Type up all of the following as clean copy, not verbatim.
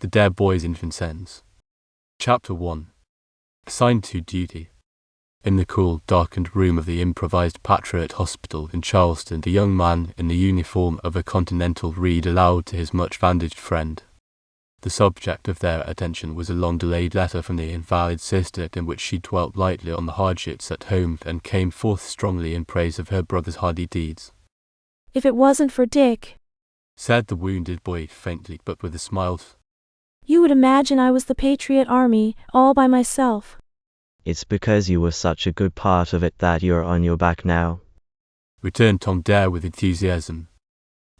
The Dead Boys in Vincennes. Chapter 1. Assigned to duty. In the cool, darkened room of the improvised Patriot Hospital in Charleston, the young man in the uniform of a Continental read aloud to his much-bandaged friend. The subject of their attention was a long-delayed letter from the invalid sister, in which she dwelt lightly on the hardships at home and came forth strongly in praise of her brother's hardy deeds. "If it wasn't for Dick," said the wounded boy faintly, but with a smile, "you would imagine I was the Patriot Army, all by myself." "It's because you were such a good part of it that you're on your back now," returned Tom Dare with enthusiasm.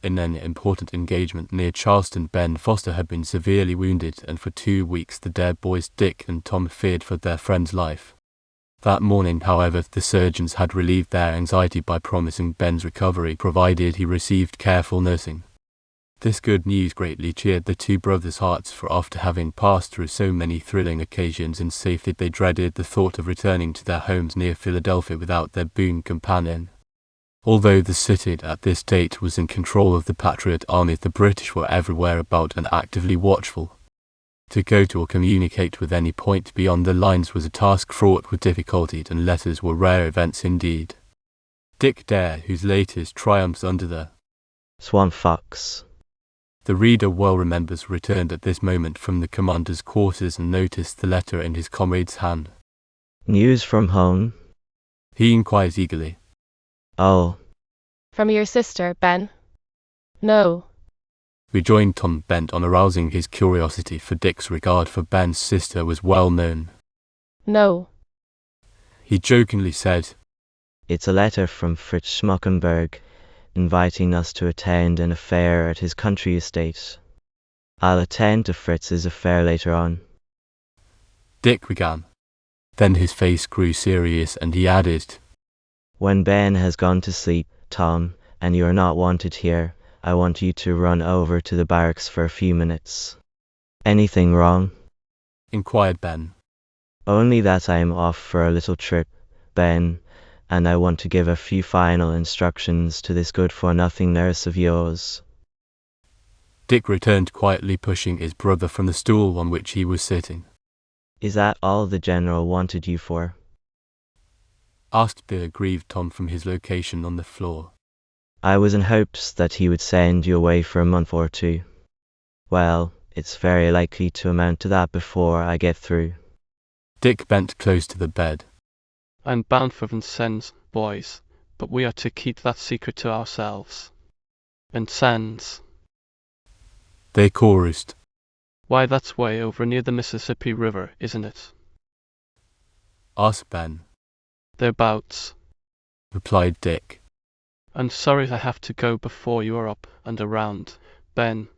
In an important engagement near Charleston, Ben Foster had been severely wounded, and for 2 weeks the Dare boys Dick and Tom feared for their friend's life. That morning, however, the surgeons had relieved their anxiety by promising Ben's recovery, provided he received careful nursing. This good news greatly cheered the two brothers' hearts, for after having passed through so many thrilling occasions in safety, they dreaded the thought of returning to their homes near Philadelphia without their boon companion. Although the city at this date was in control of the Patriot Army, the British were everywhere about and actively watchful. To go to or communicate with any point beyond the lines was a task fraught with difficulty, and letters were rare events indeed. Dick Dare, whose latest triumphs under the Swamp Fox, the reader well remembers, returned at this moment from the commander's quarters and noticed the letter in his comrade's hand. "News from home?" he inquired eagerly. "Oh." "From your sister, Ben?" "No," rejoined Tom, bent on arousing his curiosity, for Dick's regard for Ben's sister was well known. "No," he jokingly said. "It's a letter from Fritz Schmuckenberg, inviting us to attend an affair at his country estate. I'll attend to Fritz's affair later on," Dick began. Then his face grew serious and he added, "When Ben has gone to sleep, Tom, and you're not wanted here, I want you to run over to the barracks for a few minutes." "Anything wrong?" inquired Ben. "Only that I'm off for a little trip, Ben, and I want to give a few final instructions to this good-for-nothing nurse of yours." Dick returned quietly, pushing his brother from the stool on which he was sitting. "Is that all the General wanted you for?" asked the aggrieved Tom from his location on the floor. "I was in hopes that he would send you away for a month or two." "Well, it's very likely to amount to that before I get through." Dick bent close to the bed. "I'm bound for Vincennes, boys, but we are to keep that secret to ourselves." "Vincennes?" they chorused. "Why, that's way over near the Mississippi River, isn't it?" asked Ben. "Thereabouts," replied Dick. "I'm sorry I have to go before you are up and around, Ben,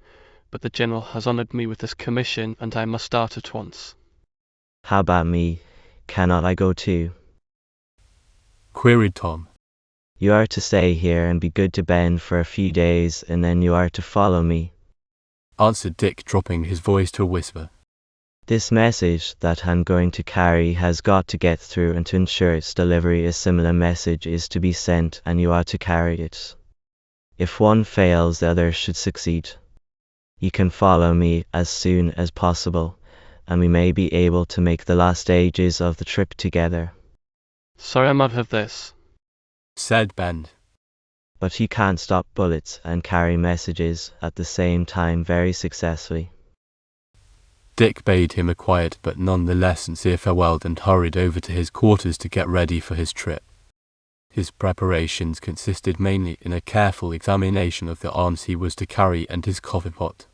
but the General has honored me with this commission and I must start at once." "How about me? Cannot I go too?" queried Tom. "You are to stay here and be good to Ben for a few days, and then you are to follow me," answered Dick, dropping his voice to a whisper. "This message that I'm going to carry has got to get through, and to ensure its delivery a similar message is to be sent, and you are to carry it. If one fails, the other should succeed. You can follow me as soon as possible, and we may be able to make the last stages of the trip together." "Sorry I'm out of this," said Ben. "But you can't stop bullets and carry messages at the same time very successfully." Dick bade him a quiet but none the less sincere farewell and hurried over to his quarters to get ready for his trip. His preparations consisted mainly in a careful examination of the arms he was to carry and his coffee pot.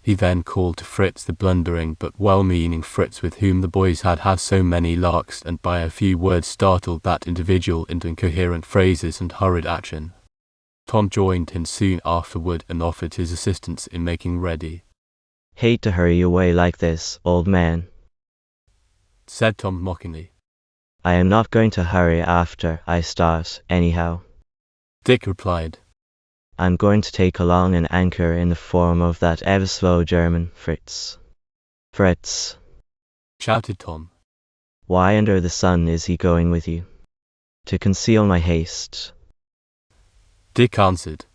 He then called to Fritz, the blundering but well-meaning Fritz with whom the boys had had so many larks, and by a few words startled that individual into incoherent phrases and hurried action. Tom joined him soon afterward and offered his assistance in making ready. "Hate to hurry away like this, old man," said Tom mockingly. "I am not going to hurry after I start, anyhow," Dick replied. "I'm going to take along an anchor in the form of that ever slow German, Fritz." "Fritz?" shouted Tom. "Why under the sun is he going with you?" "To conceal my haste," Dick answered.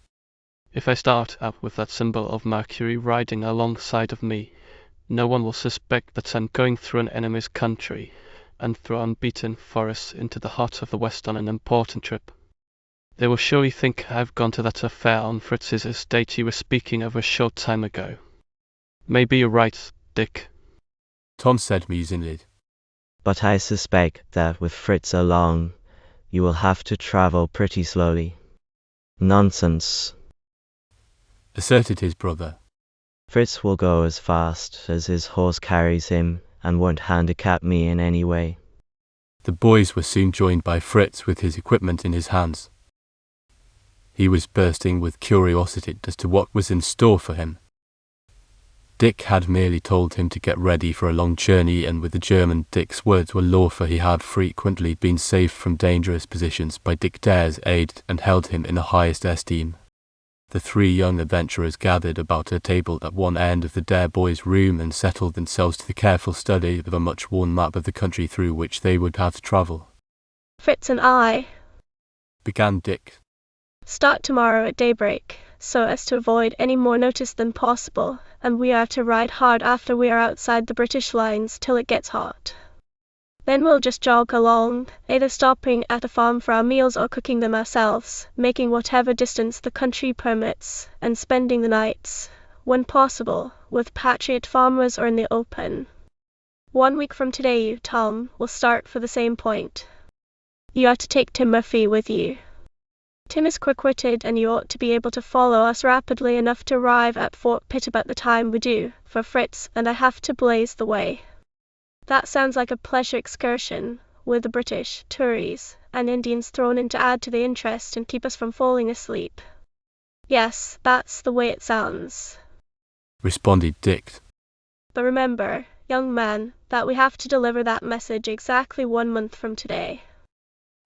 "If I start out with that symbol of Mercury riding alongside of me, No one will suspect that I'm going through an enemy's country and through unbeaten forests into the heart of the West on an important trip. They will surely think I've gone to that affair on Fritz's estate you were speaking of a short time ago. Maybe you're right, Dick. Tom said musingly. But I suspect that with Fritz along, you will have to travel pretty slowly. Nonsense, Asserted his brother. Fritz will go as fast as his horse carries him and won't handicap me in any way. The boys were soon joined by Fritz with his equipment in his hands. He was bursting with curiosity as to what was in store for him. Dick had merely told him to get ready for a long journey, and with the German, Dick's words were law, for he had frequently been saved from dangerous positions by Dick Dare's aid and held him in the highest esteem. The three young adventurers gathered about a table at one end of the Dare boys' room and settled themselves to the careful study of a much-worn map of the country through which they would have to travel. Fritz and I Began Dick. start tomorrow at daybreak, so as to avoid any more notice than possible, and we are to ride hard after we are outside the British lines till it gets hot. Then we'll just jog along, either stopping at a farm for our meals or cooking them ourselves, making whatever distance the country permits, and spending the nights, when possible, with Patriot farmers or in the open. 1 week from today you, Tom, will start for the same point. You are to take Tim Murphy with you. Tim is quick-witted, and you ought to be able to follow us rapidly enough to arrive at Fort Pitt about the time we do, for Fritz and I have to blaze the way. That sounds like a pleasure excursion, with the British, Tories, and Indians thrown in to add to the interest and keep us from falling asleep. Yes, that's the way it sounds. Responded Dick. But remember, young man, that we have to deliver that message exactly 1 month from today.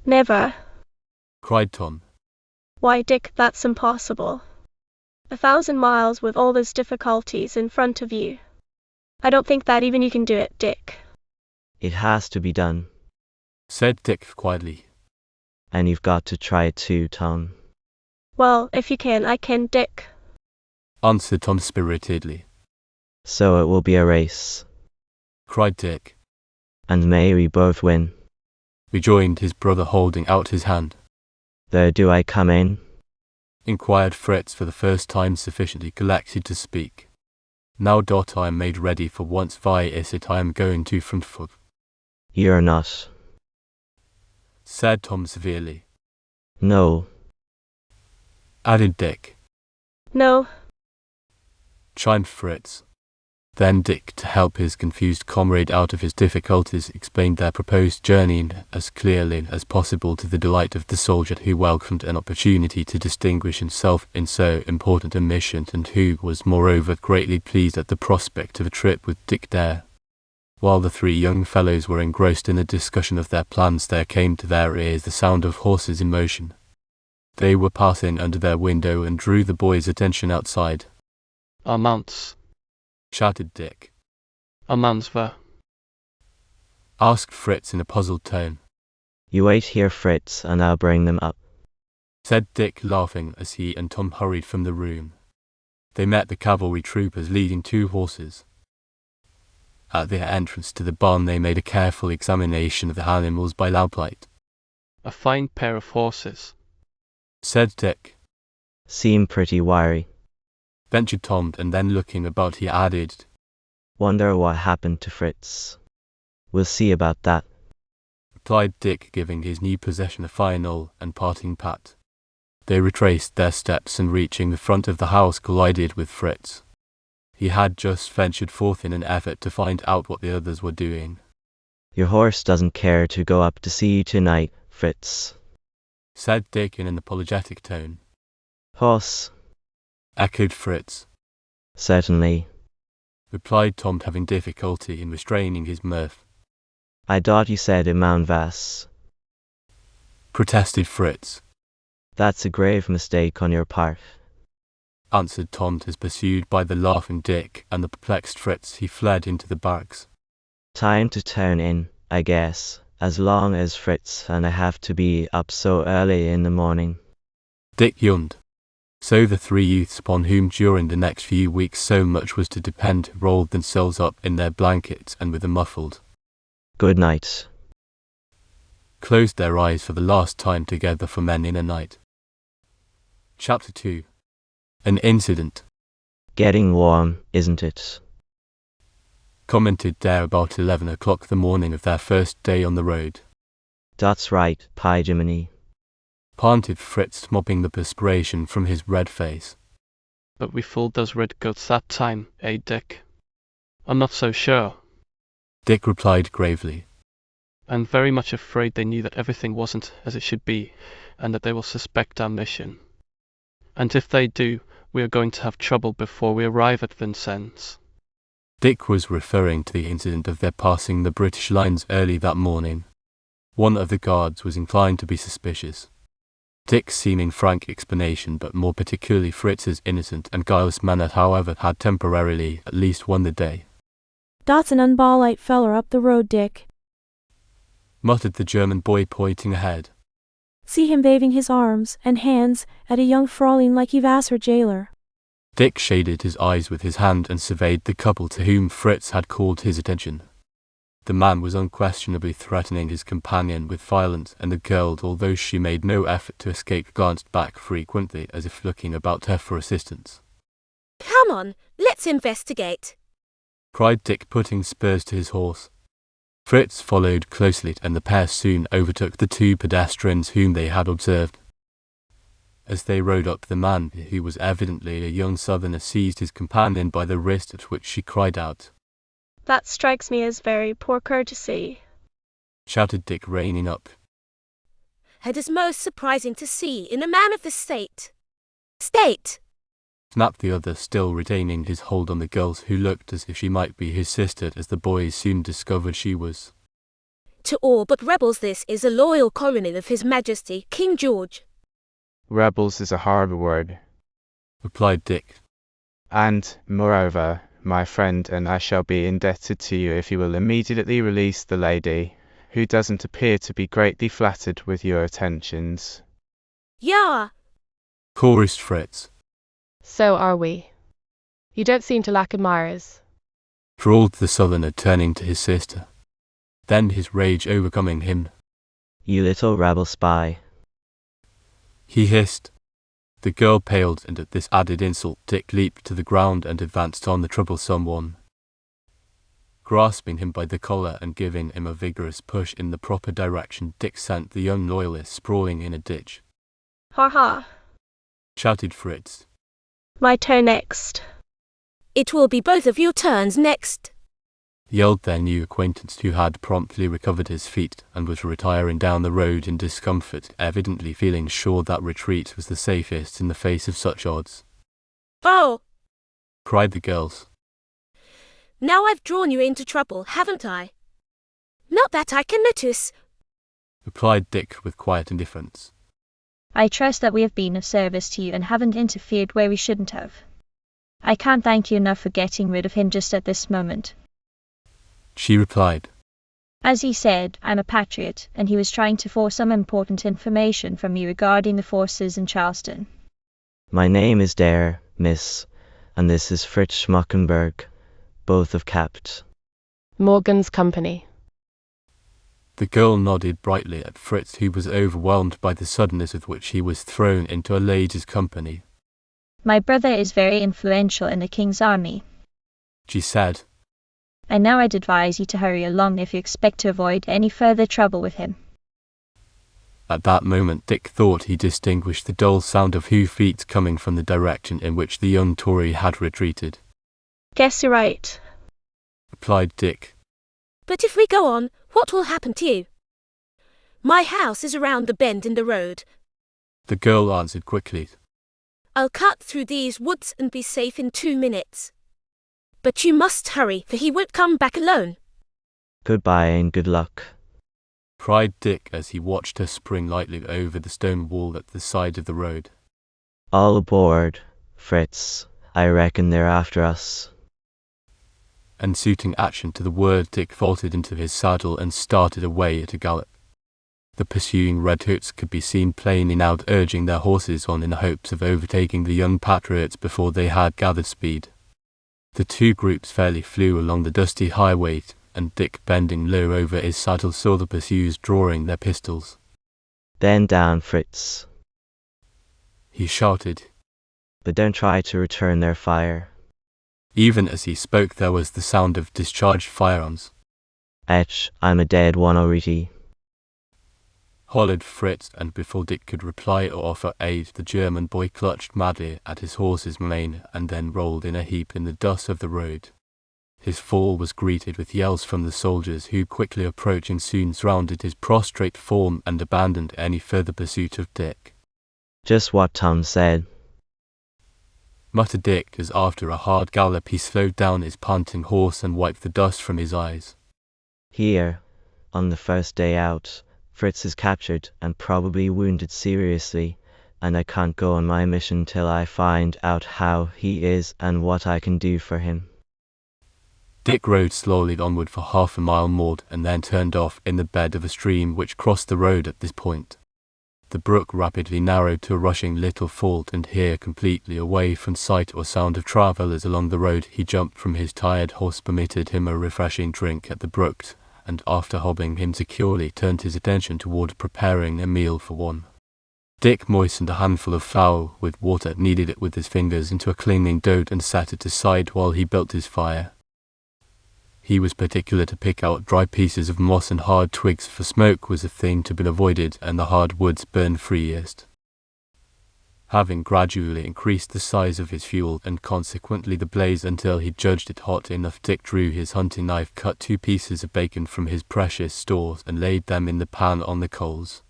Never. Cried Tom. Why, Dick, that's impossible. 1,000 miles with all those difficulties in front of you. I don't think that even you can do it, Dick. It has to be done. Said Dick quietly. And you've got to try it too, Tom. Well, if you can, I can, Dick. Answered Tom spiritedly. So it will be a race. Cried Dick. And may we both win. Rejoined his brother, holding out his hand. There do I come in? Inquired Fritz, for the first time sufficiently collected to speak. Now I am made ready for once. Why is it I am going to Frankfurt? You're not. Said Tom severely. No. Added Dick. No. Chimed Fritz. Then Dick, to help his confused comrade out of his difficulties, explained their proposed journey as clearly as possible, to the delight of the soldier, who welcomed an opportunity to distinguish himself in so important a mission, and who was moreover greatly pleased at the prospect of a trip with Dick Dare. While the three young fellows were engrossed in a discussion of their plans, there came to their ears the sound of horses in motion. They were passing under their window and drew the boys' attention outside. Our mounts. Shouted Dick. Our mounts were. Asked Fritz in a puzzled tone. You wait here, Fritz, and I'll bring them up. Said Dick, laughing, as he and Tom hurried from the room. They met the cavalry troopers leading 2 horses. At their entrance to the barn they made a careful examination of the animals by lamplight. A fine pair of horses. Said Dick. Seem pretty wiry. Ventured Tom, and then looking about he added, Wonder what happened to Fritz. We'll see about that. Replied Dick, giving his new possession a final and parting pat. They retraced their steps, and reaching the front of the house collided with Fritz. He had just ventured forth in an effort to find out what the others were doing. Your horse doesn't care to go up to see you tonight, Fritz. Said Dick in an apologetic tone. Horse? Echoed Fritz. Certainly. Replied Tom, having difficulty in restraining his mirth. I thought you said Imam Vas. Protested Fritz. That's a grave mistake on your part. Answered Tom, as pursued by the laughing Dick and the perplexed Fritz, he fled into the barracks. Time to turn in, I guess, as long as Fritz and I have to be up so early in the morning. Dick yawned. So the three youths, upon whom during the next few weeks so much was to depend, rolled themselves up in their blankets and with a muffled good night closed their eyes for the last time together for many a night. Chapter 2. An Incident. Getting warm, isn't it? Commented Dare about 11 o'clock the morning of their first day on the road. That's right, Pie Jiminy. Panted Fritz, mopping the perspiration from his red face. But we fooled those red goats that time, eh, Dick? I'm not so sure. Dick replied gravely. I'm very much afraid they knew that everything wasn't as it should be, and that they will suspect our mission. And if they do, we are going to have trouble before we arrive at Vincennes. Dick was referring to the incident of their passing the British lines early that morning. One of the guards was inclined to be suspicious. Dick's seeming frank explanation, but more particularly Fritz's innocent and guileless manner, however, had temporarily at least won the day. "Dot's an unpolite feller up the road, Dick," muttered the German boy, pointing ahead. "See him waving his arms and hands at a young Fraulein like he was her jailer." Dick shaded his eyes with his hand and surveyed the couple to whom Fritz had called his attention. The man was unquestionably threatening his companion with violence, and the girl, although she made no effort to escape, glanced back frequently as if looking about her for assistance. "Come on, let's investigate," cried Dick, putting spurs to his horse. Fritz followed closely, and the pair soon overtook the two pedestrians whom they had observed. As they rode up, the man, who was evidently a young southerner, seized his companion by the wrist, at which she cried out. "That strikes me as very poor courtesy," shouted Dick, reining up. "It is most surprising to see in a man of the state, snapped the other, still retaining his hold on the girl, who looked as if she might be his sister, as the boys soon discovered she was. To all but rebels this is a loyal colony of His Majesty King George." "Rebels is a horrible word," replied Dick. "And, moreover, my friend and I shall be indebted to you if you will immediately release the lady, who doesn't appear to be greatly flattered with your attentions." "Yeah," chorused Fritz. So are we. You don't seem to lack admirers," drawled the southerner, turning to his sister. Then, his rage overcoming him, "You little rebel spy," he hissed. The girl paled, and at this added insult Dick leaped to the ground and advanced on the troublesome one. Grasping him by the collar and giving him a vigorous push in the proper direction, Dick sent the young loyalist sprawling in a ditch. "Ha ha, shouted Fritz. my turn next." "It will be both of your turns next," yelled their new acquaintance, who had promptly recovered his feet and was retiring down the road in discomfort, evidently feeling sure that retreat was the safest in the face of such odds. "Oh!" cried the girls. "Now I've drawn you into trouble, haven't I?" "Not that I can notice," replied Dick with quiet indifference. "I trust that we have been of service to you and haven't interfered where we shouldn't have. I can't thank you enough for getting rid of him just at this moment." She replied. "As he said, I'm a patriot, and he was trying to force some important information from me regarding the forces in Charleston." "My name is Dare, miss, and this is Fritz Schmuckenberg, both of Capt. Morgan's company." The girl nodded brightly at Fritz, who was overwhelmed by the suddenness with which he was thrown into a lady's company. "My brother is very influential in the King's army," she said. "and now I'd advise you to hurry along if you expect to avoid any further trouble with him." At that moment Dick thought he distinguished the dull sound of hoofbeats coming from the direction in which the young Tory had retreated. "Guess you're right," replied Dick. "But if we go on, what will happen to you? My house is around the bend in the road. The girl answered quickly. I'll cut through these woods and be safe in 2 minutes. But you must hurry, for he won't come back alone." "Goodbye and good luck," cried Dick as he watched her spring lightly over the stone wall at the side of the road. "All aboard, Fritz. I reckon they're after us." And suiting action to the word, Dick vaulted into his saddle and started away at a gallop. The pursuing redcoats could be seen plainly now urging their horses on in the hopes of overtaking the young patriots before they had gathered speed. The two groups fairly flew along the dusty highway, and Dick, bending low over his saddle, saw the pursuers drawing their pistols. "Bend down, Fritz," he shouted. "but don't try to return their fire." Even as he spoke there was the sound of discharged firearms. I'm a dead one already," hollered Fritz, and before Dick could reply or offer aid, the German boy clutched madly at his horse's mane and then rolled in a heap in the dust of the road. His fall was greeted with yells from the soldiers, who, quickly approaching, soon surrounded his prostrate form and abandoned any further pursuit of Dick. "Just what Tom said," muttered Dick as after a hard gallop he slowed down his panting horse and wiped the dust from his eyes. "Here, on the first day out, Fritz is captured and probably wounded seriously, and I can't go on my mission till I find out how he is and what I can do for him." Dick rode slowly onward for half a mile more and then turned off in the bed of a stream which crossed the road at this point. The brook rapidly narrowed to a rushing little fall, and here, completely away from sight or sound of travellers along the road, he jumped from his tired horse, permitted him a refreshing drink at the brook, and after hobbling him securely, turned his attention toward preparing a meal for one. Dick moistened a handful of flour with water, kneaded it with his fingers into a clinging dough, and set it aside while he built his fire. He was particular to pick out dry pieces of moss and hard twigs, for smoke was a thing to be avoided and the hard woods burned freest. Having gradually increased the size of his fuel and consequently the blaze until he judged it hot enough, Dick drew his hunting knife, cut 2 pieces of bacon from his precious stores, and laid them in the pan on the coals.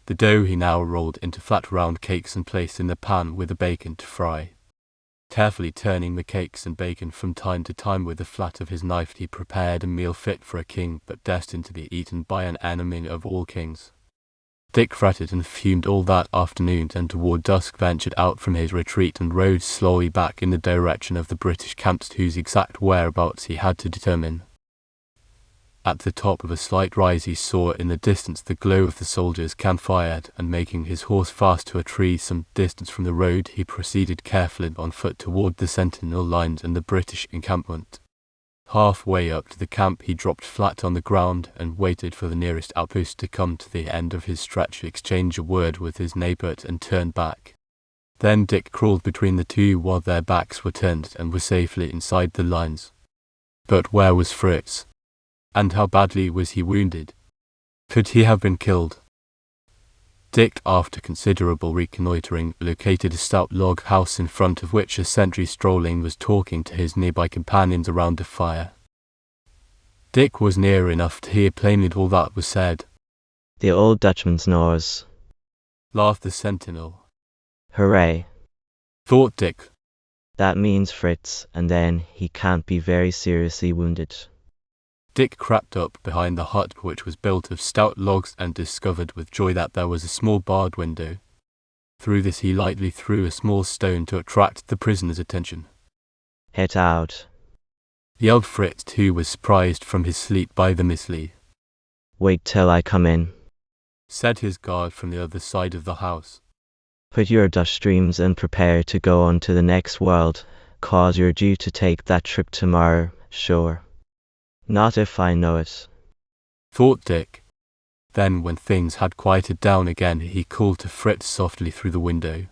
The dough he now rolled into flat round cakes and placed in the pan with the bacon to fry. Carefully turning the cakes and bacon from time to time with the flat of his knife, he prepared a meal fit for a king, but destined to be eaten by an enemy of all kings. Dick fretted and fumed all that afternoon, and toward dusk ventured out from his retreat and rode slowly back in the direction of the British camps, whose exact whereabouts he had to determine. At the top of a slight rise he saw in the distance the glow of the soldiers' campfire, and making his horse fast to a tree some distance from the road, he proceeded carefully on foot toward the sentinel lines and the British encampment. Halfway up to the camp he dropped flat on the ground and waited for the nearest outpost to come to the end of his stretch, exchange a word with his neighbour, and turn back. Then Dick crawled between the two while their backs were turned and was safely inside the lines. But where was Fritz? And how badly was he wounded? Could he have been killed? Dick, after considerable reconnoitring, located a stout log house in front of which a sentry strolling was talking to his nearby companions around a fire. Dick was near enough to hear plainly all that was said. "The old Dutchman snores," laughed the sentinel. "Hooray," thought Dick. "That means Fritz, and then he can't be very seriously wounded." Dick crept up behind the hut, which was built of stout logs, and discovered with joy that there was a small barred window. Through this he lightly threw a small stone to attract the prisoner's attention. "Head out," yelled Fritz, who was surprised from his sleep by the mislead. "Wait till I come in," said his guard from the other side of the house. "Put your Dutch streams and prepare to go on to the next world, 'cause you're due to take that trip tomorrow, sure. Not if I know it," thought Dick. Then, when things had quieted down again, he called to Fritz softly through the window.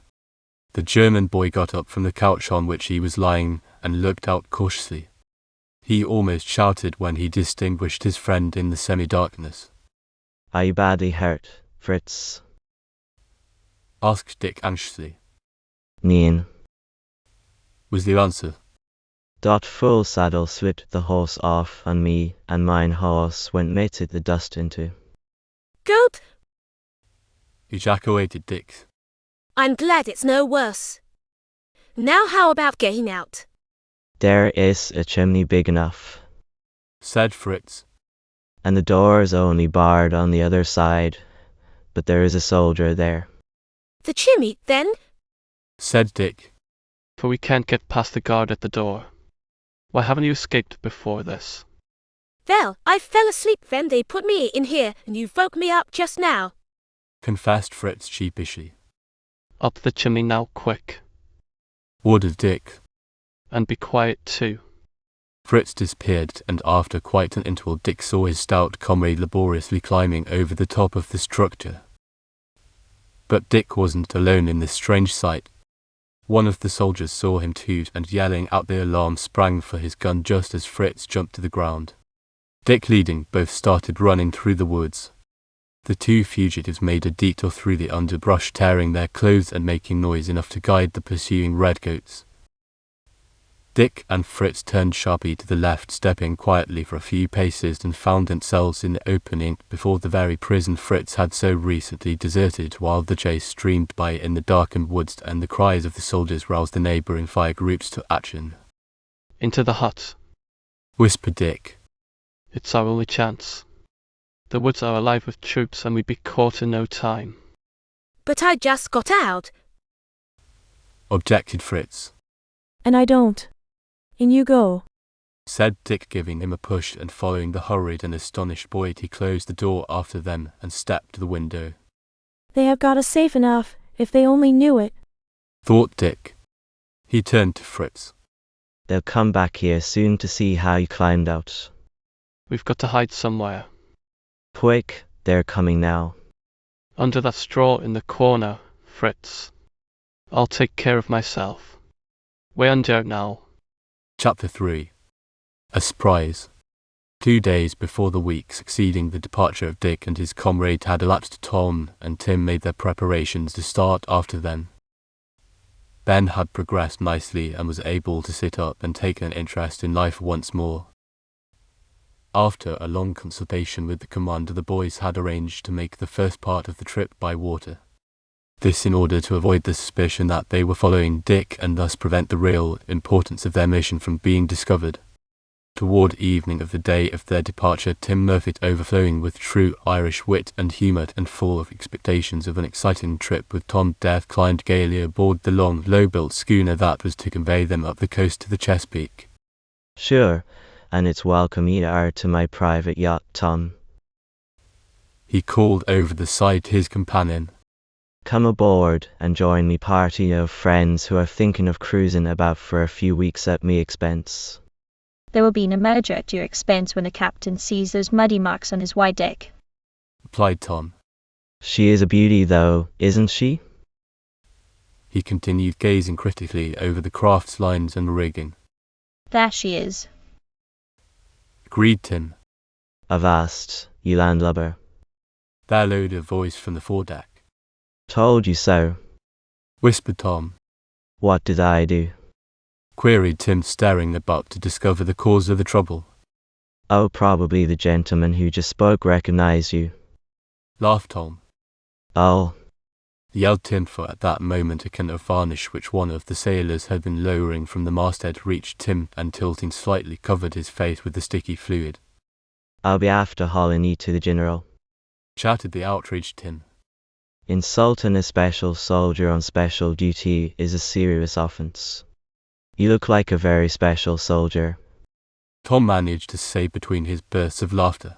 The German boy got up from the couch on which he was lying and looked out cautiously. He almost shouted when he distinguished his friend in the semi-darkness. "Are you badly hurt, Fritz?" asked Dick anxiously. "Nein," was the answer. "Dot full saddle slipped the horse off on me, and mine horse went mated the dust into." Good. Ejaculated Dick. I'm glad it's no worse. Now how about getting out? "There is a chimney big enough," said Fritz. "and the door is only barred on the other side, but there is a soldier there." The chimney, then? said Dick. For we can't get past the guard at the door. Why haven't you escaped before this? Well, I fell asleep when they put me in here, and you woke me up just now, confessed Fritz sheepishly. Up the chimney now, quick. Ordered Dick. And be quiet too. Fritz disappeared, and after quite an interval Dick saw his stout comrade laboriously climbing over the top of the structure. But Dick wasn't alone in this strange sight. One of the soldiers saw him too, and yelling out the alarm sprang for his gun just as Fritz jumped to the ground. Dick leading, both started running through the woods. The two fugitives made a detour through the underbrush, tearing their clothes and making noise enough to guide the pursuing redcoats. Dick and Fritz turned sharply to the left, stepping quietly for a few paces, and found themselves in the opening before the very prison Fritz had so recently deserted, while the chase streamed by in the darkened woods and the cries of the soldiers roused the neighbouring fire groups to action. Into the hut, whispered Dick. It's our only chance. The woods are alive with troops and we'd be caught in no time. but I just got out, objected Fritz. And I don't. In you go. Said Dick, giving him a push, and following the hurried and astonished boy, he closed the door after them and stepped to the window. They have got us safe enough, if they only knew it, thought Dick. He turned to Fritz. They'll come back here soon to see how you climbed out. We've got to hide somewhere. Quick, they're coming now. Under that straw in the corner, Fritz. I'll take care of myself. We're under now. Chapter 3. A surprise. 2 days before the week succeeding the departure of Dick and his comrade had elapsed, Tom and Tim made their preparations to start after them. Ben had progressed nicely and was able to sit up and take an interest in life once more. After a long consultation with the commander, the boys had arranged to make the first part of the trip by water. This in order to avoid the suspicion that they were following Dick and thus prevent the real importance of their mission from being discovered. Toward evening of the day of their departure, Tim Murphy, overflowing with true Irish wit and humour and full of expectations of an exciting trip with Tom Dare, climbed gaily aboard the long, low-built schooner that was to convey them up the coast to the Chesapeake. Sure, and it's welcome you are to my private yacht, Tom. He called over the side to his companion. Come aboard and join me party of friends who are thinking of cruising about for a few weeks at me expense. There will be no merger at your expense when the captain sees those muddy marks on his wide deck, replied Tom. She is a beauty though, isn't she? He continued, gazing critically over the craft's lines and rigging. There she is, agreed Tim. Avast, you landlubber. There lowed a voice from the foredeck. Told you so, whispered Tom. What did I do? Queried Tim, staring about to discover the cause of the trouble. Oh, probably the gentleman who just spoke recognized you, laughed Tom. Oh, Yelled Tim, for at that moment a can of varnish which one of the sailors had been lowering from the masthead reached Tim and, tilting slightly, covered his face with the sticky fluid. I'll be after hauling you to the general, chattered the outraged Tim. Insulting a special soldier on special duty is a serious offense. You look like a very special soldier, Tom managed to say between his bursts of laughter.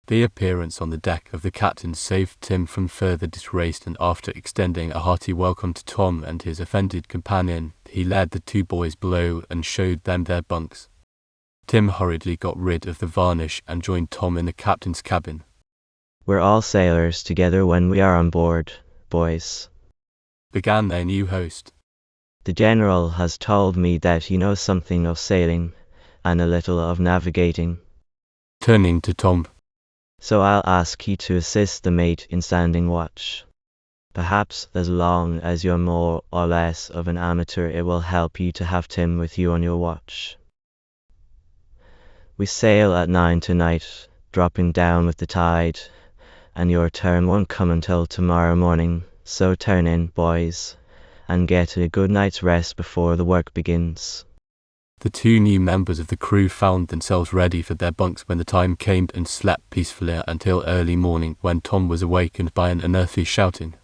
The appearance on the deck of the captain saved Tim from further disgrace, and after extending a hearty welcome to Tom and his offended companion, he led the two boys below and showed them their bunks. Tim hurriedly got rid of the varnish and joined Tom in the captain's cabin. We're all sailors together when we are on board, boys, began their new host. The general has told me that you know something of sailing, and a little of navigating. Turning to Tom. So I'll ask you to assist the mate in standing watch. Perhaps as long as you're more or less of an amateur, it will help you to have Tim with you on your watch. We sail at 9 tonight, dropping down with the tide, and your turn won't come until tomorrow morning, so turn in, boys, and get a good night's rest before the work begins. The two new members of the crew found themselves ready for their bunks when the time came, and slept peacefully until early morning, when Tom was awakened by an unearthly shouting.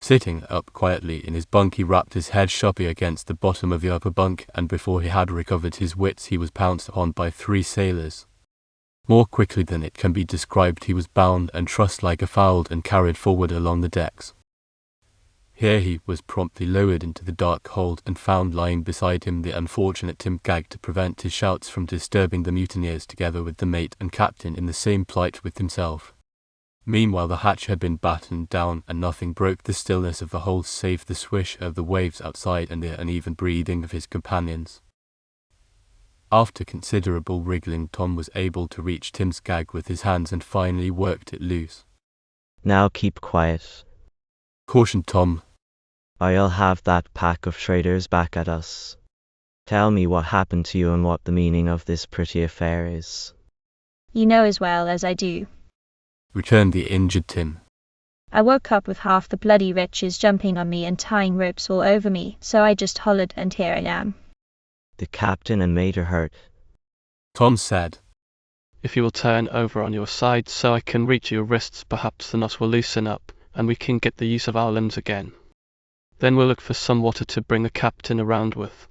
Sitting up quietly in his bunk, he rapped his head sharply against the bottom of the upper bunk, and before he had recovered his wits he was pounced upon by 3 sailors. More quickly than it can be described, he was bound and trussed like a fowl and carried forward along the decks. Here he was promptly lowered into the dark hold and found lying beside him the unfortunate Tim, gagged to prevent his shouts from disturbing the mutineers, together with the mate and captain in the same plight with himself. Meanwhile the hatch had been battened down, and nothing broke the stillness of the hold save the swish of the waves outside and the uneven breathing of his companions. After considerable wriggling, Tom was able to reach Tim's gag with his hands and finally worked it loose. Now keep quiet, cautioned Tom, or you'll have that pack of traitors back at us. Tell me what happened to you and what the meaning of this pretty affair is. You know as well as I do, returned the injured Tim. I woke up with half the bloody wretches jumping on me and tying ropes all over me, so I just hollered and here I am. The captain and mate are hurt, Tom said. If you will turn over on your side so I can reach your wrists, perhaps the knot will loosen up and we can get the use of our limbs again. Then we'll look for some water to bring the captain around with.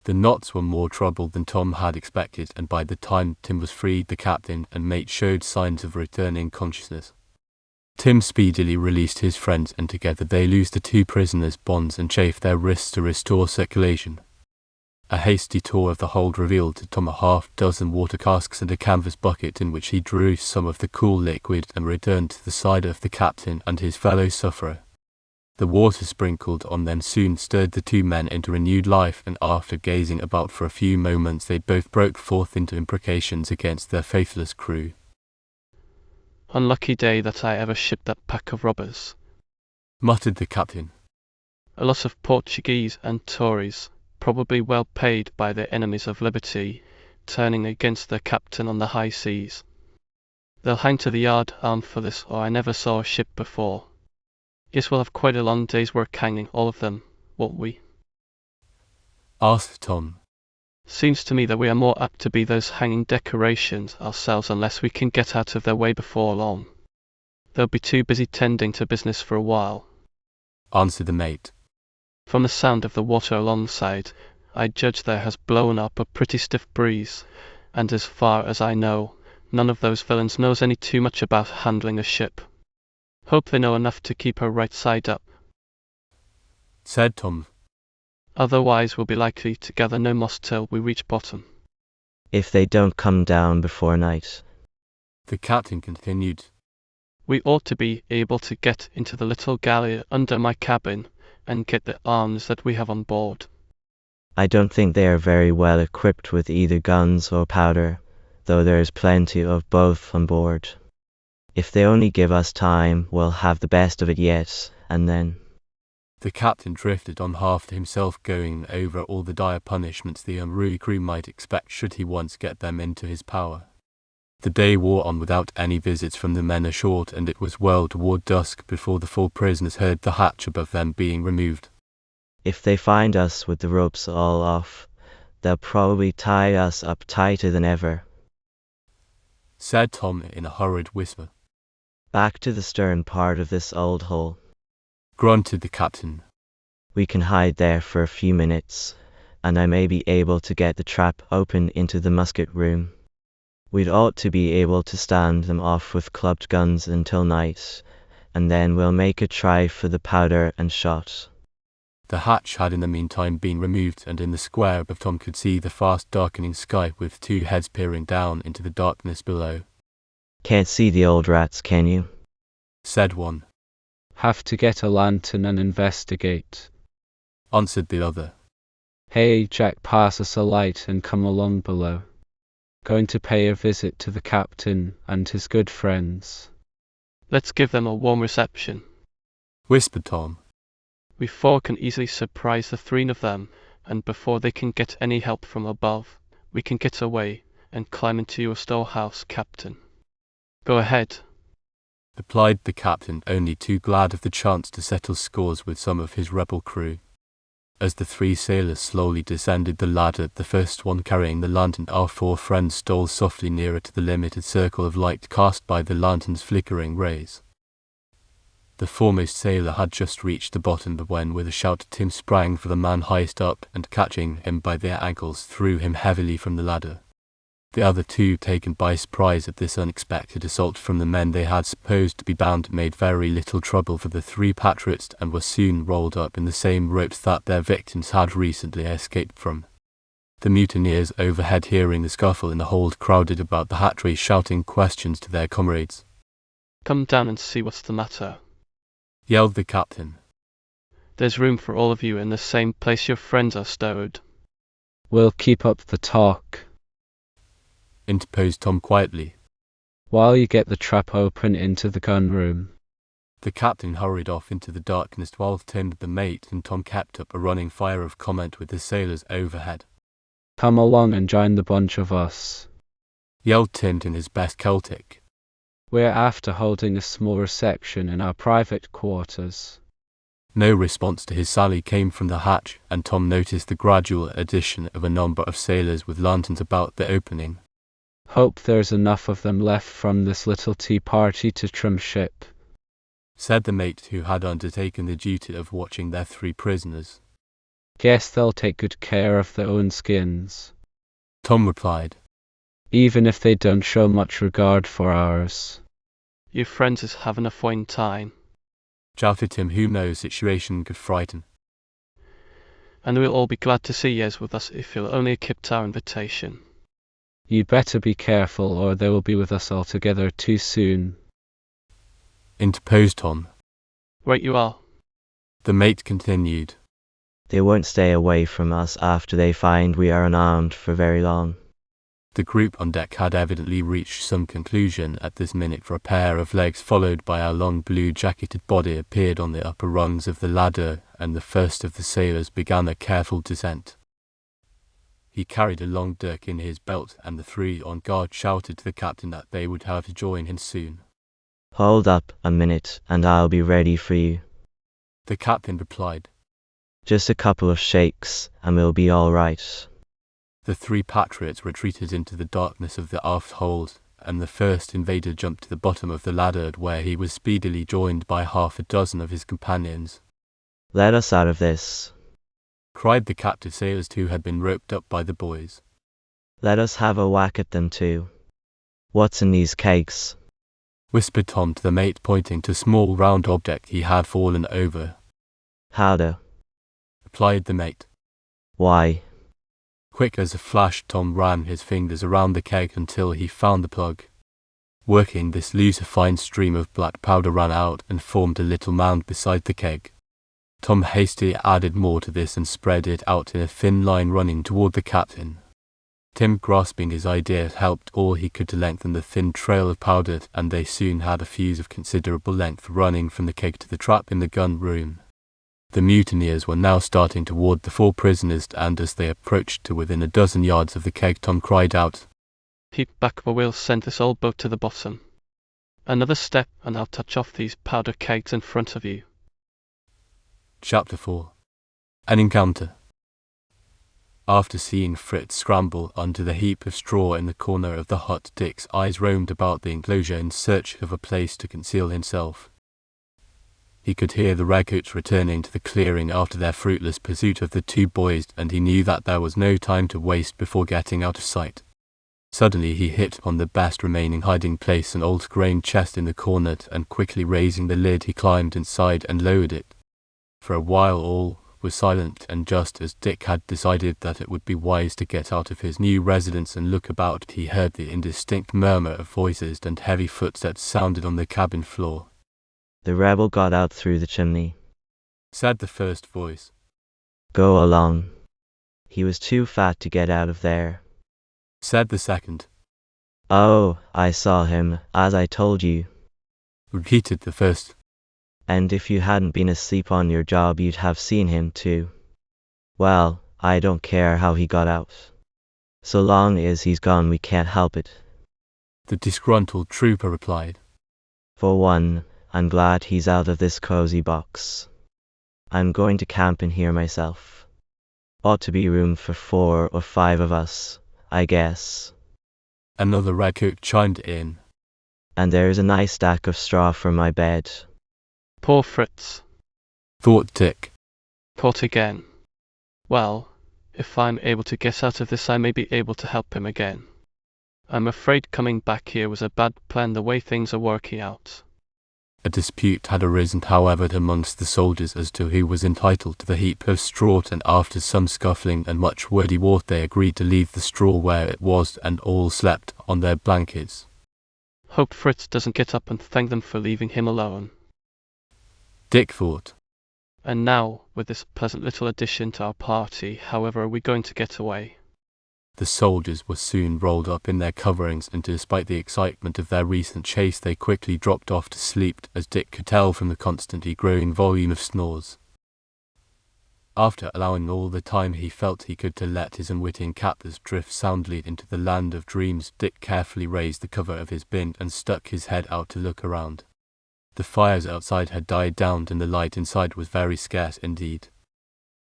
The knots were more trouble than Tom had expected, and by the time Tim was freed, the captain and mate showed signs of returning consciousness. Tim speedily released his friends, and together they loosed the two prisoners' bonds and chafed their wrists to restore circulation. A hasty tour of the hold revealed to Tom a half-dozen water casks and a canvas bucket in which he drew some of the cool liquid and returned to the side of the captain and his fellow sufferer. The water sprinkled on them soon stirred the two men into renewed life, and after gazing about for a few moments they both broke forth into imprecations against their faithless crew. Unlucky day that I ever shipped that pack of robbers, muttered the captain. A lot of Portuguese and Tories, probably well paid by their enemies of liberty, turning against their captain on the high seas. They'll hang to the yard arm for this, or I never saw a ship before. Yes, we'll have quite a long day's work hanging, all of them, won't we? Asked Tom. Seems to me that we are more apt to be those hanging decorations ourselves unless we can get out of their way before long. They'll be too busy tending to business for a while, answered the mate. From the sound of the water alongside, I judge there has blown up a pretty stiff breeze, and as far as I know, none of those villains knows any too much about handling a ship. Hope they know enough to keep her right side up, said Tom. Otherwise we'll be likely to gather no moss till we reach bottom. If they don't come down before night, the captain continued, we ought to be able to get into the little galley under my cabin and get the arms that we have on board. I don't think they are very well equipped with either guns or powder, though there is plenty of both on board. If they only give us time, we'll have the best of it yet, and then... The captain drifted on, half to himself, going over all the dire punishments the unruly crew might expect should he once get them into his power. The day wore on without any visits from the men ashore, and it was well toward dusk before the 4 prisoners heard the hatch above them being removed. If they find us with the ropes all off, they'll probably tie us up tighter than ever, said Tom in a hurried whisper. Back to the stern part of this old hull, grunted the captain. We can hide there for a few minutes, and I may be able to get the trap open into the musket room. We'd ought to be able to stand them off with clubbed guns until night, and then we'll make a try for the powder and shot. The hatch had in the meantime been removed, and in the square above Tom could see the fast darkening sky with 2 heads peering down into the darkness below. Can't see the old rats, can you? Said one. Have to get a lantern and investigate, answered the other. Hey Jack, pass us a light and come along below. Going to pay a visit to the captain and his good friends. Let's give them a warm reception, whispered Tom. We 4 can easily surprise the 3 of them, and before they can get any help from above, we can get away and climb into your storehouse, Captain. Go ahead, replied the captain, only too glad of the chance to settle scores with some of his rebel crew. As the 3 sailors slowly descended the ladder, the first one carrying the lantern, our 4 friends stole softly nearer to the limited circle of light cast by the lantern's flickering rays. The foremost sailor had just reached the bottom when, with a shout, Tim sprang for the man highest up and, catching him by the ankles, threw him heavily from the ladder. The other two, taken by surprise at this unexpected assault from the men they had supposed to be bound, made very little trouble for the three patriots and were soon rolled up in the same ropes that their victims had recently escaped from. The mutineers overhead, hearing the scuffle in the hold, crowded about the hatchway, shouting questions to their comrades. "Come down and see what's the matter," yelled the captain. "There's room for all of you in the same place your friends are stowed." "We'll keep up the talk," interposed Tom quietly, "while you get the trap open into the gun room." The captain hurried off into the darkness while Tim, the mate, and Tom kept up a running fire of comment with the sailors overhead. "Come along and join the bunch of us," yelled Tint in his best Celtic. "We're after holding a small reception in our private quarters." No response to his sally came from the hatch, and Tom noticed the gradual addition of a number of sailors with lanterns about the opening. "Hope there's enough of them left from this little tea party to trim ship," said the mate who had undertaken the duty of watching their three prisoners. "Guess they'll take good care of their own skins," Tom replied, "even if they don't show much regard for ours." "Your friends is having a fine time," shouted Tim, whom no situation could frighten. "and we'll all be glad to see yez with us if you'll only accept our invitation." "You'd better be careful, or they will be with us altogether too soon," interposed Tom. "Right you are," the mate continued. They won't stay away from us after they find we are unarmed for very long." The group on deck had evidently reached some conclusion at this minute, for a pair of legs followed by a long blue-jacketed body appeared on the upper rungs of the ladder, and the first of the sailors began a careful descent. He carried a long dirk in his belt, and the three on guard shouted to the captain that they would have to join him soon. "Hold up a minute, and I'll be ready for you," the captain replied. "Just a couple of shakes, and we'll be all right." The three patriots retreated into the darkness of the aft hold, and the first invader jumped to the bottom of the ladder, where he was speedily joined by half a dozen of his companions. "Let us out of this," cried the captive sailors who had been roped up by the boys. "Let us have a whack at them too. What's in these kegs?" whispered Tom to the mate, pointing to a small round object he had fallen over. "Powder," replied the mate. "Why?" Quick as a flash, Tom ran his fingers around the keg until he found the plug. Working this loose, a fine stream of black powder ran out and formed a little mound beside the keg. Tom hastily added more to this and spread it out in a thin line running toward the captain. Tim, grasping his idea, helped all he could to lengthen the thin trail of powder, and they soon had a fuse of considerable length running from the keg to the trap in the gun room. The mutineers were now starting toward the four prisoners, and as they approached to within a dozen yards of the keg, Tom cried out, "Keep back or we'll send this old boat to the bottom. Another step and I'll touch off these powder kegs in front of you." Chapter 4. An Encounter. After seeing Fritz scramble onto the heap of straw in the corner of the hut, Dick's eyes roamed about the enclosure in search of a place to conceal himself. He could hear the redcoats returning to the clearing after their fruitless pursuit of the two boys, and he knew that there was no time to waste before getting out of sight. Suddenly he hit upon the best remaining hiding place, an old grain chest in the corner, and quickly raising the lid he climbed inside and lowered it. For a while all was silent, and just as Dick had decided that it would be wise to get out of his new residence and look about, he heard the indistinct murmur of voices and heavy footsteps sounded on the cabin floor. "The rebel got out through the chimney," said the first voice. "Go along. He was too fat to get out of there," said the second. "Oh, I saw him, as I told you," repeated the first. "And if you hadn't been asleep on your job you'd have seen him too. Well, I don't care how he got out. So long as he's gone we can't help it." The disgruntled trooper replied. "For one, I'm glad he's out of this cozy box. I'm going to camp in here myself. Ought to be room for 4 or 5 of us, I guess." Another redcoat chimed in. "And there's a nice stack of straw for my bed." "Poor Fritz," thought Dick. "Caught again. Well, if I'm able to get out of this I may be able to help him again." I'm afraid coming back here was a bad plan the way things are working out. A dispute had arisen, however, amongst the soldiers as to who was entitled to the heap of straw, and after some scuffling and much wordy war they agreed to leave the straw where it was, and all slept on their blankets. Hope Fritz doesn't get up and thank them for leaving him alone. Dick thought. And now, with this pleasant little addition to our party, however are we going to get away? The soldiers were soon rolled up in their coverings, and despite the excitement of their recent chase they quickly dropped off to sleep, as Dick could tell from the constantly growing volume of snores. After allowing all the time he felt he could to let his unwitting captors drift soundly into the land of dreams, Dick carefully raised the cover of his bin and stuck his head out to look around. The fires outside had died down and the light inside was very scarce indeed.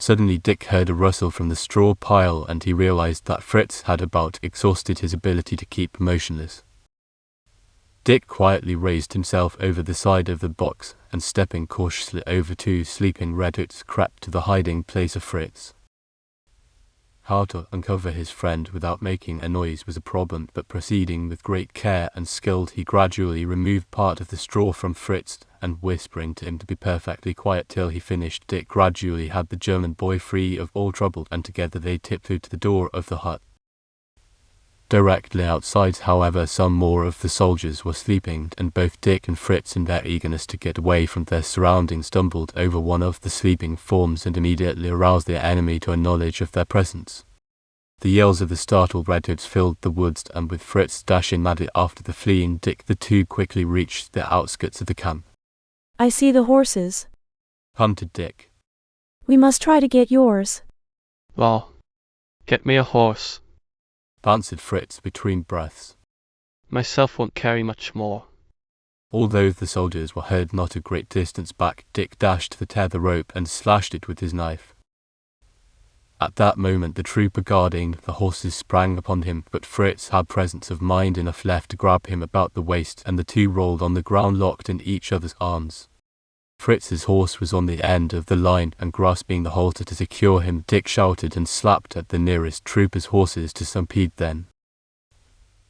Suddenly Dick heard a rustle from the straw pile, and he realized that Fritz had about exhausted his ability to keep motionless. Dick quietly raised himself over the side of the box, and stepping cautiously over two sleeping redcoats, crept to the hiding place of Fritz. How to uncover his friend without making a noise was a problem, but proceeding with great care and skill he gradually removed part of the straw from Fritz, and whispering to him to be perfectly quiet till he finished, Dick gradually had the German boy free of all trouble, and together they tiptoed to the door of the hut. Directly outside, however, some more of the soldiers were sleeping, and both Dick and Fritz, in their eagerness to get away from their surroundings, stumbled over one of the sleeping forms and immediately aroused the enemy to a knowledge of their presence. The yells of the startled redcoats filled the woods, and with Fritz dashing madly after the fleeing Dick, the two quickly reached the outskirts of the camp. I see the horses. Hunted Dick. We must try to get yours. Law, get me a horse. Answered Fritz between breaths. Myself won't carry much more. Although the soldiers were heard not a great distance back, Dick dashed to the tether rope and slashed it with his knife. At that moment the trooper guarding the horses sprang upon him, but Fritz had presence of mind enough left to grab him about the waist, and the two rolled on the ground locked in each other's arms. Fritz's horse was on the end of the line, and grasping the halter to secure him, Dick shouted and slapped at the nearest trooper's horses to stampede them.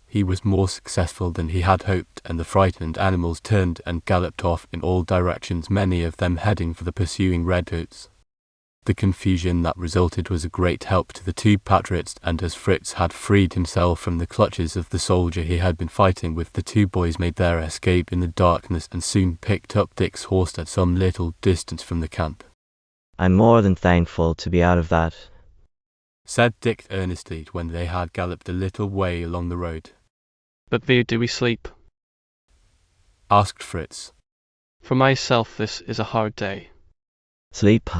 He was more successful than he had hoped, and the frightened animals turned and galloped off in all directions, many of them heading for the pursuing redcoats. The confusion that resulted was a great help to the two patriots, and as Fritz had freed himself from the clutches of the soldier he had been fighting with, the two boys made their escape in the darkness and soon picked up Dick's horse at some little distance from the camp. I'm more than thankful to be out of that, said Dick earnestly when they had galloped a little way along the road. But where do we sleep? Asked Fritz. For myself, this is a hard day. Sleep?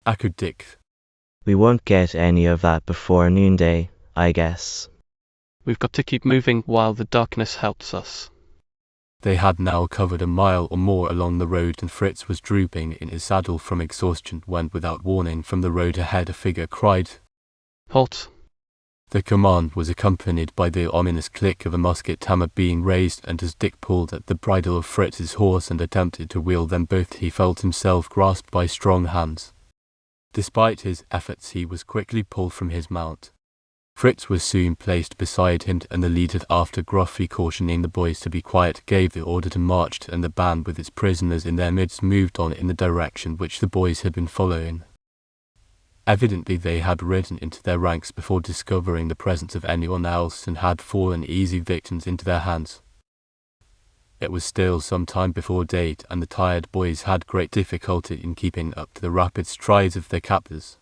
Echoed Dick. We won't get any of that before noonday, I guess. We've got to keep moving while the darkness helps us. They had now covered a mile or more along the road, and Fritz was drooping in his saddle from exhaustion when, without warning, from the road ahead a figure cried, "Halt!" The command was accompanied by the ominous click of a musket hammer being raised, and as Dick pulled at the bridle of Fritz's horse and attempted to wheel them both, he felt himself grasped by strong hands. Despite his efforts, he was quickly pulled from his mount. Fritz was soon placed beside him, and the leader, after gruffly cautioning the boys to be quiet, gave the order to march, and the band with its prisoners in their midst moved on in the direction which the boys had been following. Evidently they had ridden into their ranks before discovering the presence of anyone else, and had fallen easy victims into their hands. It was still some time before date, and the tired boys had great difficulty in keeping up to the rapid strides of their captors.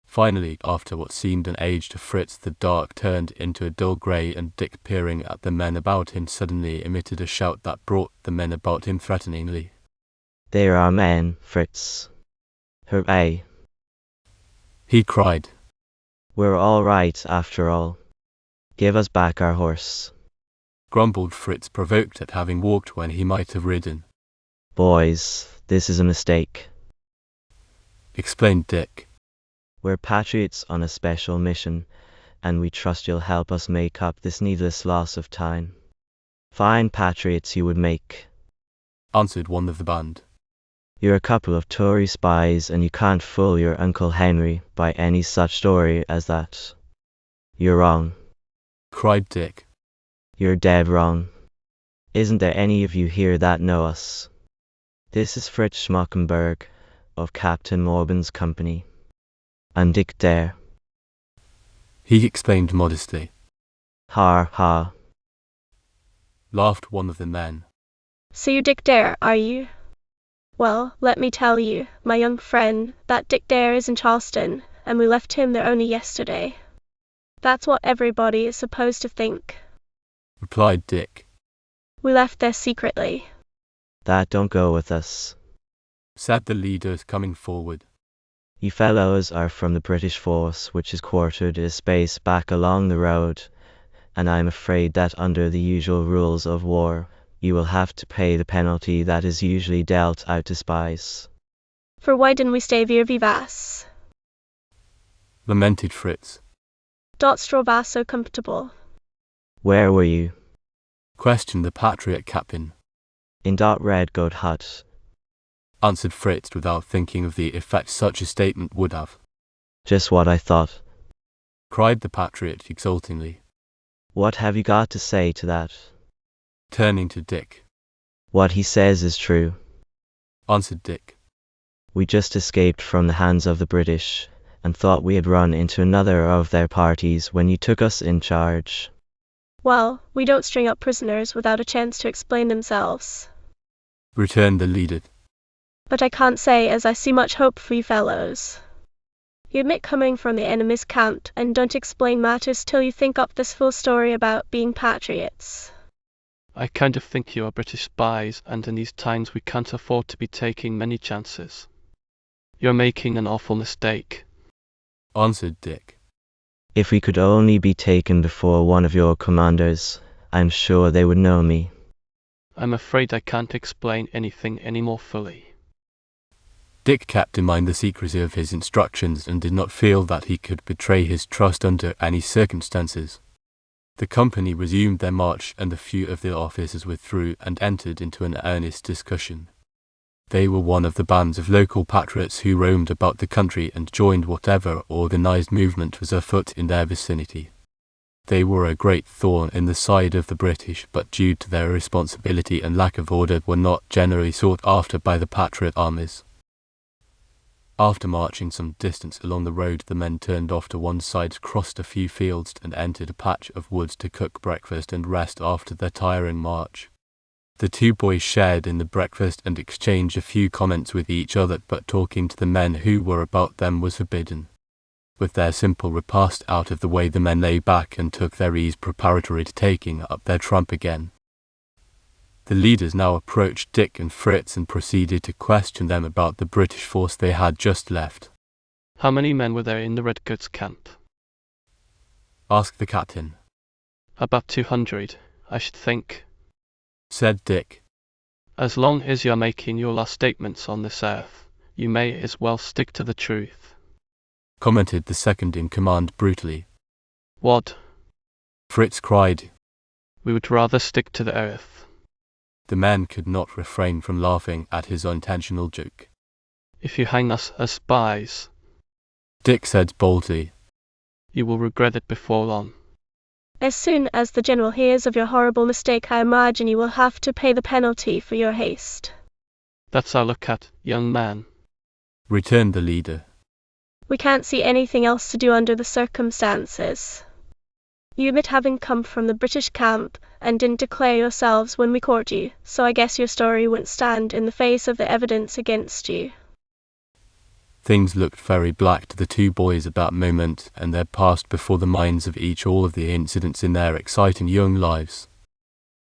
Finally, after what seemed an age to Fritz, the dark turned into a dull grey, and Dick, peering at the men about him, suddenly emitted a shout that brought the men about him threateningly. There are men, Fritz. Hooray! He cried. We're all right after all. Give us back our horse. Grumbled Fritz, provoked at having walked when he might have ridden. Boys, this is a mistake, explained Dick. We're patriots on a special mission, and we trust you'll help us make up this needless loss of time. Fine patriots you would make, answered one of the band. You're a couple of Tory spies, and you can't fool your Uncle Henry by any such story as that. You're wrong. cried Dick. You're dead wrong. Isn't there any of you here that know us? This is Fritz Schmockenberg, of Captain Morgan's company. I'm Dick Dare. He explained modestly. Ha ha. Laughed one of the men. So you Dick Dare, are you? Well, let me tell you, my young friend, that Dick Dare is in Charleston, and we left him there only yesterday. That's what everybody is supposed to think, replied Dick. We left there secretly. That don't go with us, said the leaders coming forward. You fellows are from the British force, which is quartered a space back along the road, and I'm afraid that under the usual rules of war, you will have to pay the penalty that is usually dealt out to spies. For why didn't we stay vir vivace? Lamented Fritz. Dot straw was so comfortable. Where were you? Questioned the Patriot captain. In Dot Red Goat Hut, answered Fritz without thinking of the effect such a statement would have. Just what I thought, cried the Patriot exultingly. What have you got to say to that? Turning to Dick. What he says is true, answered Dick. We just escaped from the hands of the British, and thought we had run into another of their parties when you took us in charge. Well, we don't string up prisoners without a chance to explain themselves, returned the leader. But I can't say as I see much hope for you fellows. You admit coming from the enemy's camp, and don't explain matters till you think up this full story about being patriots. I kind of think you are British spies, and in these times we can't afford to be taking many chances. You're making an awful mistake, answered Dick. If we could only be taken before one of your commanders, I'm sure they would know me. I'm afraid I can't explain anything any more fully. Dick kept in mind the secrecy of his instructions and did not feel that he could betray his trust under any circumstances. The company resumed their march, and a few of the officers withdrew and entered into an earnest discussion. They were one of the bands of local patriots who roamed about the country and joined whatever organized movement was afoot in their vicinity. They were a great thorn in the side of the British, but due to their irresponsibility and lack of order were not generally sought after by the patriot armies. After marching some distance along the road, the men turned off to one side, crossed a few fields, and entered a patch of woods to cook breakfast and rest after their tiring march. The two boys shared in the breakfast and exchanged a few comments with each other, but talking to the men who were about them was forbidden. With their simple repast out of the way, the men lay back and took their ease preparatory to taking up their trump again. The leaders now approached Dick and Fritz and proceeded to question them about the British force they had just left. How many men were there in the Redcoats camp? asked the captain. About 200, I should think, said Dick. As long as you're making your last statements on this earth, you may as well stick to the truth, commented the second in command brutally. What? Fritz cried. We would rather stick to the earth. The men could not refrain from laughing at his unintentional joke. If you hang us as spies, Dick said boldly, you will regret it before long. As soon as the general hears of your horrible mistake, I imagine you will have to pay the penalty for your haste. That's our look at, young man, returned the leader. We can't see anything else to do under the circumstances. You admit having come from the British camp, and didn't declare yourselves when we caught you, so I guess your story wouldn't stand in the face of the evidence against you. Things looked very black to the two boys at that moment, and there passed before the minds of each all of the incidents in their exciting young lives.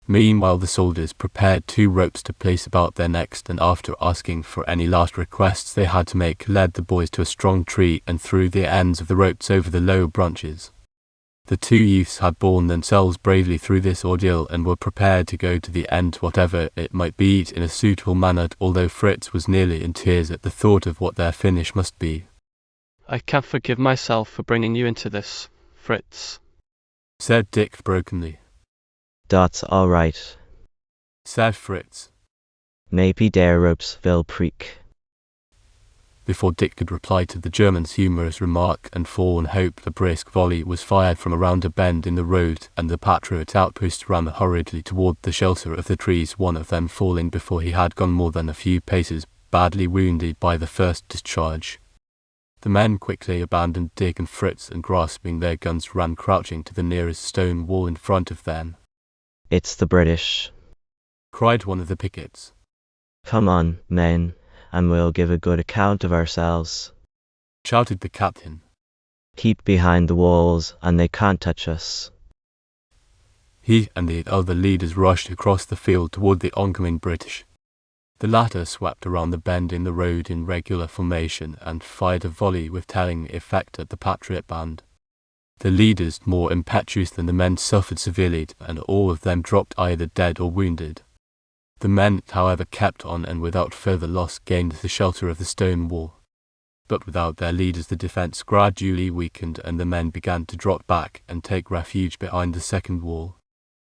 Meanwhile, the soldiers prepared 2 ropes to place about their necks, and after asking for any last requests they had to make, led the boys to a strong tree and threw the ends of the ropes over the low branches. The 2 youths had borne themselves bravely through this ordeal and were prepared to go to the end, whatever it might be, in a suitable manner, although Fritz was nearly in tears at the thought of what their finish must be. I can't forgive myself for bringing you into this, Fritz, said Dick brokenly. That's all right, said Fritz. Maybe der ropes will preek. Before Dick could reply to the German's humorous remark and forlorn hope, a brisk volley was fired from around a bend in the road, and the Patriot outpost ran hurriedly toward the shelter of the trees, one of them falling before he had gone more than a few paces, badly wounded by the first discharge. The men quickly abandoned Dick and Fritz and, grasping their guns, ran crouching to the nearest stone wall in front of them. "It's the British," cried one of the pickets. "Come on, men, and we'll give a good account of ourselves," shouted the captain. "Keep behind the walls, and they can't touch us." He and the other leaders rushed across the field toward the oncoming British. The latter swept around the bend in the road in regular formation and fired a volley with telling effect at the Patriot band. The leaders, more impetuous than the men, suffered severely, and all of them dropped either dead or wounded. The men, however, kept on and without further loss gained the shelter of the stone wall. But without their leaders the defence gradually weakened, and the men began to drop back and take refuge behind the second wall.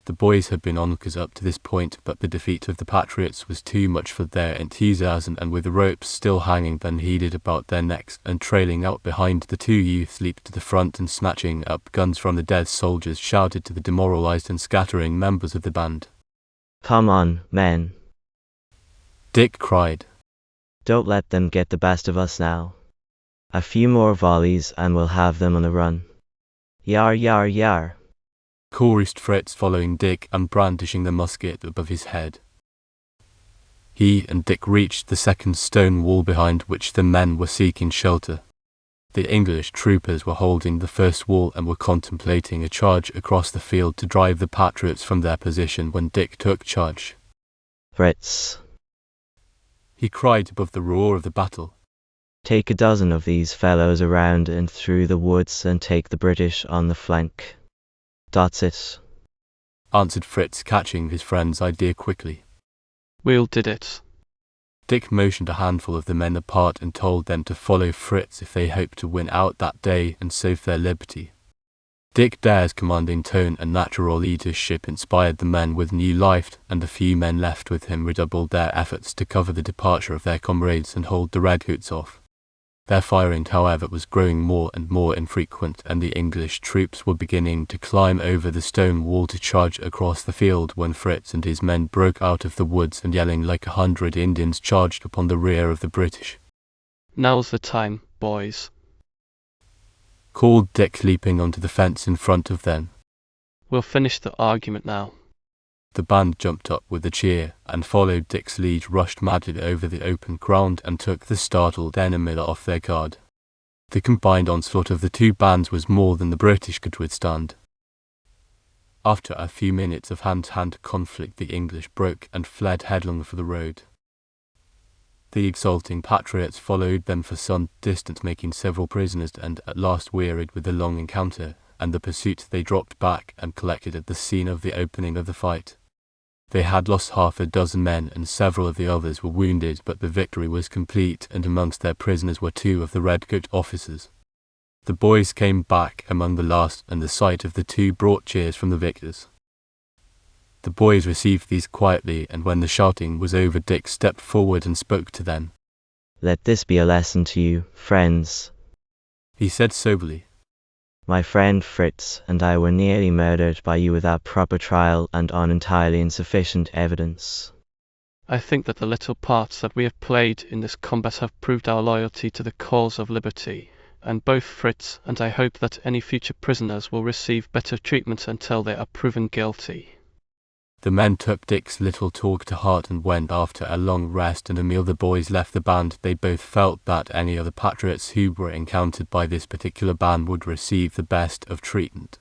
The boys had been onlookers up to this point, but the defeat of the Patriots was too much for their enthusiasm, and with the ropes still hanging unheeded about their necks and trailing out behind, the two youths leaped to the front and, snatching up guns from the dead soldiers, shouted to the demoralized and scattering members of the band. "Come on, men," Dick cried. "Don't let them get the best of us now. A few more volleys and we'll have them on the run. Yar, yar, yar," chorused Fritz, following Dick and brandishing the musket above his head. He and Dick reached the second stone wall behind which the men were seeking shelter. The English troopers were holding the first wall and were contemplating a charge across the field to drive the Patriots from their position when Dick took charge. "Fritz," he cried above the roar of the battle, "take a dozen of these fellows around and through the woods and take the British on the flank." "That's it," answered Fritz, catching his friend's idea quickly. "We'll did it." Dick motioned a handful of the men apart and told them to follow Fritz if they hoped to win out that day and save their liberty. Dick Dare's commanding tone and natural leadership inspired the men with new life, and the few men left with him redoubled their efforts to cover the departure of their comrades and hold the redcoats off. Their firing, however, was growing more and more infrequent, and the English troops were beginning to climb over the stone wall to charge across the field when Fritz and his men broke out of the woods and, yelling like 100 Indians, charged upon the rear of the British. "Now's the time, boys," called Dick, leaping onto the fence in front of them. "We'll finish the argument now." The band jumped up with a cheer and followed Dick's lead, rushed madly over the open ground and took the startled enemy off their guard. The combined onslaught of the two bands was more than the British could withstand. After a few minutes of hand-to-hand conflict, the English broke and fled headlong for the road. The exulting Patriots followed them for some distance, making several prisoners, and at last, wearied with the long encounter and the pursuit, they dropped back and collected at the scene of the opening of the fight. They had lost half a dozen men and several of the others were wounded, but the victory was complete, and amongst their prisoners were 2 of the redcoat officers. The boys came back among the last, and the sight of the 2 brought cheers from the victors. The boys received these quietly, and when the shouting was over, Dick stepped forward and spoke to them. "Let this be a lesson to you, friends," he said soberly. "My friend Fritz and I were nearly murdered by you without proper trial and on entirely insufficient evidence. I think that the little parts that we have played in this combat have proved our loyalty to the cause of liberty, and both Fritz and I hope that any future prisoners will receive better treatment until they are proven guilty." The men took Dick's little talk to heart, and when, after a long rest and a meal, the boys left the band, they both felt that any other Patriots who were encountered by this particular band would receive the best of treatment.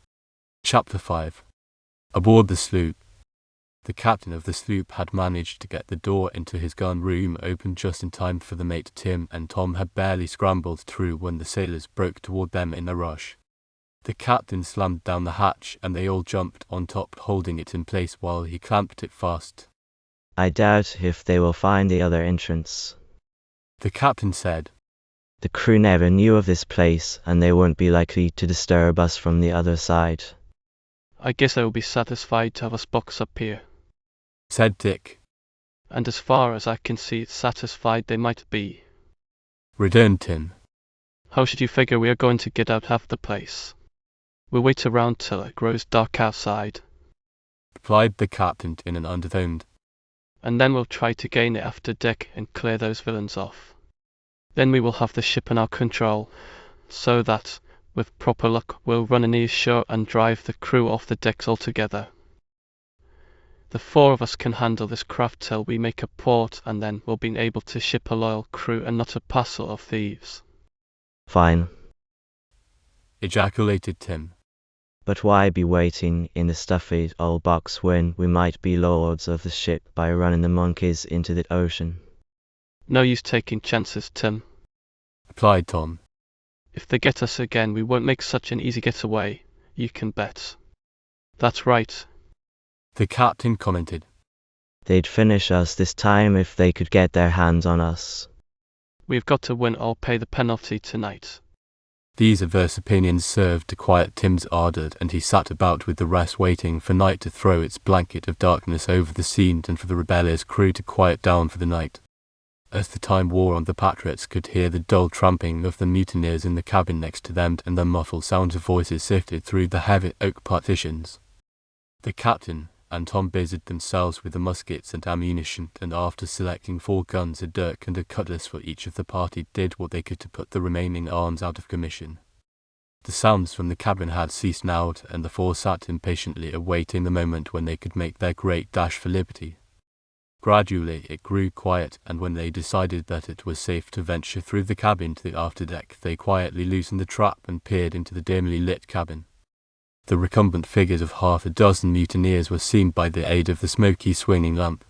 Chapter 5. Aboard the sloop. The captain of the sloop had managed to get the door into his gun room open just in time for the mate. Tim and Tom had barely scrambled through when the sailors broke toward them in a rush. The captain slammed down the hatch and they all jumped on top, holding it in place while he clamped it fast. "I doubt if they will find the other entrance," the captain said. "The crew never knew of this place and they won't be likely to disturb us from the other side." "I guess they will be satisfied to have us box up here," said Dick. "And as far as I can see, satisfied they might be," returned Tim. How should you figure we are going to get out of the place? We'll wait around till it grows dark outside, replied the captain in an undertone. and then we'll try to gain it after deck and clear those villains off. Then we will have the ship in our control, so that, with proper luck, we'll run in shore and drive the crew off the decks altogether. The four of us can handle this craft till we make a port, and then we'll be able to ship a loyal crew and not a parcel of thieves. Fine. Ejaculated Tim. But why be waiting in the stuffy old box when we might be lords of the ship by running the monkeys into the ocean? No use taking chances, Tim, replied Tom. If they get us again, we won't make such an easy getaway, you can bet. That's right, the captain commented. They'd finish us this time if they could get their hands on us. We've got to win or pay the penalty tonight. These adverse opinions served to quiet Tim's ardour, and he sat about with the rest waiting for night to throw its blanket of darkness over the scene and for the rebellious crew to quiet down for the night. As the time wore on, the Patriots could hear the dull tramping of the mutineers in the cabin next to them, and the muffled sounds of voices sifted through the heavy oak partitions. The captain and Tom busied themselves with the muskets and ammunition, and after selecting 4 guns, a dirk and a cutlass for each of the party, did what they could to put the remaining arms out of commission. The sounds from the cabin had ceased now, and the 4 sat impatiently awaiting the moment when they could make their great dash for liberty. Gradually it grew quiet, and when they decided that it was safe to venture through the cabin to the afterdeck, they quietly loosened the trap and peered into the dimly lit cabin. The recumbent figures of half a dozen mutineers were seen by the aid of the smoky swinging lamp.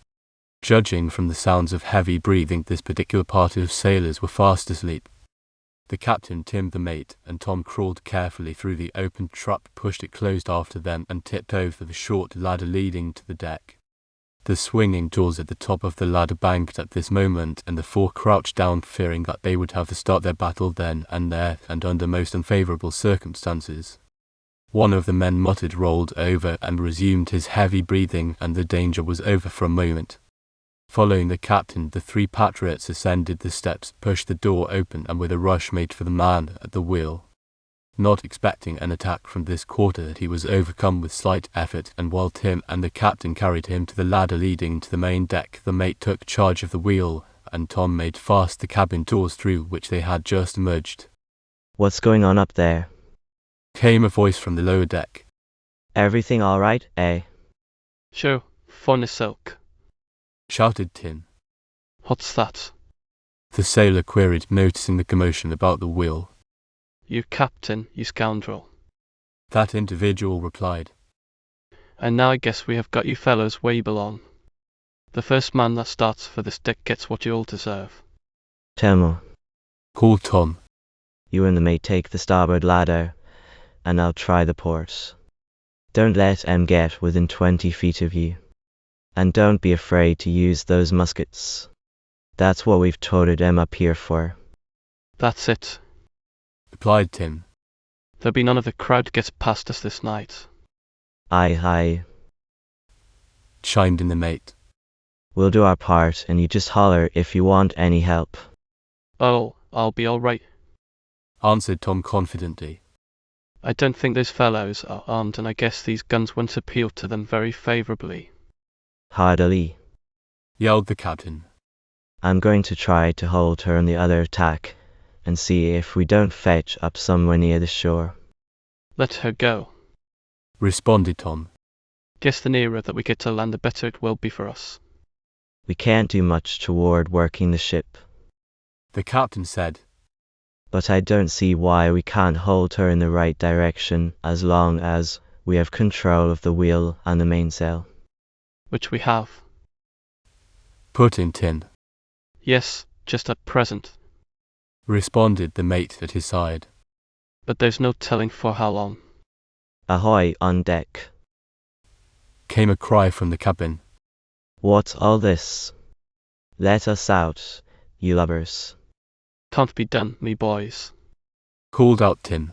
Judging from the sounds of heavy breathing, this particular party of sailors were fast asleep. The captain, Tim the mate, and Tom crawled carefully through the opened trap, pushed it closed after them, and tipped over the short ladder leading to the deck. The swinging doors at the top of the ladder banged at this moment, and the 4 crouched down, fearing that they would have to start their battle then and there, and under most unfavourable circumstances. One of the men muttered, rolled over, and resumed his heavy breathing, and the danger was over for a moment. Following the captain, the 3 Patriots ascended the steps, pushed the door open, and with a rush made for the man at the wheel. Not expecting an attack from this quarter, he was overcome with slight effort, and while Tim and the captain carried him to the ladder leading to the main deck, the mate took charge of the wheel, and Tom made fast the cabin doors through which they had just emerged. What's going on up there? Came a voice from the lower deck. Everything all right, eh? Sure, fun as silk, shouted Tim. What's that? The sailor queried, noticing the commotion about the wheel. You captain, you scoundrel, that individual replied. And now I guess we have got you fellows where you belong. The first man that starts for this deck gets what you all deserve. Temo, called Tom. You and the mate take the starboard ladder, and I'll try the port. Don't let 'em get within 20 feet of you. And don't be afraid to use those muskets. That's what we've toted 'em up here for. That's it, replied Tim. There'll be none of the crowd gets past us this night. Aye, aye, chimed in the mate. We'll do our part, and you just holler if you want any help. Oh, I'll be all right, answered Tom confidently. I don't think those fellows are armed, and I guess these guns won't appeal to them very favourably. Hardily, yelled the captain. I'm going to try to hold her on the other tack, and see if we don't fetch up somewhere near the shore. Let her go, responded Tom. Guess the nearer that we get to land, the better it will be for us. We can't do much toward working the ship, the captain said. But I don't see why we can't hold her in the right direction as long as we have control of the wheel and the mainsail. Which we have, put in Tim. Yes, just at present, responded the mate at his side. But there's no telling for how long. Ahoy on deck, came a cry from the cabin. What's all this? Let us out, you lubbers. Can't be done, me boys, called out Tim.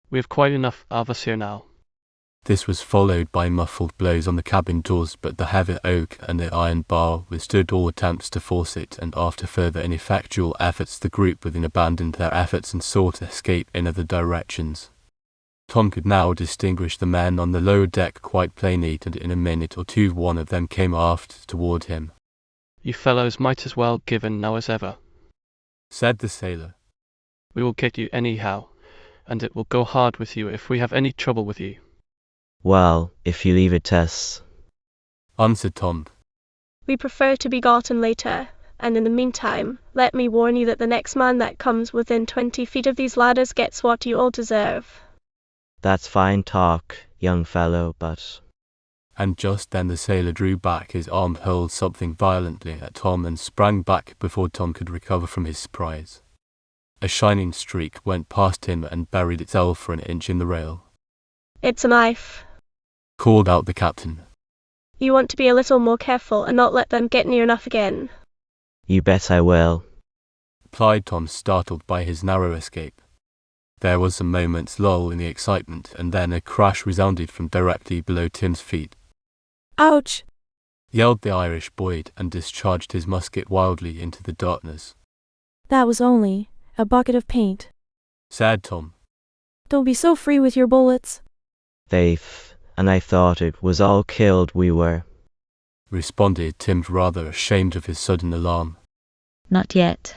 We have quite enough of us here now. This was followed by muffled blows on the cabin doors, but the heavy oak and the iron bar withstood all attempts to force it, and after further ineffectual efforts the group within abandoned their efforts and sought escape in other directions. Tom could now distinguish the men on the lower deck quite plainly, and in a minute or two one of them came aft toward him. "You fellows might as well give in now as ever," said the sailor. "We will get you anyhow, and it will go hard with you if we have any trouble with you." "Well, if you leave it to us," answered Tom. We prefer to be gotten later, and in the meantime, let me warn you that the next man that comes within 20 feet of these ladders gets what you all deserve. "That's fine talk, young fellow, but—" And just then the sailor drew back his arm, hurled something violently at Tom, and sprang back before Tom could recover from his surprise. A shining streak went past him and buried itself for an inch in the rail. "It's a knife," called out the captain. "You want to be a little more careful and not let them get near enough again." "You bet I will," replied Tom, startled by his narrow escape. There was a moment's lull in the excitement, and then a crash resounded from directly below Tim's feet. "Ouch!" yelled the Irish boy, and discharged his musket wildly into the darkness. "That was only a bucket of paint," said Tom. "Don't be so free with your bullets." And I thought it was all killed we were," responded Tim, rather ashamed of his sudden alarm. "Not yet,"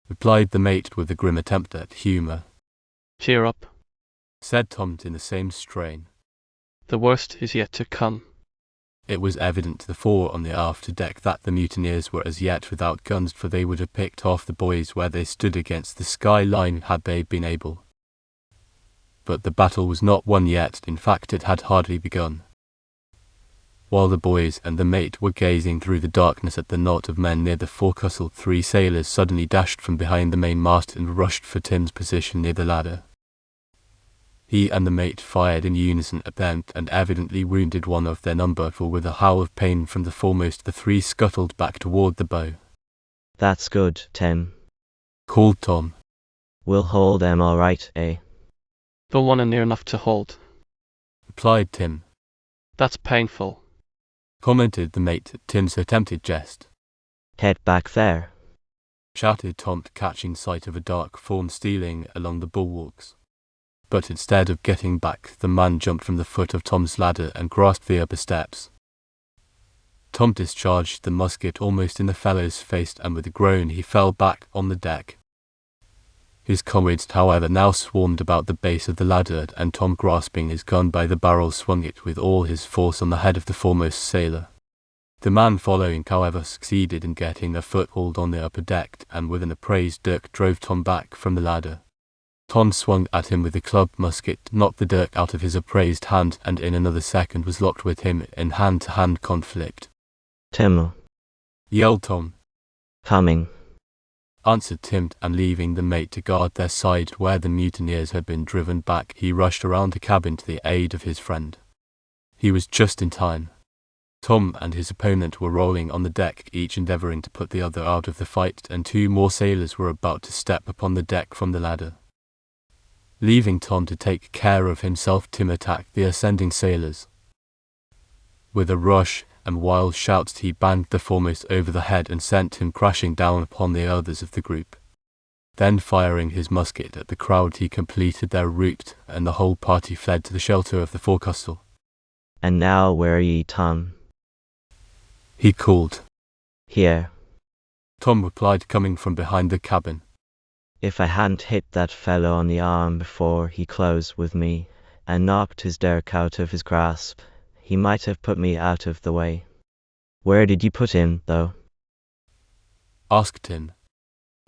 replied the mate with a grim attempt at humour. "Cheer up," said Tom in the same strain. "The worst is yet to come." It was evident to the four on the after deck that the mutineers were as yet without guns, for they would have picked off the boys where they stood against the sky line had they been able. But the battle was not won yet. In fact, it had hardly begun. While the boys and the mate were gazing through the darkness at the knot of men near the forecastle, 3 sailors suddenly dashed from behind the mainmast and rushed for Tim's position near the ladder. He and the mate fired in unison at them, and evidently wounded one of their number, for with a howl of pain from the foremost the 3 scuttled back toward the bow. "That's good, Tim," called Tom. "We'll hold them all right, eh?" "The one are near enough to hold," replied Tim. "That's painful," commented the mate at Tim's attempted jest. "Head back there," shouted Tom, catching sight of a dark form stealing along the bulwarks. But instead of getting back, the man jumped from the foot of Tom's ladder and grasped the upper steps. Tom discharged the musket almost in the fellow's face, and with a groan he fell back on the deck. His comrades, however, now swarmed about the base of the ladder, and Tom, grasping his gun by the barrel, swung it with all his force on the head of the foremost sailor. The man following, however, succeeded in getting a foothold on the upper deck, and with an upraised dirk drove Tom back from the ladder. Tom swung at him with the club musket, knocked the dirk out of his upraised hand, and in another second was locked with him in hand-to-hand conflict. "Tim," yelled Tom. "Coming," answered Tim, and leaving the mate to guard their side where the mutineers had been driven back, he rushed around the cabin to the aid of his friend. He was just in time. Tom and his opponent were rolling on the deck, each endeavouring to put the other out of the fight, and 2 more sailors were about to step upon the deck from the ladder. Leaving Tom to take care of himself, Tim attacked the ascending sailors. With a rush and wild shouts he banged the foremost over the head and sent him crashing down upon the others of the group. Then, firing his musket at the crowd, he completed their route, and the whole party fled to the shelter of the forecastle. "And now where are ye, Tom?" he called. "Here," Tom replied, coming from behind the cabin. "If I hadn't hit that fellow on the arm before he closed with me, and knocked his dirk out of his grasp, he might have put me out of the way." "Where did you put him, though?" asked Tim.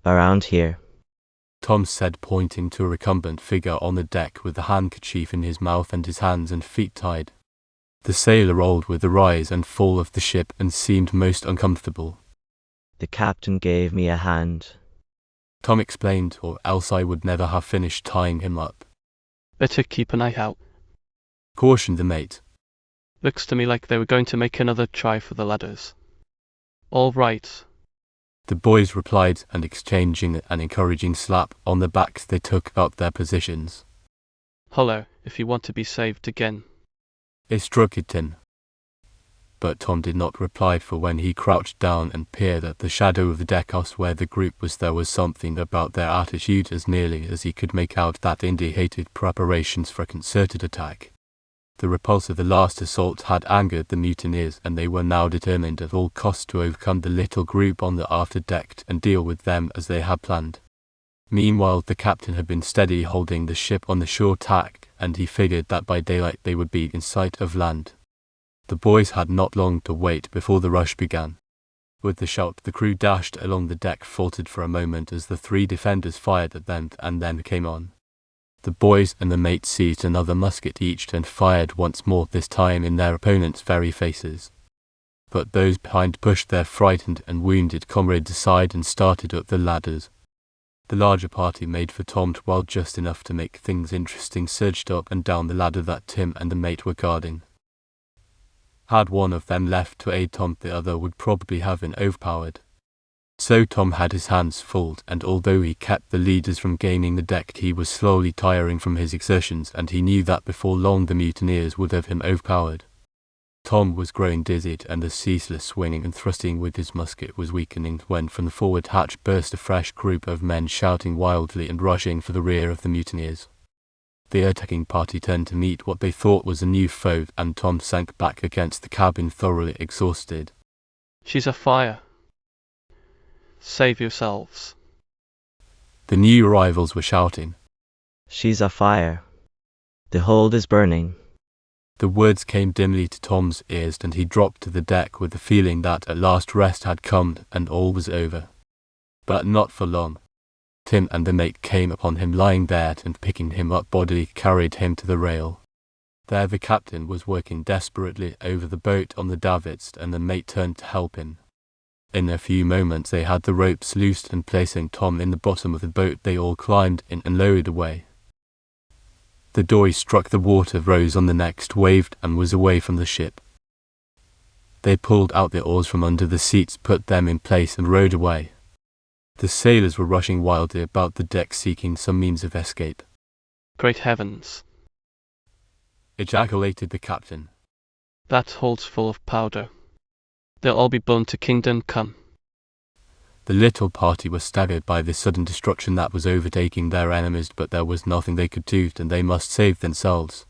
"Around here," Tom said, pointing to a recumbent figure on the deck with the handkerchief in his mouth and his hands and feet tied. The sailor rolled with the rise and fall of the ship and seemed most uncomfortable. "The captain gave me a hand," Tom explained, or else I would never have finished tying him up. "Better keep an eye out," cautioned the mate. "Looks to me like they were going to make another try for the ladders." "All right," the boys replied, and exchanging an encouraging slap on the backs they took up their positions. "Hollo, if you want to be saved again," It struck it in. But Tom did not reply, for when he crouched down and peered at the shadow of the deckhouse where the group was, there was something about their attitude as nearly as he could make out that indicated preparations for a concerted attack. The repulse of the last assault had angered the mutineers, and they were now determined at all costs to overcome the little group on the afterdeck and deal with them as they had planned. Meanwhile, the captain had been steady holding the ship on the shore tack, and he figured that by daylight they would be in sight of land. The boys had not long to wait before the rush began. With the shout, the crew dashed along the deck, faltered for a moment as the three defenders fired at them, and then came on. The boys and the mate seized another musket each and fired once more, this time in their opponents' very faces. But those behind pushed their frightened and wounded comrades aside and started up the ladders. The larger party made for Tom, while just enough to make things interesting surged up and down the ladder that Tim and the mate were guarding. Had one of them left to aid Tom, the other would probably have been overpowered. So Tom had his hands full, and although he kept the leaders from gaining the deck, he was slowly tiring from his exertions, and he knew that before long the mutineers would have him overpowered. Tom was growing dizzy, and the ceaseless swinging and thrusting with his musket was weakening, when from the forward hatch burst a fresh group of men shouting wildly and rushing for the rear of the mutineers. The attacking party turned to meet what they thought was a new foe, and Tom sank back against the cabin thoroughly exhausted. "She's afire. Save yourselves." The new arrivals were shouting. "She's afire. The hold is burning." The words came dimly to Tom's ears, and he dropped to the deck with the feeling that at last rest had come and all was over. But not for long. Tim and the mate came upon him lying there, and picking him up bodily carried him to the rail. There the captain was working desperately over the boat on the davits, and the mate turned to help him. In a few moments they had the ropes loosed, and placing Tom in the bottom of the boat they all climbed in and lowered away. The dory struck the water, rose on the next wave, and was away from the ship. They pulled out the oars from under the seats, put them in place, and rowed away. The sailors were rushing wildly about the deck seeking some means of escape. "Great heavens!" ejaculated the captain. "That hold's full of powder. They'll all be blown to kingdom come." The little party was staggered by the sudden destruction that was overtaking their enemies, but there was nothing they could do, and they must save themselves.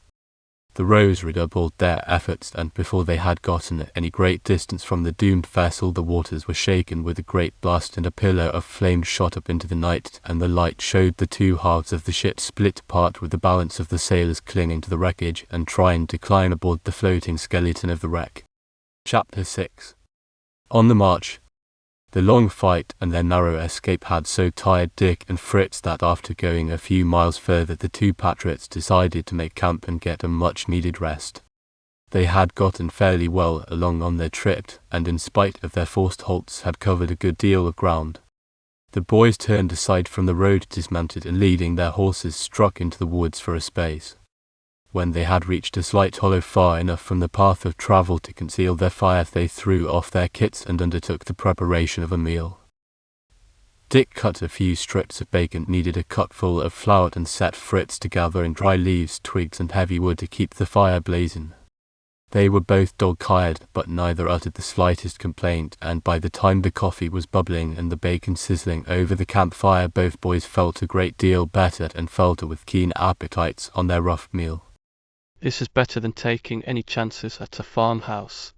The rowers redoubled their efforts, and before they had gotten any great distance from the doomed vessel, the waters were shaken with a great blast, and a pillar of flame shot up into the night, and the light showed the two halves of the ship split apart, with the balance of the sailors clinging to the wreckage and trying to climb aboard the floating skeleton of the wreck. Chapter 6. On the march. The long fight and their narrow escape had so tired Dick and Fritz that after going a few miles further the two patriots decided to make camp and get a much-needed rest. They had gotten fairly well along on their trip, and in spite of their forced halts had covered a good deal of ground. The boys turned aside from the road, dismounted, and leading their horses struck into the woods for a space. When they had reached a slight hollow far enough from the path of travel to conceal their fire, they threw off their kits and undertook the preparation of a meal. Dick cut a few strips of bacon, kneaded a cupful of flour, and set Fritz to gathering dry leaves, twigs, and heavy wood to keep the fire blazing. They were both dog-tired, but neither uttered the slightest complaint, and by the time the coffee was bubbling and the bacon sizzling over the campfire, both boys felt a great deal better and fell to with keen appetites on their rough meal. "This is better than taking any chances at a farmhouse,"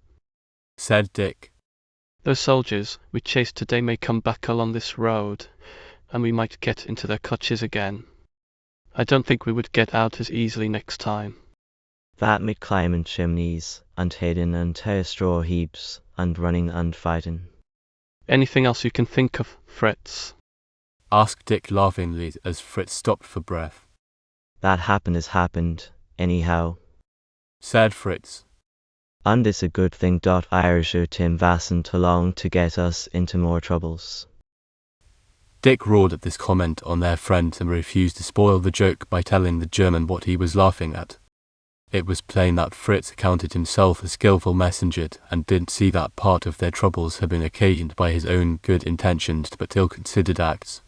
said Dick. "Those soldiers we chased today may come back along this road, and we might get into their clutches again. I don't think we would get out as easily next time." That meant climbing chimneys, and hiding into straw heaps, and running and fighting. "Anything else you can think of, Fritz?" asked Dick laughingly as Fritz stopped for breath. "That happened has happened, anyhow," said Fritz. "And it's a good thing Irish Tim wasn't along to get us into more troubles." Dick roared at this comment on their friend and refused to spoil the joke by telling the German what he was laughing at. It was plain that Fritz accounted himself a skillful messenger, and didn't see that part of their troubles had been occasioned by his own good-intentioned but ill-considered acts.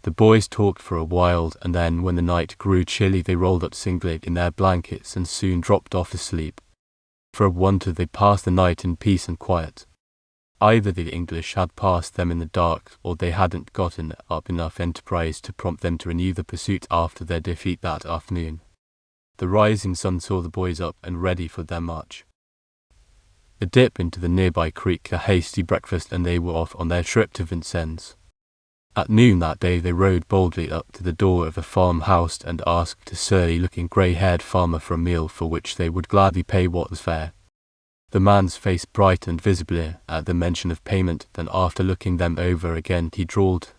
The boys talked for a while, and then when the night grew chilly they rolled up singly in their blankets and soon dropped off to sleep. For a wonder they passed the night in peace and quiet. Either the English had passed them in the dark, or they hadn't gotten up enough enterprise to prompt them to renew the pursuit after their defeat that afternoon. The rising sun saw the boys up and ready for their march. A dip into the nearby creek, a hasty breakfast, and they were off on their trip to Vincennes. At noon that day they rode boldly up to the door of a farmhouse and asked a surly-looking grey-haired farmer for a meal for which they would gladly pay what was fair. The man's face brightened visibly at the mention of payment, then after looking them over again he drawled,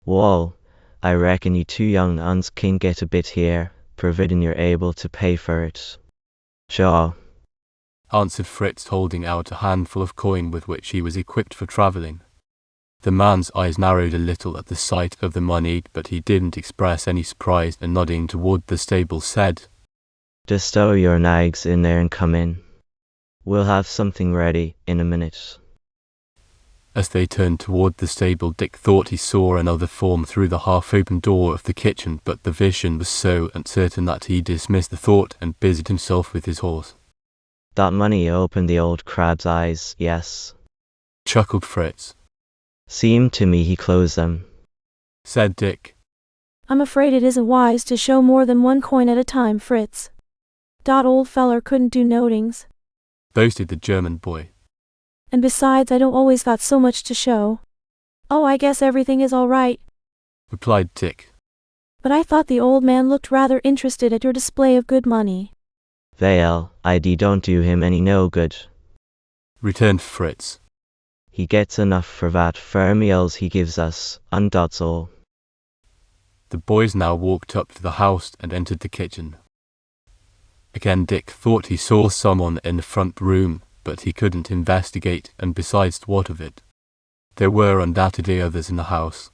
"Wall, I reckon you two young uns can get a bit here, providin' you're able to pay for it." "Sure," answered Fritz, holding out a handful of coin with which he was equipped for travelling. The man's eyes narrowed a little at the sight of the money, but he didn't express any surprise, and nodding toward the stable said, "Just stow your nags in there and come in. We'll have something ready in a minute." As they turned toward the stable, Dick thought he saw another form through the half-open door of the kitchen, but the vision was so uncertain that he dismissed the thought and busied himself with his horse. "That money opened the old crab's eyes, yes," chuckled Fritz. "Seemed to me he closed them," said Dick. "I'm afraid it isn't wise to show more than one coin at a time, Fritz. Dot old feller couldn't do notings," boasted the German boy. "And besides, I don't always got so much to show." "Oh, I guess everything is all right," replied Dick. "but I thought the old man looked rather interested at your display of good money." "Vale, ID don't do him any no good," returned Fritz. "He gets enough for that for meals he gives us, and that's all." The boys now walked up to the house and entered the kitchen. Again Dick thought he saw someone in the front room, but he couldn't investigate, and besides, what of it? There were undoubtedly others in the house.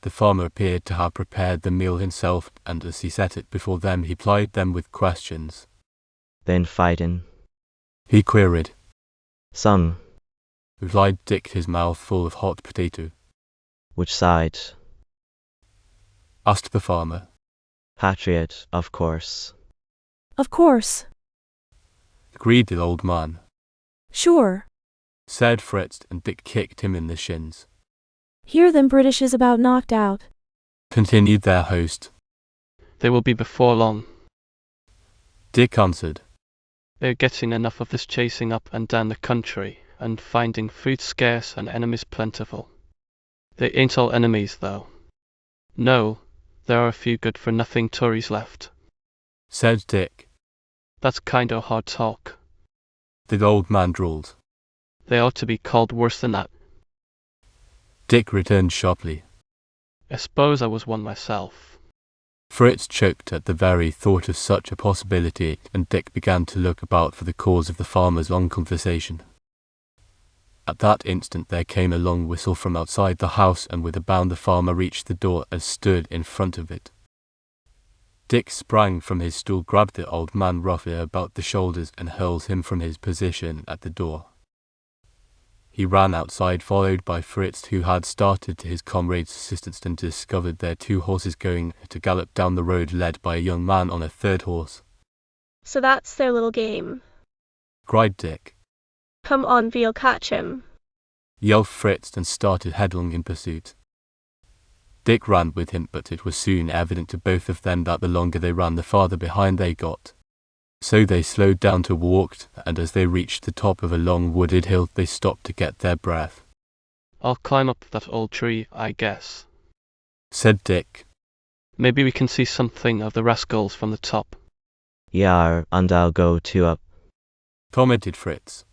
The farmer appeared to have prepared the meal himself, and as he set it before them he plied them with questions. "Then fightin'?" he queried. "Some," replied Dick, his mouth full of hot potato. "Which side?" asked the farmer. "Patriot, of course." "Of course." agreed the old man. "Sure," said Fritz, and Dick kicked him in the shins. "Hear them British is about knocked out," continued their host. They will be before long. Dick answered. They're getting enough of this chasing up and down the country, and finding food scarce and enemies plentiful. They ain't all enemies, though. No, there are a few good-for-nothing Tories left," said Dick. "That's kind o' hard talk. The old man drawled. They ought to be called worse than that." Dick returned sharply. "I suppose I was one myself." Fritz choked at the very thought of such a possibility, and Dick began to look about for the cause of the farmer's long conversation. At that instant there came a long whistle from outside the house, and with a bound the farmer reached the door and stood in front of it. Dick sprang from his stool, grabbed the old man roughly about the shoulders, and hurled him from his position at the door. He ran outside, followed by Fritz, who had started to his comrade's assistance and discovered their two horses going to gallop down the road, led by a young man on a third horse. "So that's their little game. cried Dick. Come on, we'll catch him," yelled Fritz, and started headlong in pursuit. Dick ran with him, but it was soon evident to both of them that the longer they ran, the farther behind they got. So they slowed down to walk, and as they reached the top of a long wooded hill, they stopped to get their breath. "I'll climb up that old tree, I guess," said Dick. "Maybe we can see something of the rascals from the top." "Yar, and I'll go too up," commented Fritz.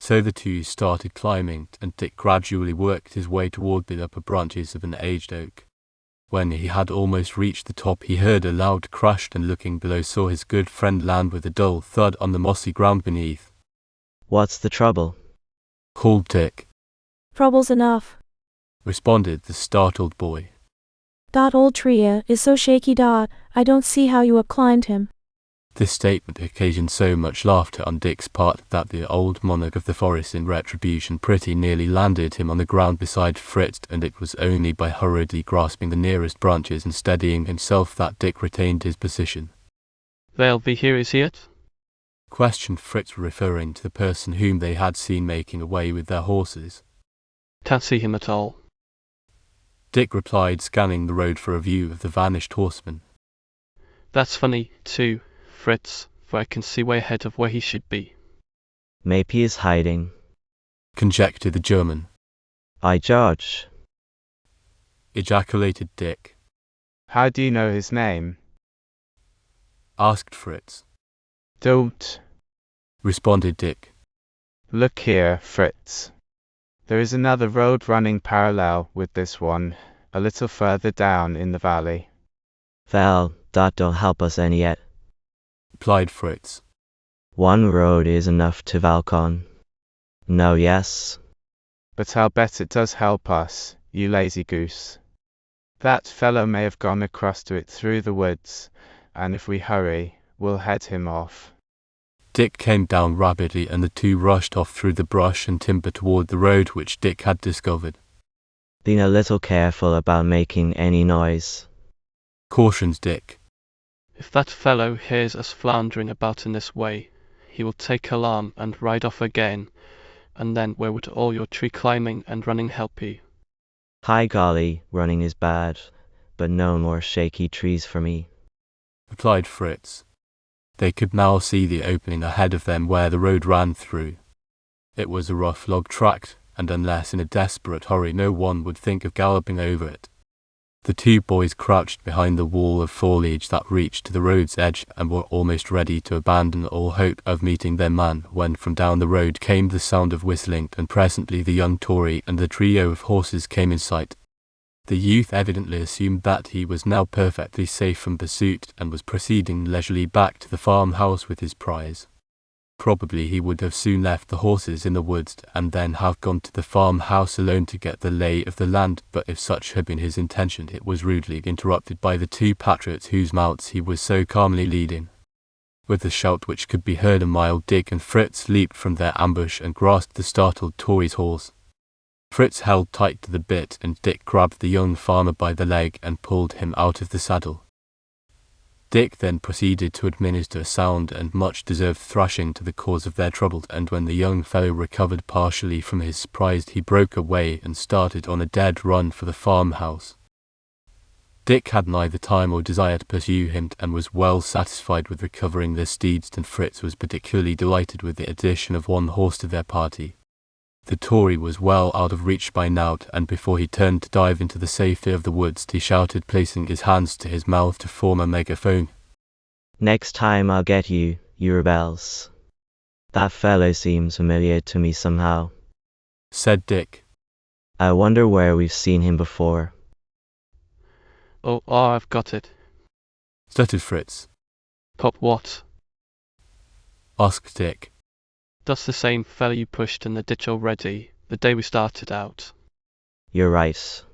So the two started climbing, and Dick gradually worked his way toward the upper branches of an aged oak. When he had almost reached the top, he heard a loud crash, and looking below saw his good friend land with a dull thud on the mossy ground beneath. "What's the trouble?" called Dick. "Trouble's enough," responded the startled boy. "Dot old tree is so shaky, Dot, I don't see how you up-climbed him." This statement occasioned so much laughter on Dick's part that the old monarch of the forest in retribution pretty nearly landed him on the ground beside Fritz, and it was only by hurriedly grasping the nearest branches and steadying himself that Dick retained his position. "They'll be here, is it?" questioned Fritz, referring to the person whom they had seen making away with their horses. Can't see him at all. Dick replied, scanning the road for a view of the vanished horseman. That's funny, too, Fritz, for I can see way ahead of where he should be. Maybe he is hiding, conjectured the German. I judge, ejaculated Dick. How do you know his name? Asked Fritz. Don't. Responded Dick. Look here, Fritz. There is another road running parallel with this one, a little further down in the valley. Well, that don't help us any yet, replied Fritz. One road is enough to walk on. No, yes. But I'll bet it does help us, you lazy goose. That fellow may have gone across to it through the woods, and if we hurry, we'll head him off. Dick came down rapidly, and the two rushed off through the brush and timber toward the road which Dick had discovered. Being a little careful about making any noise, cautioned Dick. If that fellow hears us floundering about in this way, he will take alarm and ride off again, and then where would all your tree climbing and running help you? Hi golly, running is bad, but no more shaky trees for me, replied Fritz. They could now see the opening ahead of them where the road ran through. It was a rough log tract, and unless in a desperate hurry, no one would think of galloping over it. The two boys crouched behind the wall of foliage that reached to the road's edge and were almost ready to abandon all hope of meeting their man when from down the road came the sound of whistling, and presently the young Tory and the trio of horses came in sight. The youth evidently assumed that he was now perfectly safe from pursuit and was proceeding leisurely back to the farmhouse with his prize. Probably he would have soon left the horses in the woods and then have gone to the farmhouse alone to get the lay of the land, but if such had been his intention, it was rudely interrupted by the two patriots whose mounts he was so calmly leading. With a shout which could be heard a mile, Dick and Fritz leaped from their ambush and grasped the startled Tory's horse. Fritz held tight to the bit, and Dick grabbed the young farmer by the leg and pulled him out of the saddle. Dick then proceeded to administer a sound and much-deserved thrashing to the cause of their trouble, and when the young fellow recovered partially from his surprise, he broke away and started on a dead run for the farmhouse. Dick had neither time or desire to pursue him, and was well satisfied with recovering their steeds, and Fritz was particularly delighted with the addition of one horse to their party. The Tory was well out of reach by now, and before he turned to dive into the safety of the woods, he shouted, placing his hands to his mouth to form a megaphone. Next time I'll get you, you rebels. That fellow seems familiar to me somehow, said Dick. I wonder where we've seen him before. Oh, I've got it, stuttered Fritz. Pop what? Asked Dick. That's the same fellow you pushed in the ditch already, the day we started out. You're right,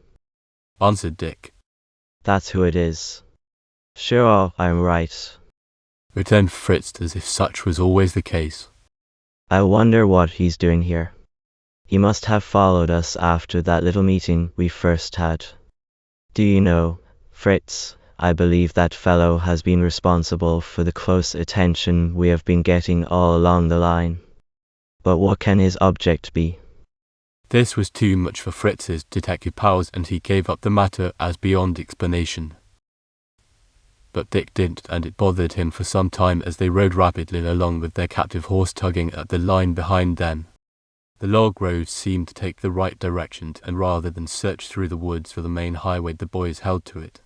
answered Dick. That's who it is. Sure, I'm right, returned Fritz, as if such was always the case. I wonder what he's doing here. He must have followed us after that little meeting we first had. Do you know, Fritz, I believe that fellow has been responsible for the close attention we have been getting all along the line. But what can his object be? This was too much for Fritz's detective powers, and he gave up the matter as beyond explanation. But Dick didn't, and it bothered him for some time as they rode rapidly along with their captive horse tugging at the line behind them. The log road seemed to take the right direction, and rather than search through the woods for the main highway, the boys held to it.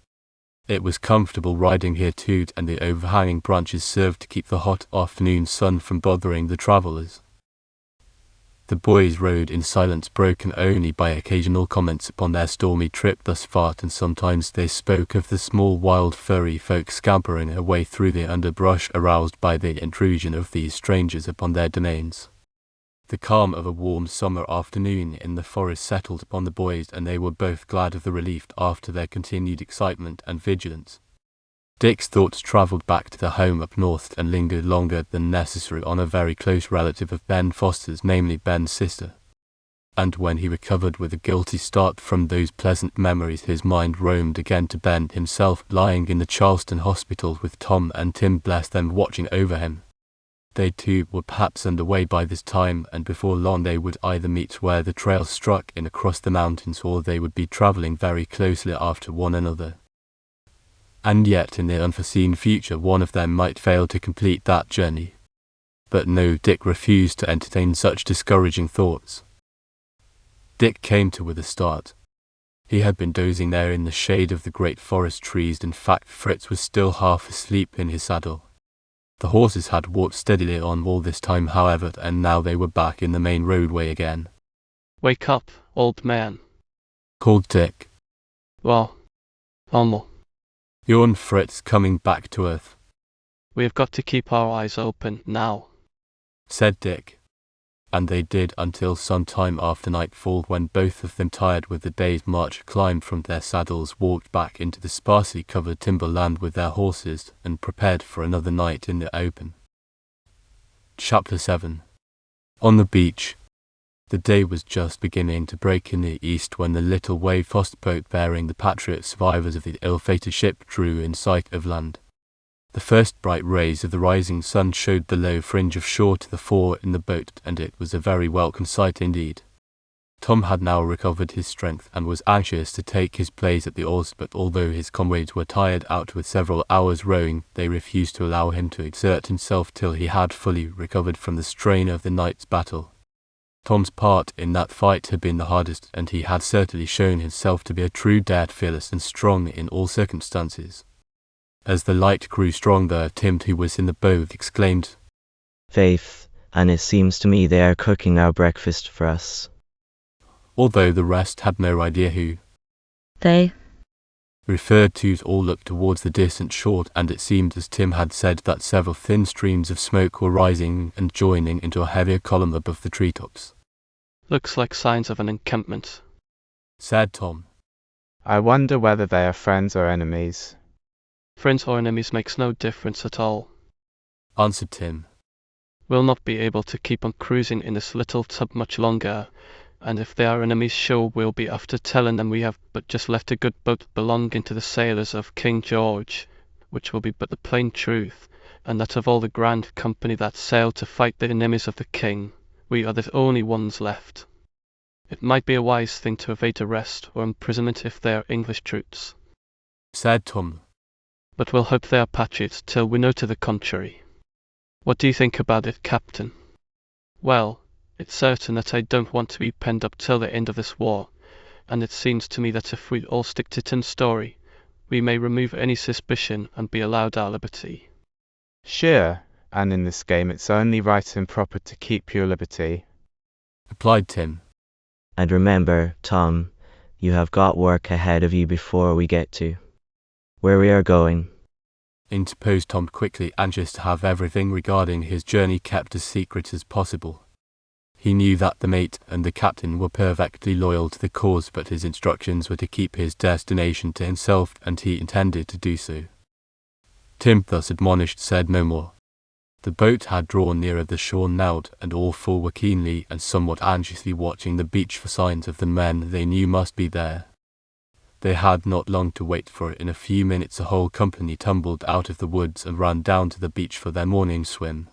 It was comfortable riding here too, and the overhanging branches served to keep the hot afternoon sun from bothering the travellers. The boys rode in silence, broken only by occasional comments upon their stormy trip thus far, and sometimes they spoke of the small wild furry folk scampering away through the underbrush, aroused by the intrusion of these strangers upon their domains. The calm of a warm summer afternoon in the forest settled upon the boys, and they were both glad of the relief after their continued excitement and vigilance. Dick's thoughts travelled back to their home up north and lingered longer than necessary on a very close relative of Ben Foster's, namely Ben's sister. And when he recovered with a guilty start from those pleasant memories, his mind roamed again to Ben himself, lying in the Charleston hospital with Tom and Tim, bless them, watching over him. They too were perhaps underway by this time, and before long they would either meet where the trail struck in across the mountains, or they would be travelling very closely after one another. And yet in the unforeseen future one of them might fail to complete that journey. But no, Dick refused to entertain such discouraging thoughts. Dick came to with a start. He had been dozing there in the shade of the great forest trees. In fact, Fritz was still half asleep in his saddle. The horses had walked steadily on all this time, however, and now they were back in the main roadway again. "Wake up, old man," called Dick. "Well, Elmo, yawned Fritz, coming back to earth. "We have got to keep our eyes open now," said Dick. And they did until some time after nightfall, when both of them, tired with the day's march, climbed from their saddles, walked back into the sparsely covered timberland with their horses, and prepared for another night in the open. Chapter 7. On the beach. The day was just beginning to break in the east when the little wave-tossed boat bearing the Patriot survivors of the ill-fated ship drew in sight of land. The first bright rays of the rising sun showed the low fringe of shore to the fore in the boat, and it was a very welcome sight indeed. Tom had now recovered his strength and was anxious to take his place at the oars, but although his comrades were tired out with several hours rowing, they refused to allow him to exert himself till he had fully recovered from the strain of the night's battle. Tom's part in that fight had been the hardest, and he had certainly shown himself to be a true dad, fearless and strong in all circumstances. As the light grew stronger, Tim, who was in the boat, exclaimed, "Faith, and it seems to me they are cooking our breakfast for us." Although the rest had no idea who They referred to, all looked towards the distant shore, and it seemed, as Tim had said, that several thin streams of smoke were rising and joining into a heavier column above the treetops. "Looks like signs of an encampment," said Tom. I wonder whether they are friends or enemies. "Friends or enemies makes no difference at all," answered Tim. "We'll not be able to keep on cruising in this little tub much longer, and if they are enemies, sure we'll be after telling them we have but just left a good boat belonging to the sailors of King George, which will be but the plain truth, and that of all the grand company that sailed to fight the enemies of the king, we are the only ones left. It might be a wise thing to evade arrest or imprisonment if they are English troops," said Tom. "but we'll hope they are patriots till we know to the contrary. What do you think about it, Captain?" "Well, it's certain that I don't want to be penned up till the end of this war, and it seems to me that if we all stick to Tim's story, we may remove any suspicion and be allowed our liberty." Sure, and in this game it's only right and proper to keep your liberty, replied Tim. And remember, Tom, you have got work ahead of you before we get to where we are going, interposed Tom quickly, anxious to have everything regarding his journey kept as secret as possible. He knew that the mate and the captain were perfectly loyal to the cause, but his instructions were to keep his destination to himself, and he intended to do so. Tim, thus admonished, said no more. The boat had drawn nearer the shore now, and all four were keenly and somewhat anxiously watching the beach for signs of the men they knew must be there. They had not long to wait, for in a few minutes the whole company tumbled out of the woods and ran down to the beach for their morning swim.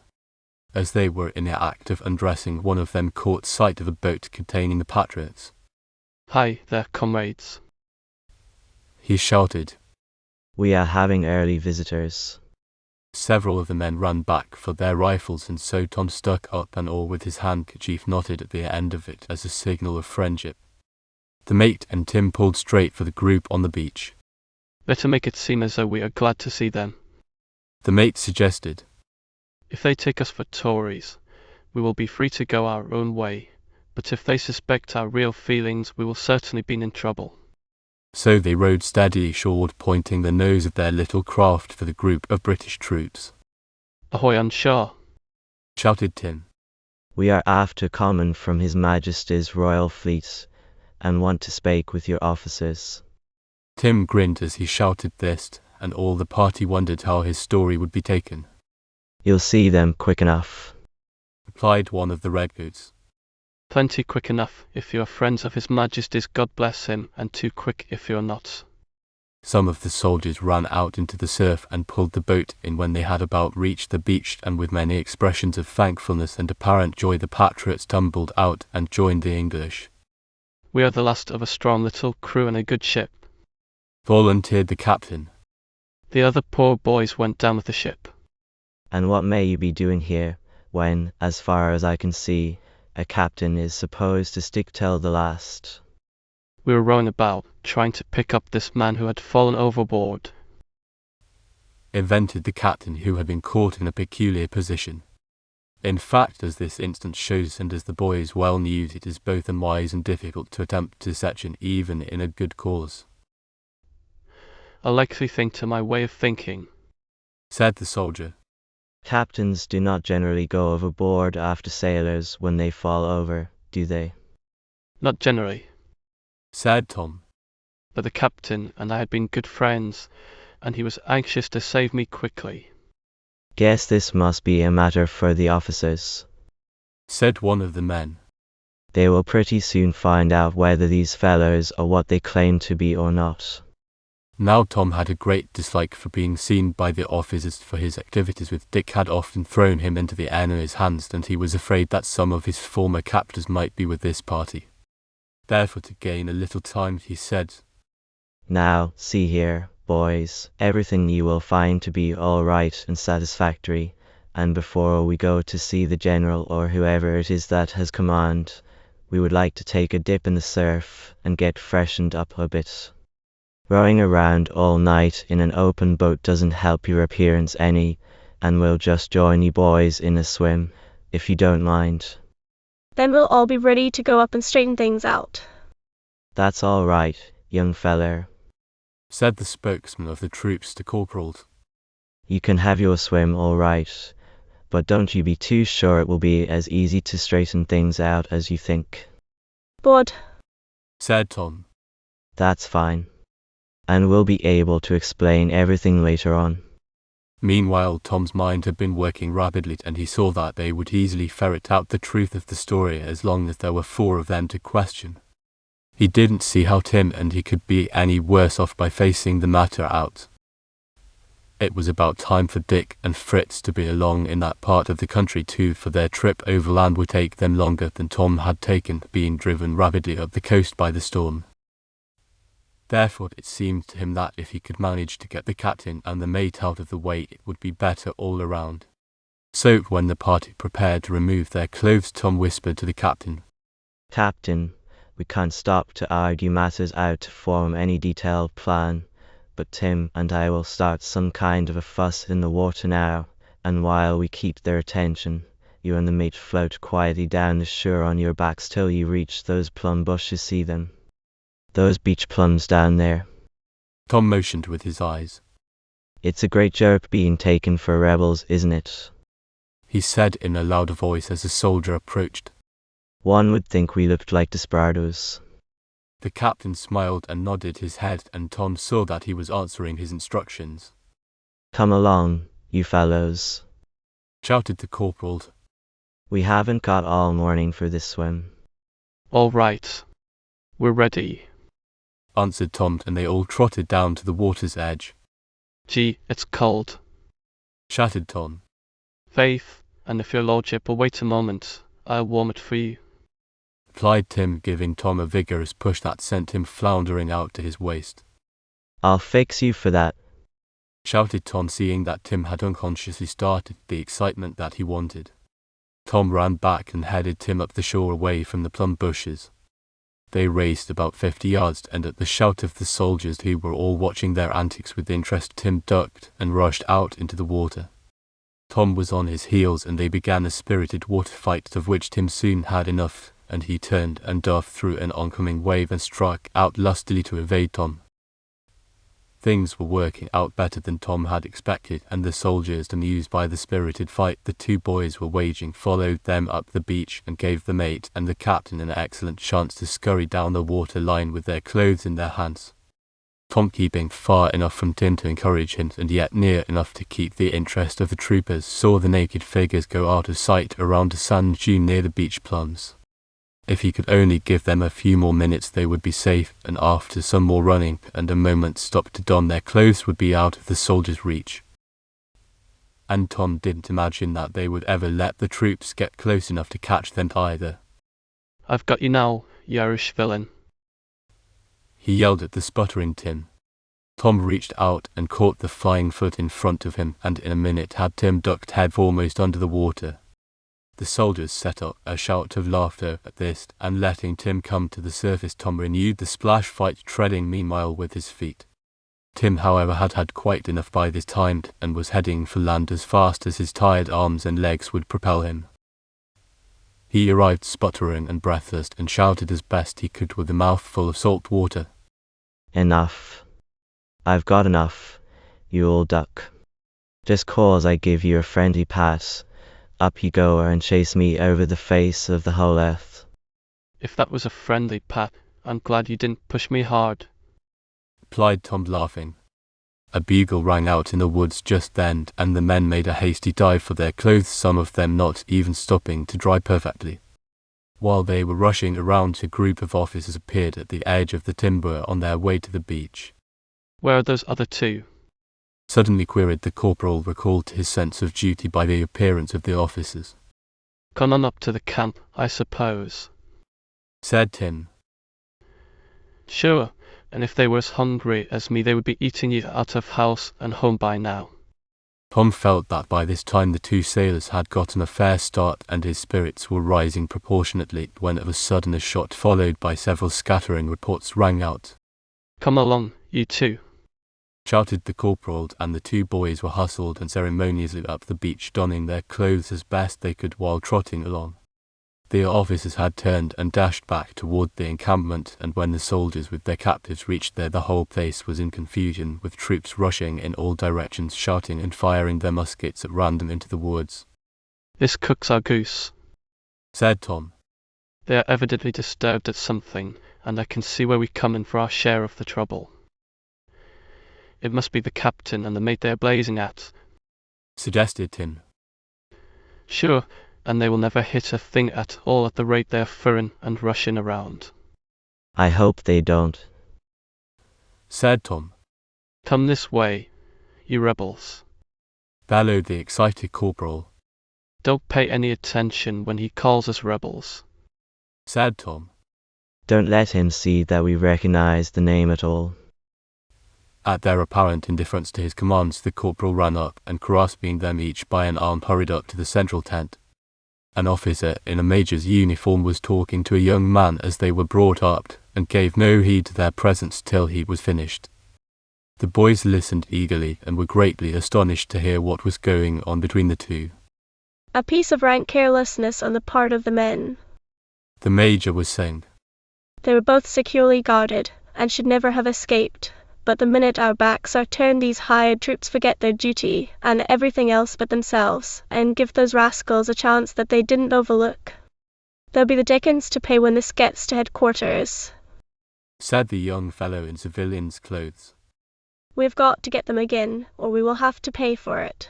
As they were in the act of undressing, one of them caught sight of a boat containing the Patriots. "Hi there, comrades," he shouted. "We are having early visitors." Several of the men ran back for their rifles, and so Tom stuck up an oar with his handkerchief knotted at the end of it as a signal of friendship. The mate and Tim pulled straight for the group on the beach. "Better make it seem as though we are glad to see them," the mate suggested. "If they take us for Tories, we will be free to go our own way, but if they suspect our real feelings, we will certainly be in trouble." So they rowed steadily shoreward, pointing the nose of their little craft for the group of British troops. "Ahoy on shore!" shouted Tim. "We are after common from His Majesty's Royal Fleet, and want to speak with your officers." Tim grinned as he shouted this, and all the party wondered how his story would be taken. "You'll see them quick enough," replied one of the redcoats. "Plenty quick enough if you are friends of His Majesty's, God bless him, and too quick if you're not," Some of the soldiers ran out into the surf and pulled the boat in. When they had about reached the beach, and with many expressions of thankfulness and apparent joy, the Patriots tumbled out and joined the English. We are the last of a strong little crew and a good ship, volunteered the captain. The other poor boys went down with the ship. And what may you be doing here, when, as far as I can see, a captain is supposed to stick till the last? We were rowing about, trying to pick up this man who had fallen overboard, invented the captain, who had been caught in a peculiar position. In fact, as this instance shows, and as the boys well knew, it is both unwise and difficult to attempt deception even in a good cause. A likely thing to my way of thinking, said the soldier. Captains do not generally go overboard after sailors when they fall over, do they? Not generally, said Tom. But the captain and I had been good friends, and he was anxious to save me quickly. Guess this must be a matter for the officers, said one of the men. They will pretty soon find out whether these fellows are what they claim to be or not. Now Tom had a great dislike for being seen by the officers, for his activities with Dick had often thrown him into the enemy's hands, and he was afraid that some of his former captors might be with this party. Therefore, to gain a little time, he said, Now, see here, boys, everything you will find to be all right and satisfactory, and before we go to see the general or whoever it is that has command, we would like to take a dip in the surf and get freshened up a bit. Rowing around all night in an open boat doesn't help your appearance any, and we'll just join you boys in a swim, if you don't mind. Then we'll all be ready to go up and straighten things out. That's all right, young feller, said the spokesman of the troops to corporals. You can have your swim all right, but don't you be too sure it will be as easy to straighten things out as you think. But, said Tom. That's fine. And we'll be able to explain everything later on. Meanwhile, Tom's mind had been working rapidly, and he saw that they would easily ferret out the truth of the story as long as there were 4 of them to question. He didn't see how Tim and he could be any worse off by facing the matter out. It was about time for Dick and Fritz to be along in that part of the country too, for their trip overland would take them longer than Tom had taken, being driven rapidly up the coast by the storm. Therefore, it seemed to him that if he could manage to get the captain and the mate out of the way, it would be better all around. So, when the party prepared to remove their clothes, Tom whispered to the captain, Captain, we can't stop to argue matters out to form any detailed plan, but Tim and I will start some kind of a fuss in the water now, and while we keep their attention, you and the mate float quietly down the shore on your backs till you reach those plum bushes. See them? Those beach plums down there. Tom motioned with his eyes. It's a great joke being taken for rebels, isn't it? He said in a louder voice as the soldier approached. One would think we looked like desperados. The captain smiled and nodded his head, and Tom saw that he was answering his instructions. Come along, you fellows, shouted the corporal. We haven't got all morning for this swim. All right. We're ready, answered Tom, and they all trotted down to the water's edge. Gee, it's cold, shouted Tom. Faith, and if your lordship will wait a moment, I'll warm it for you, replied Tim, giving Tom a vigorous push that sent him floundering out to his waist. I'll fix you for that, shouted Tom, seeing that Tim had unconsciously started the excitement that he wanted. Tom ran back and headed Tim up the shore away from the plum bushes. They raced about 50 yards, and at the shout of the soldiers, who were all watching their antics with interest, Tim ducked and rushed out into the water. Tom was on his heels, and they began a spirited water fight, of which Tim soon had enough, and he turned and dove through an oncoming wave and struck out lustily to evade Tom. Things were working out better than Tom had expected, and the soldiers, amused by the spirited fight the 2 boys were waging, followed them up the beach and gave the mate and the captain an excellent chance to scurry down the water line with their clothes in their hands. Tom keeping far enough from Tim to encourage him, and yet near enough to keep the interest of the troopers, saw the naked figures go out of sight around a sand dune near the beach plums. If he could only give them a few more minutes they would be safe, and after some more running and a moment's stop to don their clothes would be out of the soldiers' reach. And Tom didn't imagine that they would ever let the troops get close enough to catch them either. "I've got you now, you Irish villain," he yelled at the sputtering Tim. Tom reached out and caught the flying foot in front of him, and in a minute had Tim ducked head foremost under the water. The soldiers set up a shout of laughter at this, and letting Tim come to the surface, Tom renewed the splash fight, treading meanwhile with his feet. Tim, however, had had quite enough by this time, and was heading for land as fast as his tired arms and legs would propel him. He arrived sputtering and breathless, and shouted as best he could with a mouthful of salt water. Enough. I've got enough, you old duck. Just 'cause I give you a friendly pat, up you go and chase me over the face of the whole earth. "If that was a friendly pat, I'm glad you didn't push me hard," replied Tom, laughing. A bugle rang out in the woods just then, and the men made a hasty dive for their clothes, some of them not even stopping to dry perfectly. While they were rushing around, a group of officers appeared at the edge of the timber on their way to the beach. "Where are those other two?" suddenly queried the corporal, recalled to his sense of duty by the appearance of the officers. "Gone on up to the camp, I suppose," said Tim. "Sure, and if they were as hungry as me they would be eating you out of house and home by now." Tom felt that by this time the two sailors had gotten a fair start, and his spirits were rising proportionately, when of a sudden a shot followed by several scattering reports rang out. "Come along, you two," shouted the corporal, and the two boys were hustled unceremoniously up the beach, donning their clothes as best they could while trotting along. The officers had turned and dashed back toward the encampment, and when the soldiers with their captives reached there, the whole place was in confusion, with troops rushing in all directions, shouting and firing their muskets at random into the woods. "This cooks our goose," said Tom. "They are evidently disturbed at something, and I can see where we come in for our share of the trouble. It must be the captain and the mate they are blazing at," suggested Tim. "Sure, and they will never hit a thing at all at the rate they are furring and rushing around." I hope they don't, said Tom. "Come this way, you rebels," bellowed the excited corporal. "Don't pay any attention when he calls us rebels," said Tom. Don't let him see that we recognize the name at all. At their apparent indifference to his commands, the corporal ran up, and grasping them each by an arm hurried up to the central tent. An officer in a major's uniform was talking to a young man as they were brought up, and gave no heed to their presence till he was finished. The boys listened eagerly, and were greatly astonished to hear what was going on between the two. "A piece of rank carelessness on the part of the men," the major was saying. "They were both securely guarded, and should never have escaped. But the minute our backs are turned, these hired troops forget their duty, and everything else but themselves, and give those rascals a chance that they didn't overlook. There'll be the dickens to pay when this gets to headquarters," said the young fellow in civilian's clothes. "We've got to get them again, or we will have to pay for it.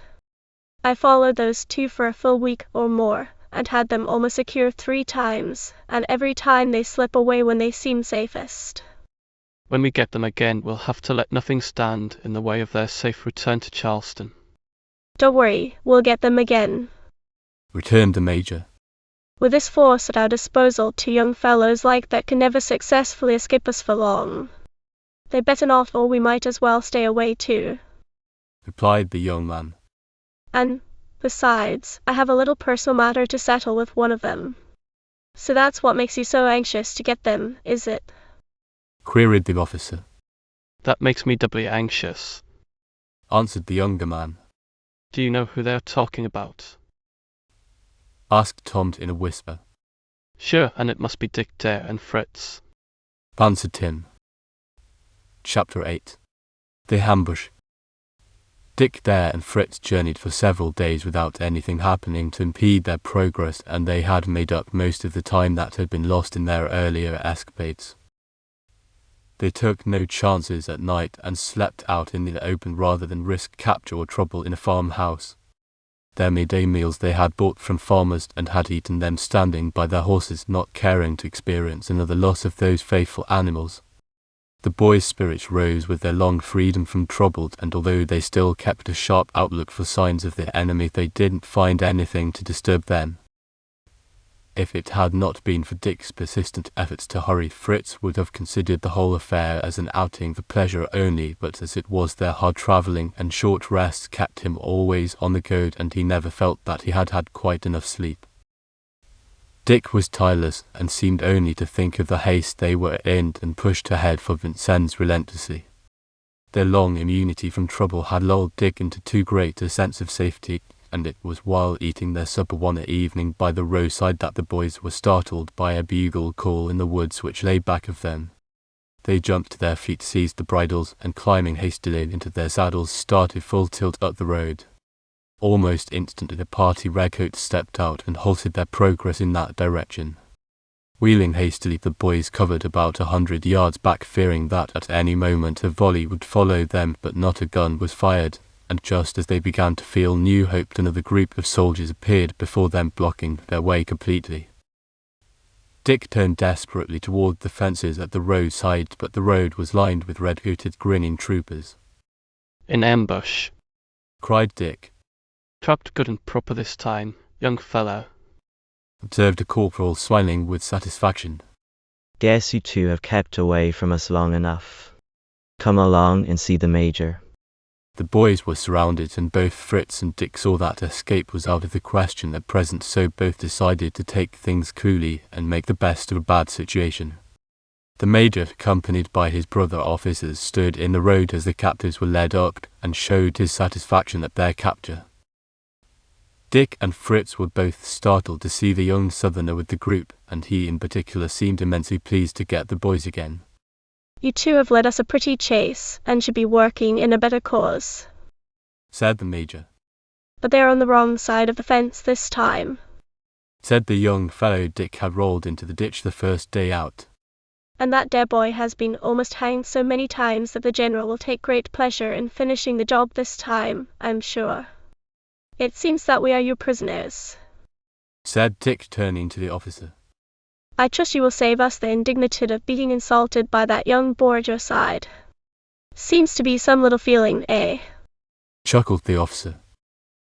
I followed those two for a full week or more, and had them almost secure 3 times, and every time they slip away when they seem safest. When we get them again, we'll have to let nothing stand in the way of their safe return to Charleston." Don't worry, we'll get them again. Returned the major. With this force at our disposal, 2 young fellows like that can never successfully escape us for long. They better not, or we might as well stay away too. Replied the young man. And, besides, I have a little personal matter to settle with one of them. So that's what makes you so anxious to get them, is it? Queried the officer. "That makes me doubly anxious," answered the younger man. "Do you know who they are talking about?" asked Tom in a whisper. "Sure, and it must be Dick Dare and Fritz," answered Tim. Chapter 8. The Ambush. Dick Dare and Fritz journeyed for several days without anything happening to impede their progress, and they had made up most of the time that had been lost in their earlier escapades. They took no chances at night and slept out in the open rather than risk capture or trouble in a farmhouse. their midday meals they had bought from farmers and had eaten them standing by their horses, not caring to experience another loss of those faithful animals. The boys' spirits rose with their long freedom from trouble, and although they still kept a sharp outlook for signs of the enemy, they didn't find anything to disturb them. If it had not been for Dick's persistent efforts to hurry, Fritz would have considered the whole affair as an outing for pleasure only, but as it was, their hard travelling and short rests kept him always on the go, and he never felt that he had had quite enough sleep. Dick was tireless and seemed only to think of the haste they were in, and pushed ahead for Vincennes relentlessly. Their long immunity from trouble had lulled Dick into too great a sense of safety, and it was while eating their supper one evening by the roadside that the boys were startled by a bugle call in the woods which lay back of them. They jumped to their feet, seized the bridles, and climbing hastily into their saddles, started full tilt up the road. Almost instantly the party redcoats stepped out and halted their progress in that direction. Wheeling hastily, the boys covered about 100 yards back, fearing that at any moment a volley would follow them, but not a gun was fired, and just as they began to feel new hope, another group of soldiers appeared before them, blocking their way completely. Dick turned desperately toward the fences at the roadside, but the road was lined with red-coated, grinning troopers. In ambush, cried Dick. Trapped good and proper this time, young fellow, observed a corporal, smiling with satisfaction. Guess you two have kept away from us long enough. Come along and see the major. The boys were surrounded, and both Fritz and Dick saw that escape was out of the question at present, so both decided to take things coolly and make the best of a bad situation. The major, accompanied by his brother officers, stood in the road as the captives were led up, and showed his satisfaction at their capture. Dick and Fritz were both startled to see the young southerner with the group, and he in particular seemed immensely pleased to get the boys again. You two have led us a pretty chase, and should be working in a better cause, said the major. But they're on the wrong side of the fence this time, said the young fellow Dick had rolled into the ditch the first day out. And that dear boy has been almost hanged so many times that the general will take great pleasure in finishing the job this time, I'm sure. It seems that we are your prisoners, said Dick, turning to the officer. I trust you will save us the indignity of being insulted by that young boy at your side. Seems to be some little feeling, eh? chuckled the officer.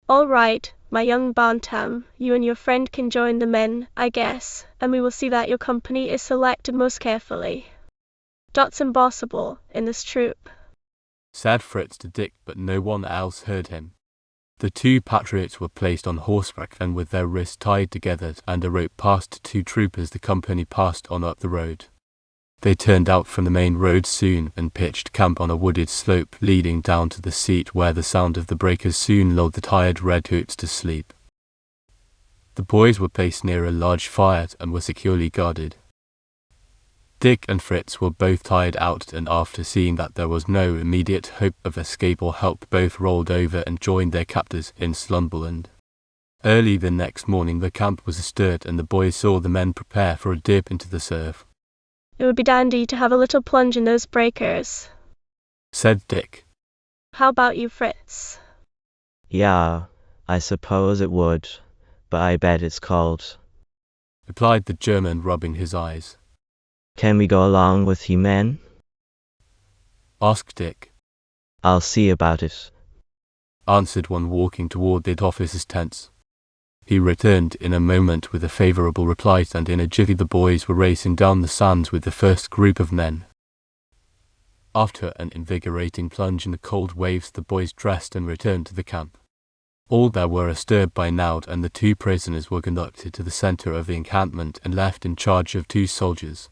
All right, my young bantam, you and your friend can join the men, I guess, and we will see that your company is selected most carefully. That's impossible in this troop, said Fritz to Dick, but no one else heard him. The two patriots were placed on horseback, and with their wrists tied together and a rope passed to two troopers, the company passed on up the road. They turned out from the main road soon and pitched camp on a wooded slope leading down to the seat, where the sound of the breakers soon lulled the tired redcoats to sleep. The boys were placed near a large fire and were securely guarded. Dick and Fritz were both tired out, and after seeing that there was no immediate hope of escape or help, both rolled over and joined their captors in slumberland. Early the next morning the camp was astir, and the boys saw the men prepare for a dip into the surf. It would be dandy to have a little plunge in those breakers, said Dick. How about you, Fritz? Yeah, I suppose it would, but I bet it's cold, replied the German, rubbing his eyes. Can we go along with you men? asked Dick. I'll see about it, answered one, walking toward the officers' tents. He returned in a moment with a favourable reply, and in a jiffy the boys were racing down the sands with the first group of men. After an invigorating plunge in the cold waves, the boys dressed and returned to the camp. All there were astir by now, and the two prisoners were conducted to the centre of the encampment and left in charge of two soldiers.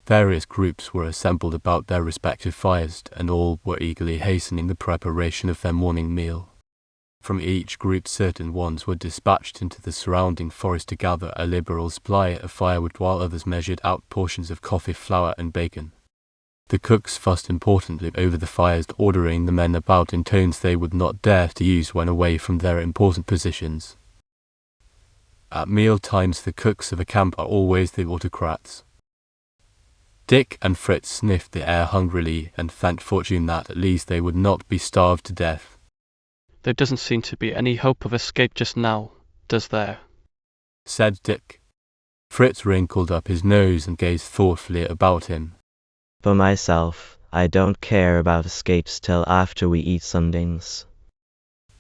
Various groups were assembled about their respective fires, and all were eagerly hastening the preparation of their morning meal. From each group certain ones were dispatched into the surrounding forest to gather a liberal supply of firewood, while others measured out portions of coffee, flour and bacon. The cooks fussed importantly over the fires, ordering the men about in tones they would not dare to use when away from their important positions. At meal times the cooks of a camp are always the autocrats. Dick and Fritz sniffed the air hungrily and thanked fortune that at least they would not be starved to death. There doesn't seem to be any hope of escape just now, does there? Said Dick. Fritz wrinkled up his nose and gazed thoughtfully about him. For myself, I don't care about escapes till after we eat Sundings.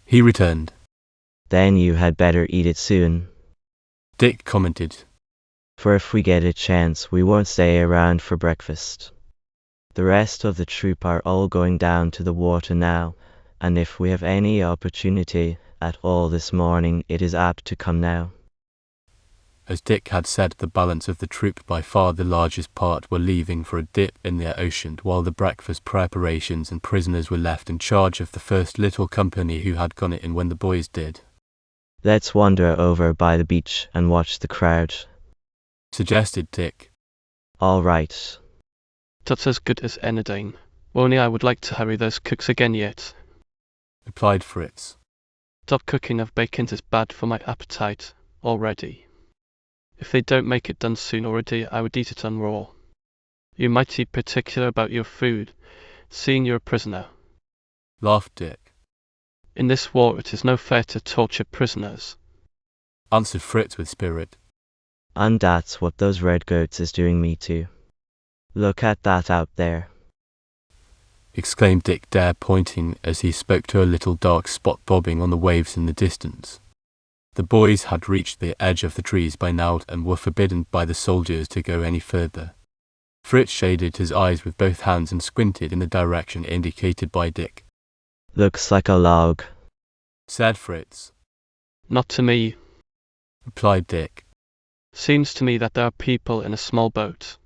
He returned. Then you had better eat it soon. Dick commented. For if we get a chance, we won't stay around for breakfast. The rest of the troop are all going down to the water now, and if we have any opportunity at all this morning, it is apt to come now. As Dick had said, the balance of the troop, by far the largest part, were leaving for a dip in the ocean, while the breakfast preparations and prisoners were left in charge of the first little company who had gone in when the boys did. Let's wander over by the beach and watch the crowd, suggested Dick. All right. That's as good as anything. Only I would like to hurry those cooks again yet, replied Fritz. That cooking of bacon is bad for my appetite already. If they don't make it done soon already, I would eat it on raw. You might be particular about your food, seeing you're a prisoner, laughed Dick. In this war it is no fair to torture prisoners, answered Fritz with spirit. And that's what those redcoats is doing me too. Look at that out there, exclaimed Dick Dare, pointing as he spoke to a little dark spot bobbing on the waves in the distance. The boys had reached the edge of the trees by now and were forbidden by the soldiers to go any further. Fritz shaded his eyes with both hands and squinted in the direction indicated by Dick. Looks like a log, said Fritz. Not to me, replied Dick. Seems to me that there are people in a small boat.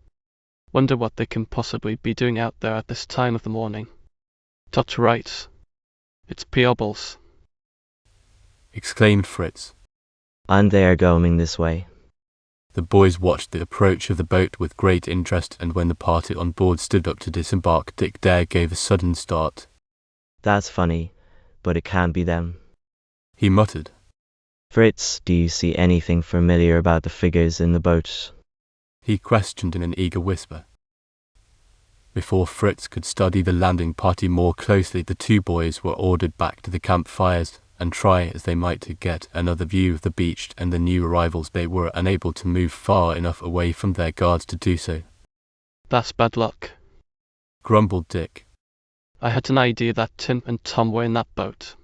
Wonder what they can possibly be doing out there at this time of the morning. That's right. It's Peebles, exclaimed Fritz. And they are going this way. The boys watched the approach of the boat with great interest, and when the party on board stood up to disembark, Dick Dare gave a sudden start. That's funny, but it can't be them, he muttered. Fritz, do you see anything familiar about the figures in the boat? He questioned in an eager whisper. Before Fritz could study the landing party more closely, the two boys were ordered back to the campfires, and try as they might to get another view of the beach and the new arrivals, they were unable to move far enough away from their guards to do so. That's bad luck, grumbled Dick. I had an idea that Tim and Tom were in that boat,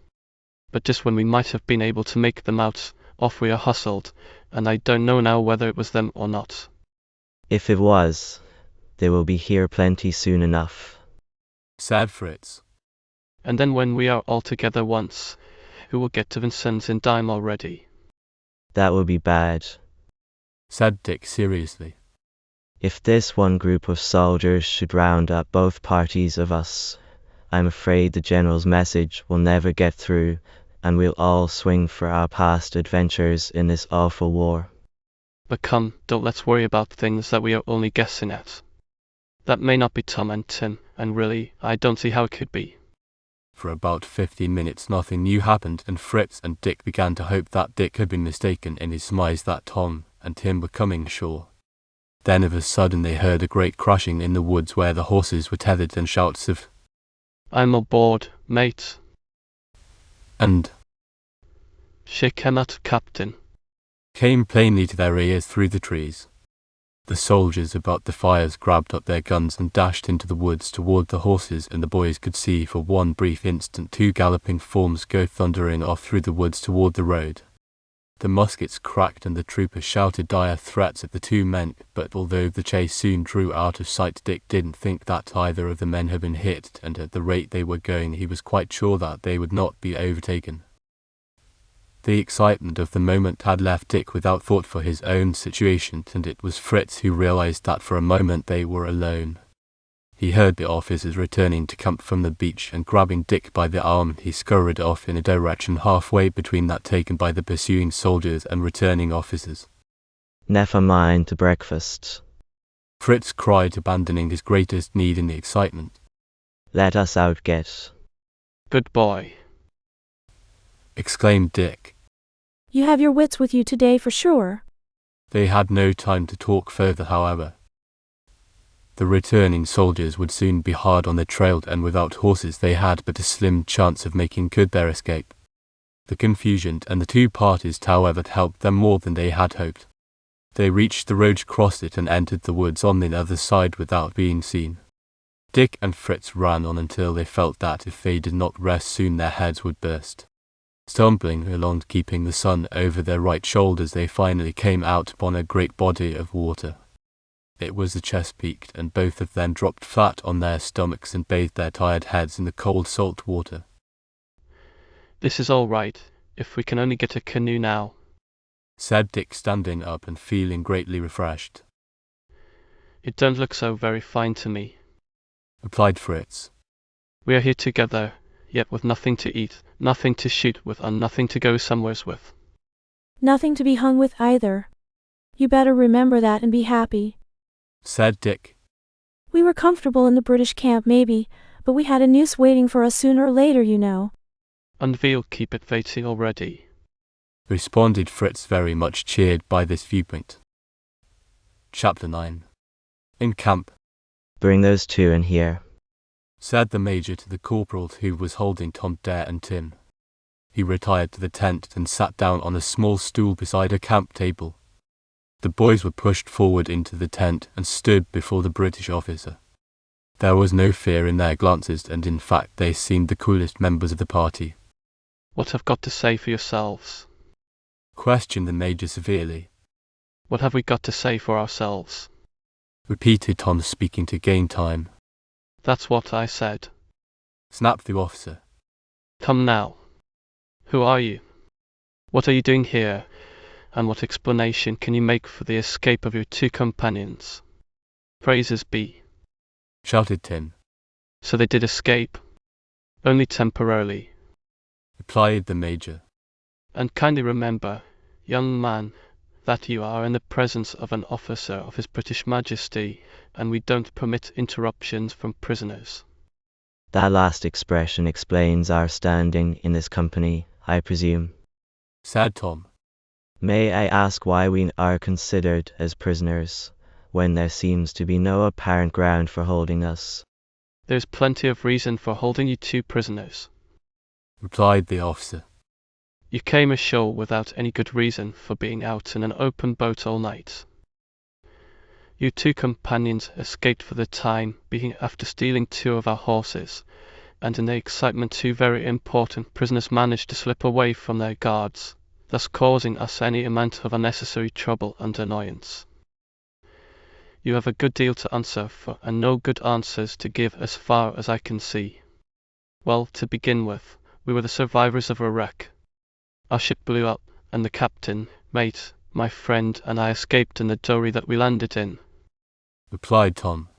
but just when we might have been able to make them out, off we are hustled, and I don't know now whether it was them or not. If it was, they will be here plenty soon enough, said Fritz. And then when we are all together once, who will get to Vincennes in time already? That will be bad, said Dick seriously. If this one group of soldiers should round up both parties of us, I'm afraid the general's message will never get through, and we'll all swing for our past adventures in this awful war. But come, don't let's worry about things that we are only guessing at. That may not be Tom and Tim, and really, I don't see how it could be. For about 15 minutes nothing new happened, and Fritz and Dick began to hope that Dick had been mistaken in his surmise that Tom and Tim were coming ashore. Then of a sudden they heard a great crashing in the woods where the horses were tethered, and shouts of, I'm aboard, mate, and shake him out, Captain, came plainly to their ears through the trees. The soldiers about the fires grabbed up their guns and dashed into the woods toward the horses, and the boys could see for one brief instant two galloping forms go thundering off through the woods toward the road. The muskets cracked and the troopers shouted dire threats at the two men, but although the chase soon drew out of sight, Dick didn't think that either of the men had been hit, and at the rate they were going he was quite sure that they would not be overtaken. The excitement of the moment had left Dick without thought for his own situation, and it was Fritz who realized that for a moment they were alone. He heard the officers returning to camp from the beach, and grabbing Dick by the arm he scurried off in a direction halfway between that taken by the pursuing soldiers and returning officers. Never mind the breakfast, Fritz cried, abandoning his greatest need in the excitement. Let us out get. Good boy, exclaimed Dick. You have your wits with you today for sure. They had no time to talk further, however. The returning soldiers would soon be hard on their trail, and without horses they had but a slim chance of making good their escape. The confusion and the two parties, however, helped them more than they had hoped. They reached the road, crossed it, and entered the woods on the other side without being seen. Dick and Fritz ran on until they felt that if they did not rest soon their heads would burst. Stumbling along, keeping the sun over their right shoulders, they finally came out upon a great body of water. It was the Chesapeake, and both of them dropped flat on their stomachs and bathed their tired heads in the cold salt water. This is all right, if we can only get a canoe now, said Dick, standing up and feeling greatly refreshed. It don't look so very fine to me, replied Fritz. We are here together, yet with nothing to eat, nothing to shoot with, and nothing to go somewheres with. Nothing to be hung with either. You better remember that and be happy, said Dick. We were comfortable in the British camp maybe, but we had a noose waiting for us sooner or later, you know. And we'll keep it waiting already, responded Fritz, very much cheered by this viewpoint. Chapter 9. In camp. Bring those two in here, said the Major to the corporal who was holding Tom, Dare and Tim. He retired to the tent and sat down on a small stool beside a camp table. The boys were pushed forward into the tent and stood before the British officer. There was no fear in their glances, and in fact they seemed the coolest members of the party. What have got to say for yourselves? Questioned the Major severely. What have we got to say for ourselves? Repeated Tom, speaking to gain time. That's what I said, snapped the officer. Come now. Who are you? What are you doing here? And what explanation can you make for the escape of your two companions? Praises be, shouted Tim. So they did escape? Only temporarily, replied the Major. And kindly remember, young man, that you are in the presence of an officer of His British Majesty, and we don't permit interruptions from prisoners. That last expression explains our standing in this company, I presume, said Tom. May I ask why we are considered as prisoners, when there seems to be no apparent ground for holding us? There's plenty of reason for holding you two prisoners, replied the officer. You came ashore without any good reason for being out in an open boat all night. Your two companions escaped for the time being after stealing two of our horses, and in the excitement two very important prisoners managed to slip away from their guards, thus causing us any amount of unnecessary trouble and annoyance. You have a good deal to answer for, and no good answers to give as far as I can see. Well, to begin with, we were the survivors of a wreck. Our ship blew up, and the captain, mate, my friend, and I escaped in the dory that we landed in, replied Tom.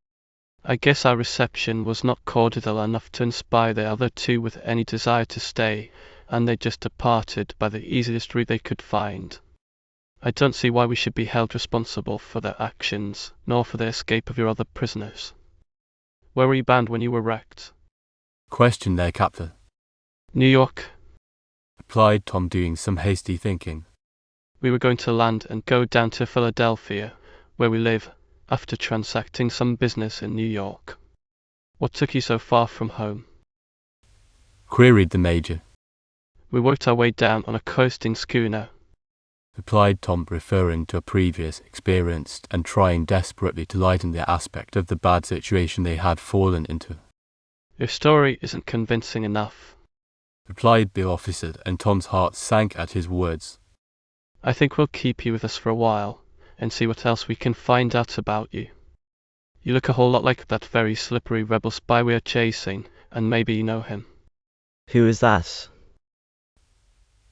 I guess our reception was not cordial enough to inspire the other two with any desire to stay, and they just departed by the easiest route they could find. I don't see why we should be held responsible for their actions, nor for the escape of your other prisoners. Where were you bound when you were wrecked? Questioned their captor. New York, replied Tom, doing some hasty thinking. We were going to land and go down to Philadelphia, where we live, after transacting some business in New York. What took you so far from home? Queried the Major. We worked our way down on a coasting schooner, replied Tom, referring to a previous experience and trying desperately to lighten the aspect of the bad situation they had fallen into. Your story isn't convincing enough, replied the officer, and Tom's heart sank at his words. I think we'll keep you with us for a while, and see what else we can find out about you. You look a whole lot like that very slippery rebel spy we are chasing, and maybe you know him. Who is that?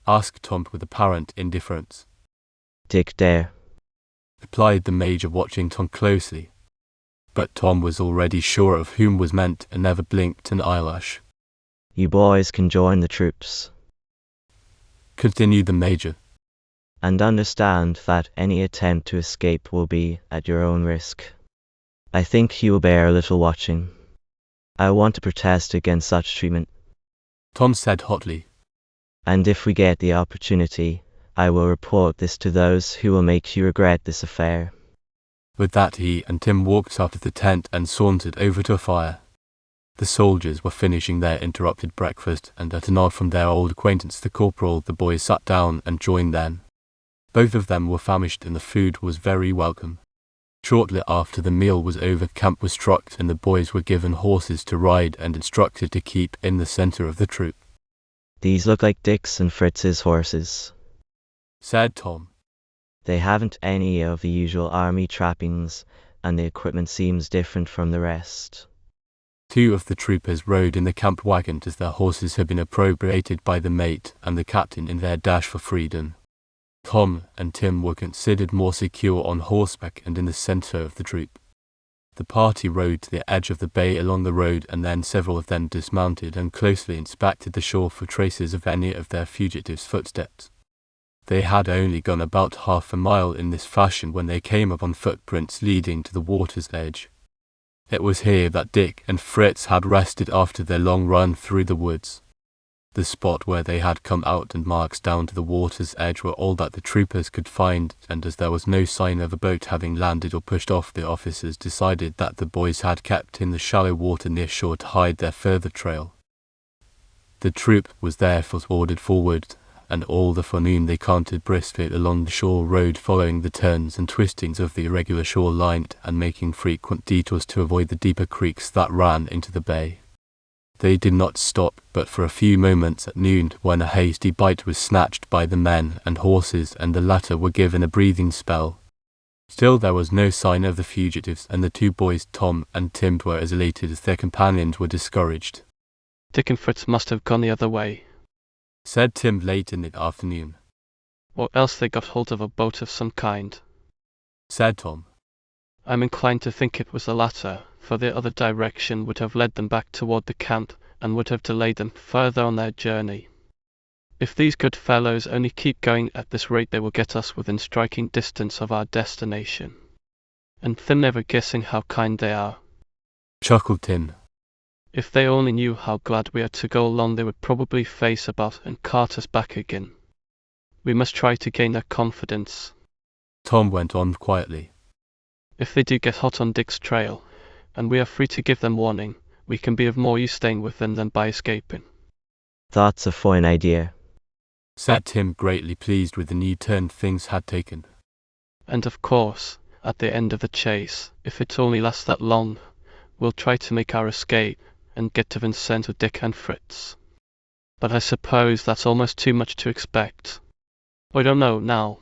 Asked Tom with apparent indifference. Dick Dare, replied the Major, watching Tom closely. But Tom was already sure of whom was meant and never blinked an eyelash. You boys can join the troops, continued the Major, and understand that any attempt to escape will be at your own risk. I think you will bear a little watching. I want to protest against such treatment, Tom said hotly. And if we get the opportunity, I will report this to those who will make you regret this affair. With that he and Tim walked out of the tent and sauntered over to a fire. The soldiers were finishing their interrupted breakfast, and at a nod from their old acquaintance the corporal, the boys sat down and joined them. Both of them were famished and the food was very welcome. Shortly after the meal was over, camp was struck and the boys were given horses to ride and instructed to keep in the center of the troop. These look like Dick's and Fritz's horses, said Tom. They haven't any of the usual army trappings, and the equipment seems different from the rest. Two of the troopers rode in the camp wagon as their horses had been appropriated by the mate and the captain in their dash for freedom. Tom and Tim were considered more secure on horseback and in the center of the troop. The party rode to the edge of the bay along the road, and then several of them dismounted and closely inspected the shore for traces of any of their fugitives' footsteps. They had only gone about half a mile in this fashion when they came upon footprints leading to the water's edge. It was here that Dick and Fritz had rested after their long run through the woods. The spot where they had come out and marks down to the water's edge were all that the troopers could find, and as there was no sign of a boat having landed or pushed off, the officers decided that the boys had kept in the shallow water near shore to hide their further trail. The troop was therefore ordered forward, and all the forenoon they cantered briskly along the shore road, following the turns and twistings of the irregular shore line and making frequent detours to avoid the deeper creeks that ran into the bay. They did not stop but for a few moments at noon, when a hasty bite was snatched by the men and horses, and the latter were given a breathing spell. Still there was no sign of the fugitives, and the two boys, Tom and Tim, were as elated as their companions were discouraged. Dick and Fritz must have gone the other way, said Tim late in the afternoon. Or else they got hold of a boat of some kind, said Tom. I'm inclined to think it was the latter, for the other direction would have led them back toward the camp and would have delayed them further on their journey. If these good fellows only keep going at this rate, they will get us within striking distance of our destination. And them never guessing how kind they are, chuckled Tim. If they only knew how glad we are to go along, they would probably face about and cart us back again. We must try to gain their confidence, Tom went on quietly. If they do get hot on Dick's trail, and we are free to give them warning, we can be of more use staying with them than by escaping. That's a fine idea, said Tim, greatly pleased with the new turn things had taken. And of course, at the end of the chase, if it only lasts that long, we'll try to make our escape and get to Vincennes with Dick and Fritz. But I suppose that's almost too much to expect. I don't know now.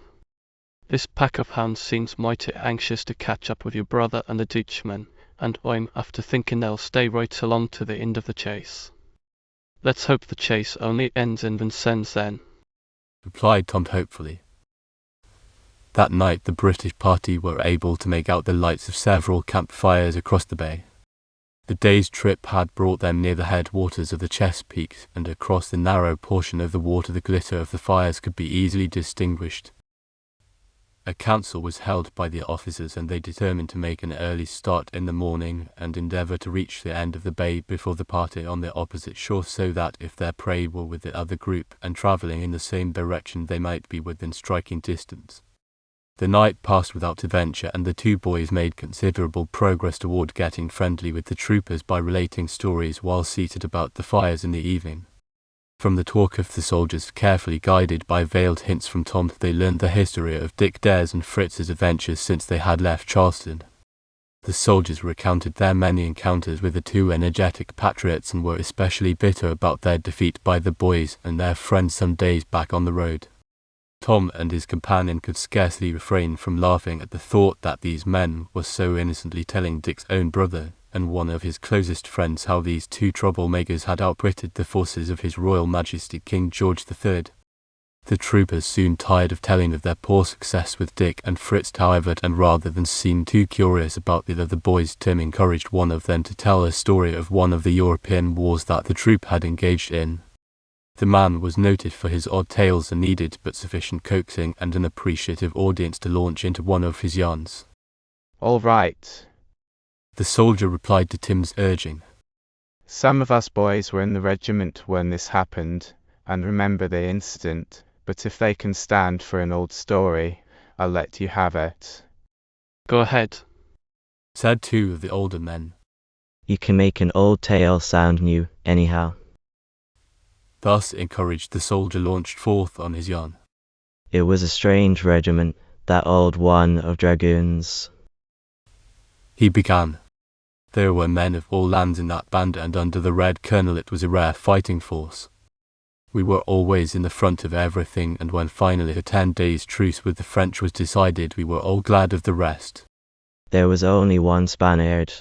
This pack of hounds seems mighty anxious to catch up with your brother and the Dutchman, and I'm after thinking they'll stay right along to the end of the chase. Let's hope the chase only ends in Vincennes then, replied Tom hopefully. That night the British party were able to make out the lights of several campfires across the bay. The day's trip had brought them near the headwaters of the Chesapeake, and across the narrow portion of the water the glitter of the fires could be easily distinguished. A council was held by the officers, and they determined to make an early start in the morning and endeavour to reach the end of the bay before the party on the opposite shore, so that if their prey were with the other group and travelling in the same direction, they might be within striking distance. The night passed without adventure, and the two boys made considerable progress toward getting friendly with the troopers by relating stories while seated about the fires in the evening. From the talk of the soldiers, carefully guided by veiled hints from Tom, they learned the history of Dick Dare's and Fritz's adventures since they had left Charleston. The soldiers recounted their many encounters with the two energetic patriots, and were especially bitter about their defeat by the boys and their friends some days back on the road. Tom and his companion could scarcely refrain from laughing at the thought that these men were so innocently telling Dick's own brother and one of his closest friends how these two troublemakers had outwitted the forces of His Royal Majesty King George III. The troopers soon tired of telling of their poor success with Dick and Fritz, however, and rather than seem too curious about the other boys, Tim encouraged one of them to tell a story of one of the European wars that the troop had engaged in. The man was noted for his odd tales and needed but sufficient coaxing and an appreciative audience to launch into one of his yarns. All right, the soldier replied to Tim's urging. Some of us boys were in the regiment when this happened, and remember the incident, but if they can stand for an old story, I'll let you have it. Go ahead, said two of the older men. You can make an old tale sound new, anyhow. Thus encouraged, the soldier launched forth on his yarn. It was a strange regiment, that old one of dragoons. He began. There were men of all lands in that band, and under the Red Colonel it was a rare fighting force. We were always in the front of everything, and when finally a 10 days truce with the French was decided, we were all glad of the rest. There was only one Spaniard,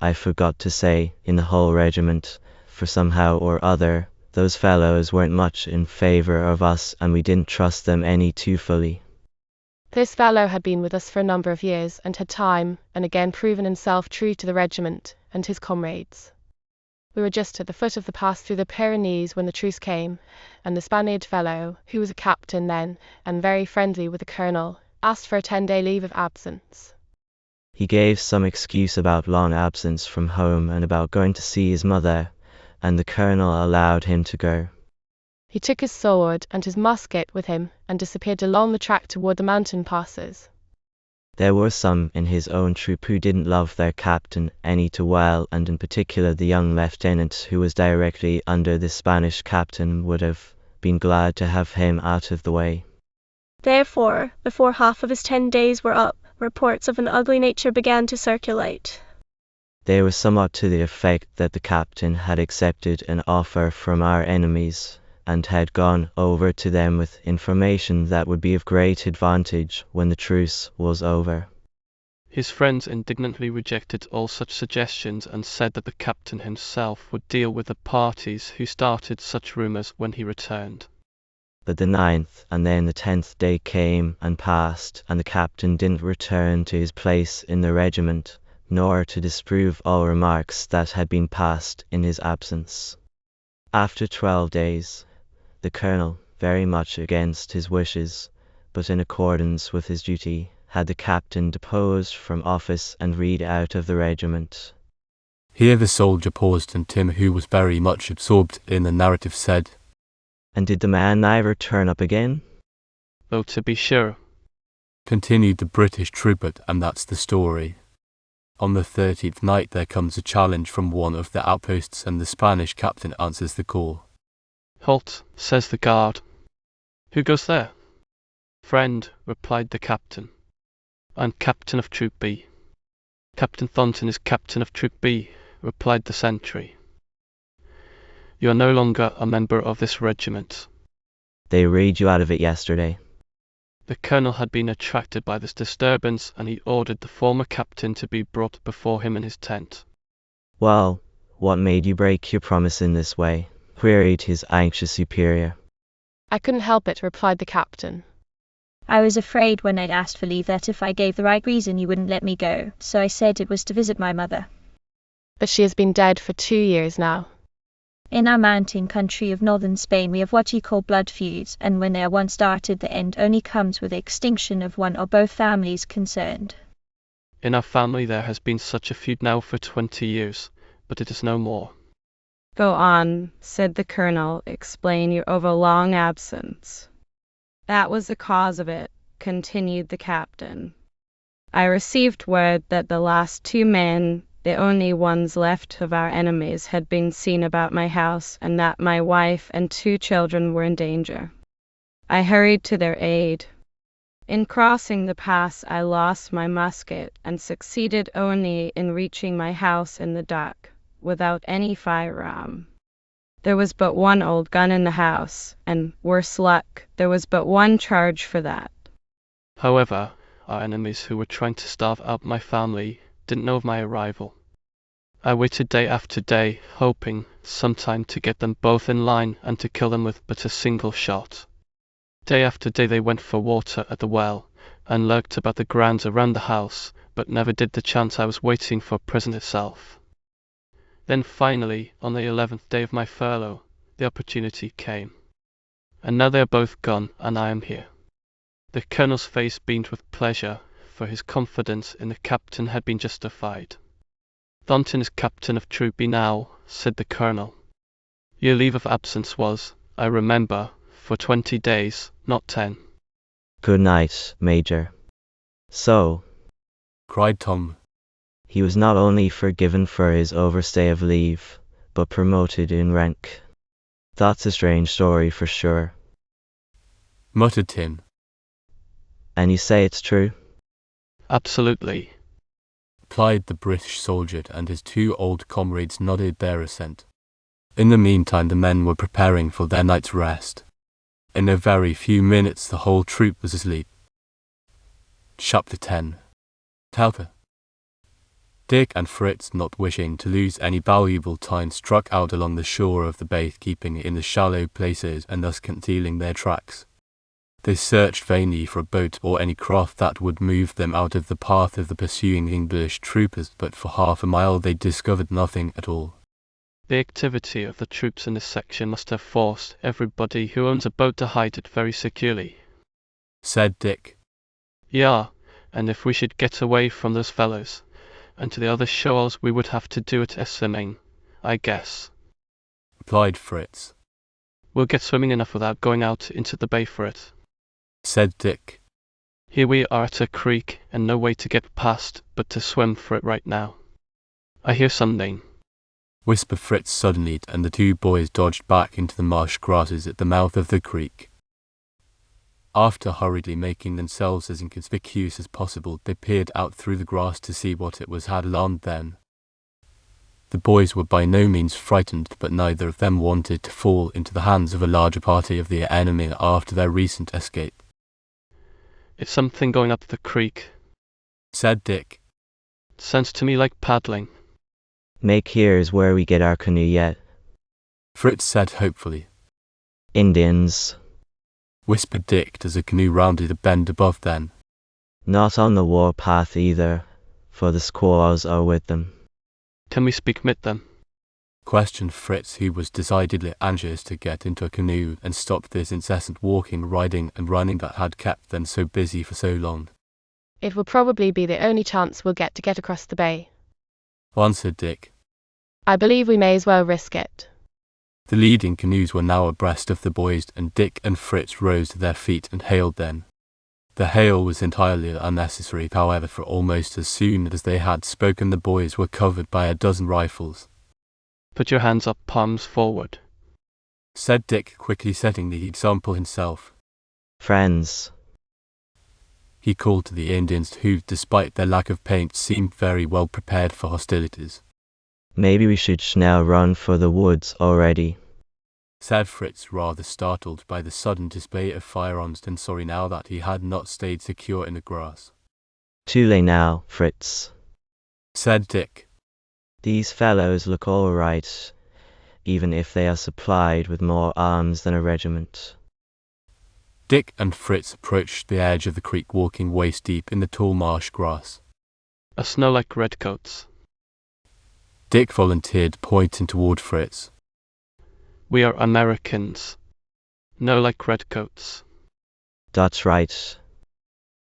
I forgot to say, in the whole regiment, for somehow or other, those fellows weren't much in favour of us, and we didn't trust them any too fully. This fellow had been with us for a number of years, and had time and again proven himself true to the regiment and his comrades. We were just at the foot of the pass through the Pyrenees when the truce came, and the Spaniard fellow, who was a captain then, and very friendly with the colonel, asked for a 10-day leave of absence. He gave some excuse about long absence from home and about going to see his mother, and the colonel allowed him to go. He took his sword and his musket with him and disappeared along the track toward the mountain passes. There were some in his own troop who didn't love their captain any too well, and in particular the young lieutenant who was directly under the Spanish captain would have been glad to have him out of the way. Therefore, before half of his 10 days were up, reports of an ugly nature began to circulate. They were somewhat to the effect that the captain had accepted an offer from our enemies, and had gone over to them with information that would be of great advantage when the truce was over. His friends indignantly rejected all such suggestions and said that the captain himself would deal with the parties who started such rumours when he returned. But the 9th and then the 10th day came and passed, and the captain didn't return to his place in the regiment, nor to disprove all remarks that had been passed in his absence. After 12 days, the colonel, very much against his wishes, but in accordance with his duty, had the captain deposed from office and read out of the regiment. Here the soldier paused, and Tim, who was very much absorbed in the narrative, said, "And did the man never turn up again?" "Oh, to be sure," continued the British trooper, "and that's the story. On the 13th night there comes a challenge from one of the outposts, and the Spanish captain answers the call. 'Halt,' says the guard. 'Who goes there?' 'Friend,' replied the captain. 'I'm captain of Troop B.' 'Captain Thornton is captain of Troop B,' replied the sentry. 'You are no longer a member of this regiment.' 'They read you out of it yesterday.' The colonel had been attracted by this disturbance, and he ordered the former captain to be brought before him in his tent. 'Well, what made you break your promise in this way?' queried his anxious superior. 'I couldn't help it,' replied the captain. 'I was afraid when I'd asked for leave that if I gave the right reason you wouldn't let me go, so I said it was to visit my mother. But she has been dead for 2 years now. In our mountain country of northern Spain we have what you call blood feuds, and when they are once started the end only comes with the extinction of one or both families concerned. In our family there has been such a feud now for 20 years, but it is no more.' 'Go on,' said the colonel, 'explain your overlong absence.' 'That was the cause of it,' continued the captain. 'I received word that the last 2 men, the only ones left of our enemies, had been seen about my house, and that my wife and 2 children were in danger. I hurried to their aid. In crossing the pass I lost my musket, and succeeded only in reaching my house in the dark, without any firearm. There was but 1 old gun in the house, and, worse luck, there was but 1 charge for that. However, our enemies who were trying to starve out my family didn't know of my arrival. I waited day after day, hoping sometime to get them both in line and to kill them with but a single shot. Day after day they went for water at the well, and lurked about the grounds around the house, but never did the chance I was waiting for present itself. Then finally, on the 11th day of my furlough, the opportunity came. And now they are both gone, and I am here." The colonel's face beamed with pleasure, for his confidence in the captain had been justified. "Thornton is captain of Troop B now," said the colonel. "Your leave of absence was, I remember, for 20 days, not 10. "Good night, Major." "So," cried Tom. He was not only forgiven for his overstay of leave, but promoted in rank. That's a strange story for sure, muttered Tim. And you say it's true? Absolutely, replied the British soldier, and his two old comrades nodded their assent. In the meantime, the men were preparing for their night's rest. In a very few minutes the whole troop was asleep. Chapter 10. Helper. Dick and Fritz, not wishing to lose any valuable time, struck out along the shore of the bay, keeping in the shallow places and thus concealing their tracks. They searched vainly for a boat or any craft that would move them out of the path of the pursuing English troopers, but for half a mile they discovered nothing at all. the activity of the troops in this section must have forced everybody who owns a boat to hide it very securely, said Dick. Yeah, and if we should get away from those fellows and to the other shoals, we would have to do it swimming, I guess, replied Fritz. We'll get swimming enough without going out into the bay for it, said Dick. Here we are at a creek and no way to get past but to swim for it right now. I hear something, whispered Fritz suddenly, and the two boys dodged back into the marsh grasses at the mouth of the creek. After hurriedly making themselves as inconspicuous as possible, they peered out through the grass to see what it was had alarmed them. The boys were by no means frightened, but neither of them wanted to fall into the hands of a larger party of the enemy after their recent escape. It's something going up the creek, said Dick. Sounds to me like paddling. Make here's where we get our canoe yet, Fritz said hopefully. Indians. Whispered Dick as a canoe rounded a bend above them. Not on the war path either, for the squaws are with them. Can we speak with them? Questioned Fritz, who was decidedly anxious to get into a canoe and stop this incessant walking, riding and running that had kept them so busy for so long. It will probably be the only chance we'll get to get across the bay, answered Dick. I believe we may as well risk it. The leading canoes were now abreast of the boys, and Dick and Fritz rose to their feet and hailed them. The hail was entirely unnecessary, however, for almost as soon as they had spoken the boys were covered by a dozen rifles. Put your hands up, palms forward, said Dick, quickly setting the example himself. Friends, he called to the Indians, who, despite their lack of paint, seemed very well prepared for hostilities. Maybe we should now run for the woods already, said Fritz, rather startled by the sudden display of firearms and sorry now that he had not stayed secure in the grass. Too late now, Fritz, said Dick. These fellows look all right, even if they are supplied with more arms than a regiment. Dick and Fritz approached the edge of the creek, walking waist deep in the tall marsh grass. Us no like redcoats, Dick volunteered, pointing toward Fritz. We are Americans, no like redcoats. That's right,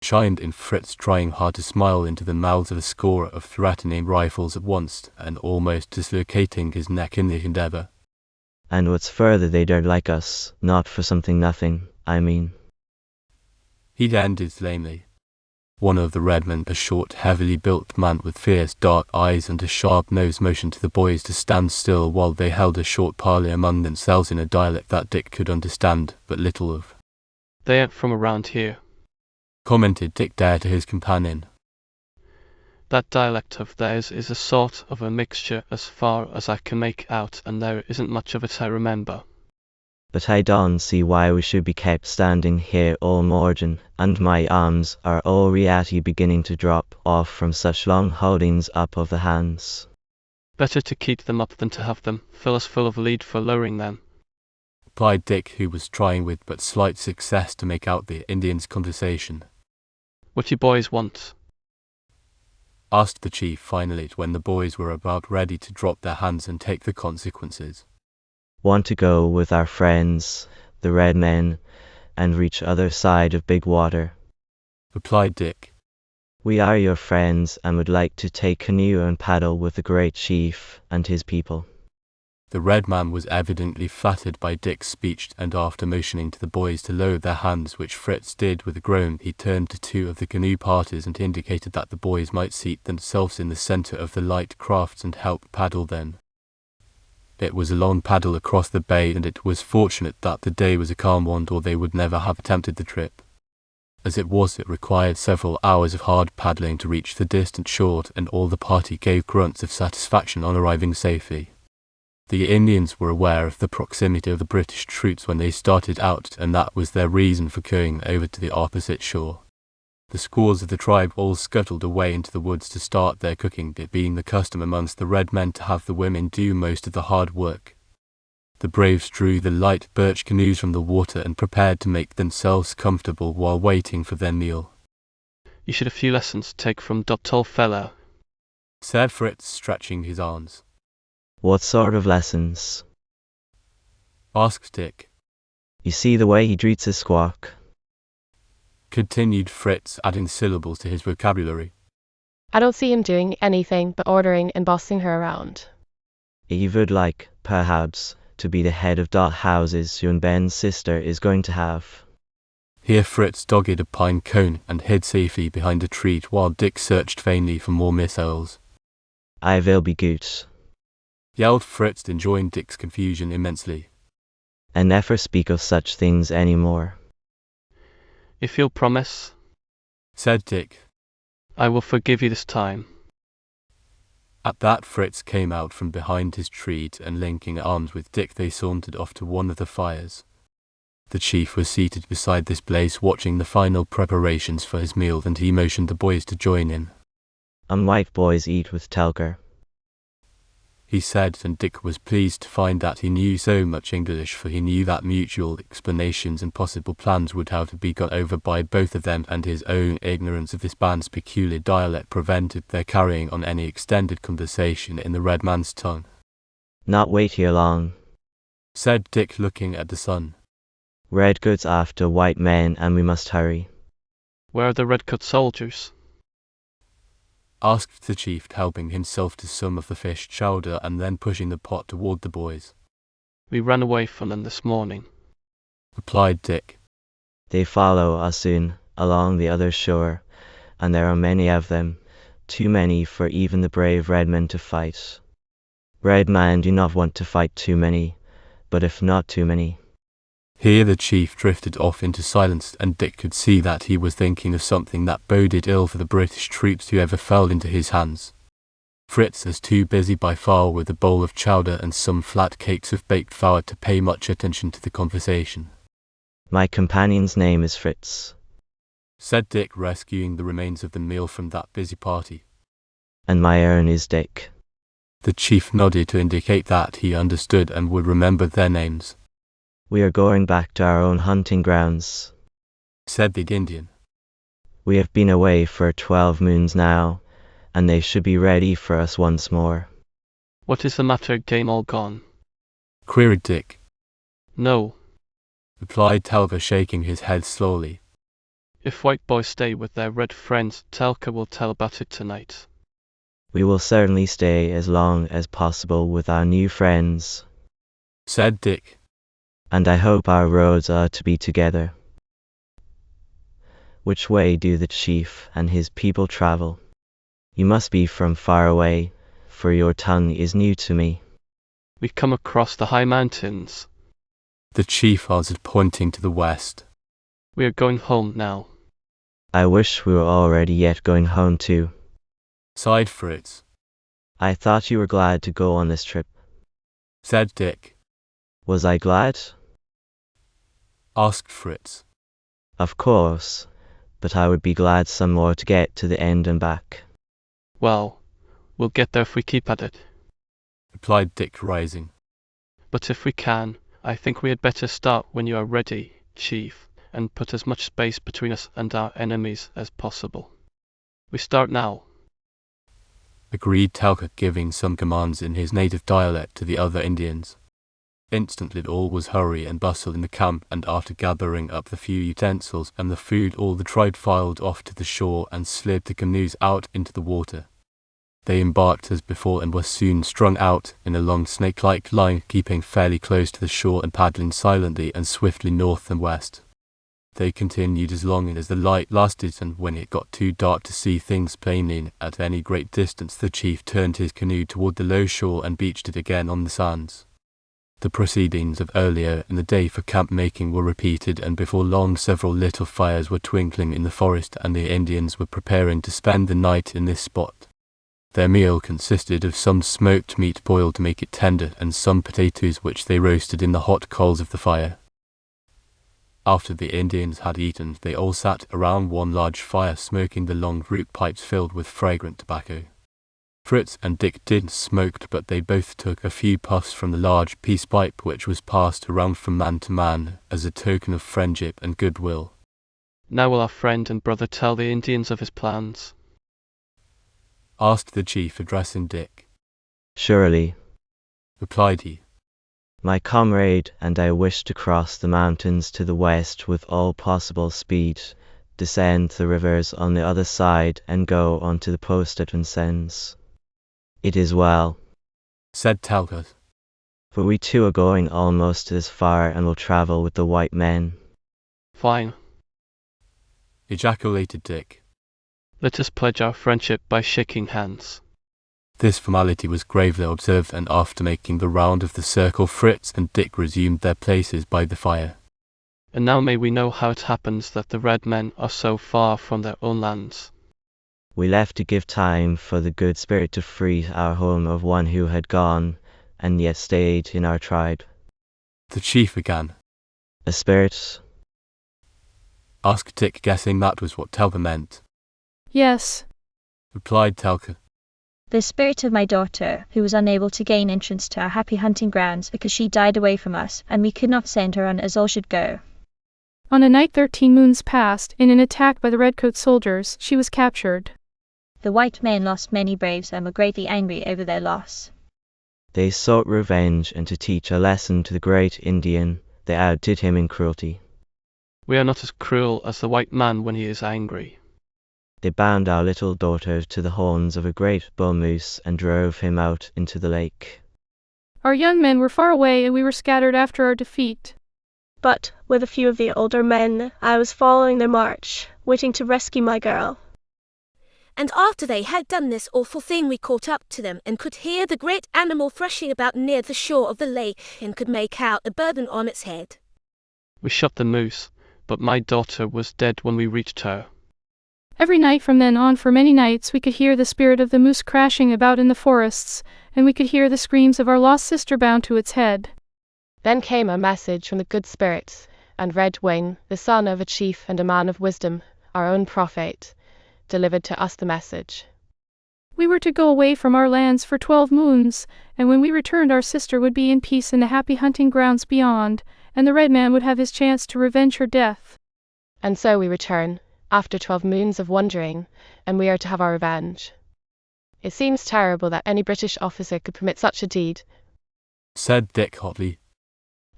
chimed in Fritz, trying hard to smile into the mouths of a score of threatening rifles at once, and almost dislocating his neck in the endeavor. And what's further, they don't like us, not for something nothing, I mean. He ended lamely. One of the redmen, a short, heavily built man with fierce dark eyes and a sharp nose, motioned to the boys to stand still while they held a short parley among themselves in a dialect that Dick could understand but little of. They ain't from around here, commented Dick Dare to his companion. That dialect of theirs is a sort of a mixture as far as I can make out, and there isn't much of it I remember. But I don't see why we should be kept standing here all morning, and my arms are already beginning to drop off from such long holdings up of the hands. Better to keep them up than to have them fill us full of lead for lowering them, replied Dick, who was trying with but slight success to make out the Indians' conversation. What you boys want? Asked the chief finally, when the boys were about ready to drop their hands and take the consequences. Want to go with our friends, the red men, and reach other side of big water, replied Dick. We are your friends and would like to take canoe and paddle with the great chief and his people, The red man was evidently flattered by Dick's speech, and after motioning to the boys to lower their hands, which Fritz did with a groan, he turned to two of the canoe parties and indicated that the boys might seat themselves in the center of the light crafts and help paddle them. It was a long paddle across the bay, and it was fortunate that the day was a calm one, or they would never have attempted the trip. As it was, it required several hours of hard paddling to reach the distant shore, and all the party gave grunts of satisfaction on arriving safely. The Indians were aware of the proximity of the British troops when they started out, and that was their reason for going over to the opposite shore. The squaws of the tribe all scuttled away into the woods to start their cooking, it being the custom amongst the red men to have the women do most of the hard work. The braves drew the light birch canoes from the water and prepared to make themselves comfortable while waiting for their meal. You should have a few lessons to take from that tall fellow, said Fritz, stretching his arms. What sort of lessons? Asked Dick. You see the way he treats his squawk? Continued Fritz, adding syllables to his vocabulary. I don't see him doing anything but ordering and bossing her around. He would like, perhaps, to be the head of dot houses you and Ben's sister is going to have. Here Fritz dogged a pine cone and hid safely behind a tree while Dick searched vainly for more missiles. I will be good, yelled Fritz, enjoying Dick's confusion immensely. and never speak of such things any more. If you'll promise, said Dick, I will forgive you this time. At that Fritz came out from behind his tree, and linking arms with Dick they sauntered off to one of the fires. The chief was seated beside this blaze watching the final preparations for his meal, and he motioned the boys to join him. White boys eat with Telker, he said, and Dick was pleased to find that he knew so much English, for he knew that mutual explanations and possible plans would have to be got over by both of them, and his own ignorance of this band's peculiar dialect prevented their carrying on any extended conversation in the red man's tongue. Not wait here long, said Dick, looking at the sun. Red goods after white men, and we must hurry. Where are the red-coat soldiers? Asked the chief, helping himself to some of the fish chowder and then pushing the pot toward the boys. We ran away from them this morning, replied Dick. They follow us soon, along the other shore, and there are many of them, too many for even the brave red men to fight. Red men do not want to fight too many, but if not too many. Here the chief drifted off into silence, and Dick could see that he was thinking of something that boded ill for the British troops who ever fell into his hands. Fritz was too busy by far with a bowl of chowder and some flat cakes of baked flour to pay much attention to the conversation. My companion's name is Fritz, said Dick, rescuing the remains of the meal from that busy party. And my own is Dick. The chief nodded to indicate that he understood and would remember their names. We are going back to our own hunting grounds, said the Indian. We have been away for 12 moons now, and they should be ready for us once more. What is the matter, game all gone? Queried Dick. No, replied Telka, shaking his head slowly. If white boys stay with their red friends, Telka will tell about it tonight. We will certainly stay as long as possible with our new friends, said Dick. And I hope our roads are to be together. Which way do the chief and his people travel? You must be from far away, for your tongue is new to me. We come across the high mountains, the chief answered, pointing to the west. We are going home now. I wish we were already yet going home too, sighed Fritz. I thought you were glad to go on this trip, said Dick. Was I glad? Asked Fritz. Of course, but I would be glad some more to get to the end and back. Well, we'll get there if we keep at it, replied Dick, rising. But if we can, I think we had better start when you are ready, Chief, and put as much space between us and our enemies as possible. We start now, agreed Telka, giving some commands in his native dialect to the other Indians. Instantly all was hurry and bustle in the camp, and after gathering up the few utensils and the food, all the tribe filed off to the shore and slid the canoes out into the water. They embarked as before and were soon strung out in a long snake-like line, keeping fairly close to the shore and paddling silently and swiftly north and west. They continued as long as the light lasted, and when it got too dark to see things plainly at any great distance, the chief turned his canoe toward the low shore and beached it again on the sands. The proceedings of earlier in the day for camp-making were repeated, and before long several little fires were twinkling in the forest, and the Indians were preparing to spend the night in this spot. Their meal consisted of some smoked meat boiled to make it tender, and some potatoes which they roasted in the hot coals of the fire. After the Indians had eaten, they all sat around one large fire, smoking the long root pipes filled with fragrant tobacco. Fritz and Dick didn't smoke, but they both took a few puffs from the large peace pipe which was passed around from man to man as a token of friendship and goodwill. Now will our friend and brother tell the Indians of his plans? Asked the chief, addressing Dick. Surely, replied he. My comrade and I wish to cross the mountains to the west with all possible speed, descend the rivers on the other side, and go on to the post at Vincennes. It is well, said Talcott. But we too are going almost as far and will travel with the white men. Fine, ejaculated Dick. Let us pledge our friendship by shaking hands. This formality was gravely observed, and after making the round of the circle, Fritz and Dick resumed their places by the fire. And now may we know how it happens that the red men are so far from their own lands. We left to give time for the good spirit to free our home of one who had gone, and yet stayed in our tribe. The chief began. A spirit? Asked Dick, guessing that was what Telka meant. Yes, replied Telka. The spirit of my daughter, who was unable to gain entrance to our happy hunting grounds because she died away from us, and we could not send her on as all should go. On a night 13 moons passed, in an attack by the redcoat soldiers, she was captured. The white men lost many braves and were greatly angry over their loss. They sought revenge, and to teach a lesson to the great Indian, they outdid him in cruelty. We are not as cruel as the white man when he is angry. They bound our little daughter to the horns of a great bull moose and drove him out into the lake. Our young men were far away, and we were scattered after our defeat. But, with a few of the older men, I was following their march, waiting to rescue my girl. And after they had done this awful thing, we caught up to them and could hear the great animal threshing about near the shore of the lake, and could make out a burden on its head. We shot the moose, but my daughter was dead when we reached her. Every night from then on for many nights we could hear the spirit of the moose crashing about in the forests, and we could hear the screams of our lost sister bound to its head. Then came a message from the good spirits, and Red Wing, the son of a chief and a man of wisdom, our own prophet, delivered to us the message. We were to go away from our lands for 12 moons, and when we returned our sister would be in peace in the happy hunting grounds beyond, and the red man would have his chance to revenge her death. And so we return, after 12 moons of wandering, and we are to have our revenge. It seems terrible that any British officer could permit such a deed, said Dick hotly.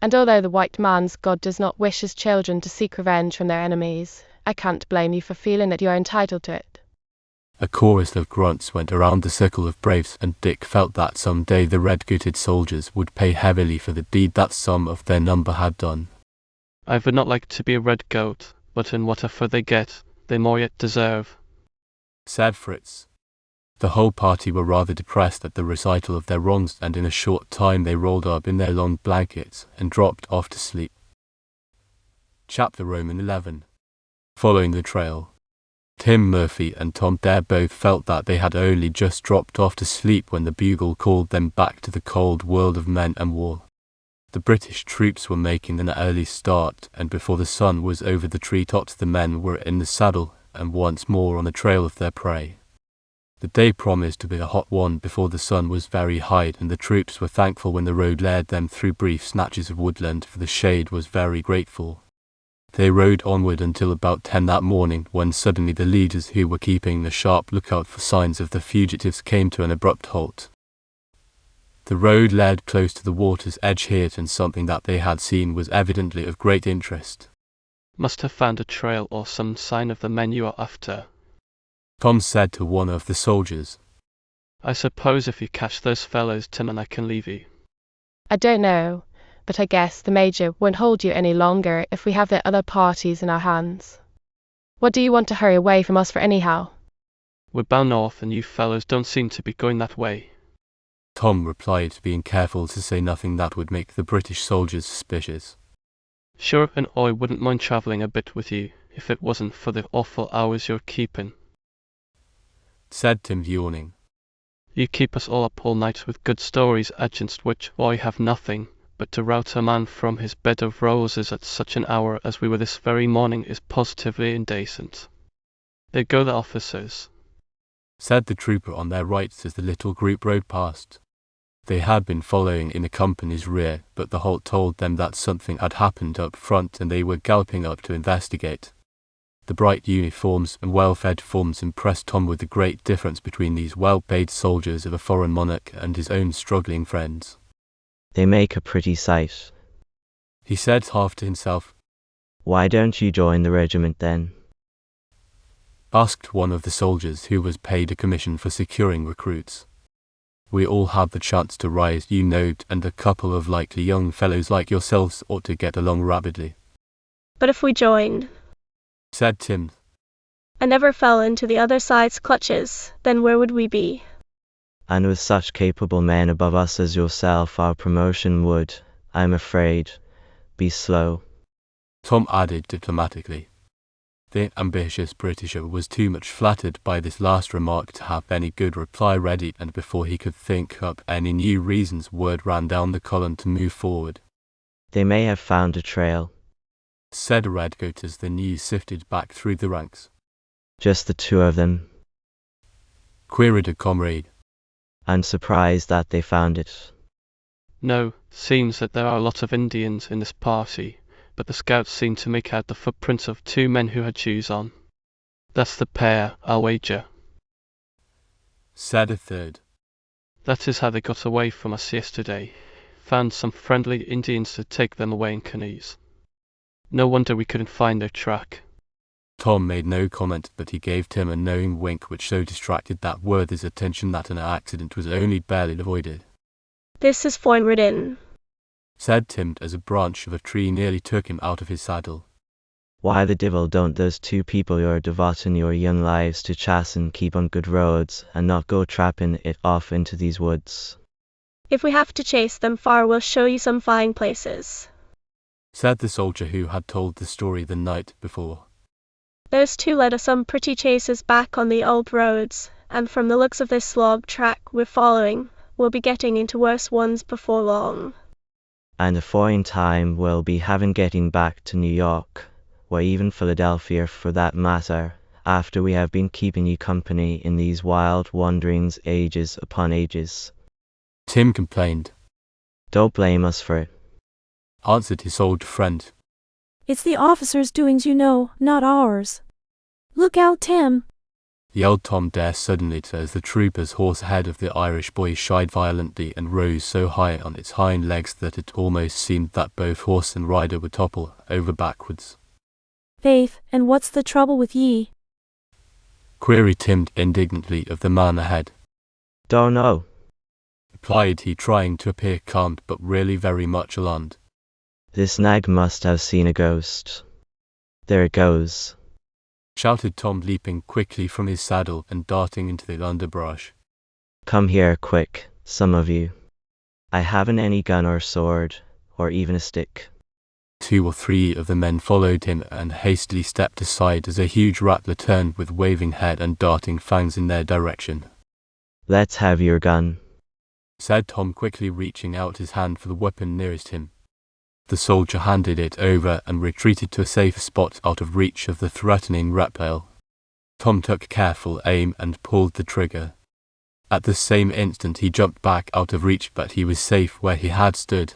And although the white man's God does not wish his children to seek revenge from their enemies, I can't blame you for feeling that you are entitled to it. A chorus of grunts went around the circle of braves, and Dick felt that some day the red-coated soldiers would pay heavily for the deed that some of their number had done. I would not like to be a red goat, but in whatever they get, they more yet deserve, said Fritz. The whole party were rather depressed at the recital of their wrongs, and in a short time they rolled up in their long blankets and dropped off to sleep. Chapter Roman 11. Following the trail. Tim Murphy and Tom Dare both felt that they had only just dropped off to sleep when the bugle called them back to the cold world of men and war. The British troops were making an early start, and before the sun was over the treetops the men were in the saddle and once more on the trail of their prey. The day promised to be a hot one before the sun was very high, and the troops were thankful when the road led them through brief snatches of woodland, for the shade was very grateful. They rode onward until about 10 that morning, when suddenly the leaders who were keeping a sharp lookout for signs of the fugitives came to an abrupt halt. The road led close to the water's edge here, and something that they had seen was evidently of great interest. Must have found a trail or some sign of the men you are after, Tom said to one of the soldiers. I suppose if you catch those fellows, Tim and I can leave you. I don't know, but I guess the Major won't hold you any longer if we have the other parties in our hands. What do you want to hurry away from us for anyhow? We're bound north and you fellows don't seem to be going that way. Tom replied, being careful to say nothing that would make the British soldiers suspicious. Sure, and I wouldn't mind travelling a bit with you, if it wasn't for the awful hours you're keeping, said Tim, yawning. You keep us all up all night with good stories against which I have nothing, but to rout a man from his bed of roses at such an hour as we were this very morning is positively indecent. There go the officers, said the trooper on their right as the little group rode past. They had been following in the company's rear, but the halt told them that something had happened up front and they were galloping up to investigate. The bright uniforms and well-fed forms impressed Tom with the great difference between these well-paid soldiers of a foreign monarch and his own struggling friends. They make a pretty sight, he said half to himself. Why don't you join the regiment then? Asked one of the soldiers who was paid a commission for securing recruits. We all have the chance to rise, you know, and a couple of likely young fellows like yourselves ought to get along rapidly. But if we joined, said Tim, and never fell into the other side's clutches, then where would we be? And with such capable men above us as yourself, our promotion would, I'm afraid, be slow, Tom added diplomatically. The ambitious Britisher was too much flattered by this last remark to have any good reply ready, and before he could think up any new reasons, word ran down the column to move forward. They may have found a trail, said a redcoat as the news sifted back through the ranks. Just the two of them? Queried a comrade. I'm surprised that they found it. No, seems that there are a lot of Indians in this party, but the scouts seem to make out the footprints of two men who had shoes on. That's the pair, I'll wager, said a third. That is how they got away from us yesterday. Found some friendly Indians to take them away in canoes. No wonder we couldn't find their track. Tom made no comment, but he gave Tim a knowing wink which so distracted that worthy's attention that an accident was only barely avoided. This is foin-ridden, said Tim as a branch of a tree nearly took him out of his saddle. Why the devil don't those two people you're devoting your young lives to chasten keep on good roads, and not go trapping it off into these woods? If we have to chase them far, we'll show you some fine places, said the soldier who had told the story the night before. Those two led us some pretty chases back on the old roads, and from the looks of this log track we're following, we'll be getting into worse ones before long. And a fine time we'll be having getting back to New York, or even Philadelphia for that matter, after we have been keeping you company in these wild wanderings ages upon ages. Tim complained. Don't blame us for it, answered his old friend. It's the officers' doings, you know, not ours. Look out, Tim, yelled Tom Dare suddenly as the trooper's horse ahead of the Irish boy shied violently and rose so high on its hind legs that it almost seemed that both horse and rider would topple over backwards. Faith, and what's the trouble with ye? Queried Tim indignantly of the man ahead. Don't know, replied he, trying to appear calm but really very much alarmed. This nag must have seen a ghost. There it goes, shouted Tom, leaping quickly from his saddle and darting into the underbrush. Come here quick, some of you. I haven't any gun or sword, or even a stick. 2 or 3 of the men followed him and hastily stepped aside as a huge rattler turned with waving head and darting fangs in their direction. Let's have your gun, said Tom, quickly reaching out his hand for the weapon nearest him. The soldier handed it over and retreated to a safe spot out of reach of the threatening reptile. Tom took careful aim and pulled the trigger. At the same instant he jumped back out of reach, but he was safe where he had stood.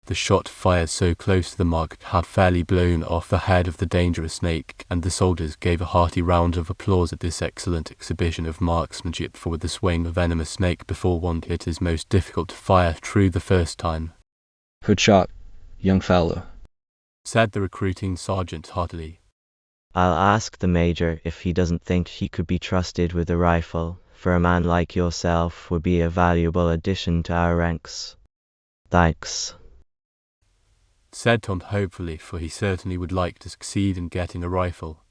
The shot, fired so close to the mark, had fairly blown off the head of the dangerous snake, and the soldiers gave a hearty round of applause at this excellent exhibition of marksmanship for the swing of venomous snake before one it is most difficult to fire true the first time. Good shot, young fellow, said the recruiting sergeant heartily. I'll ask the major if he doesn't think he could be trusted with a rifle, for a man like yourself would be a valuable addition to our ranks. Thanks, said Tom hopefully, for he certainly would like to succeed in getting a rifle.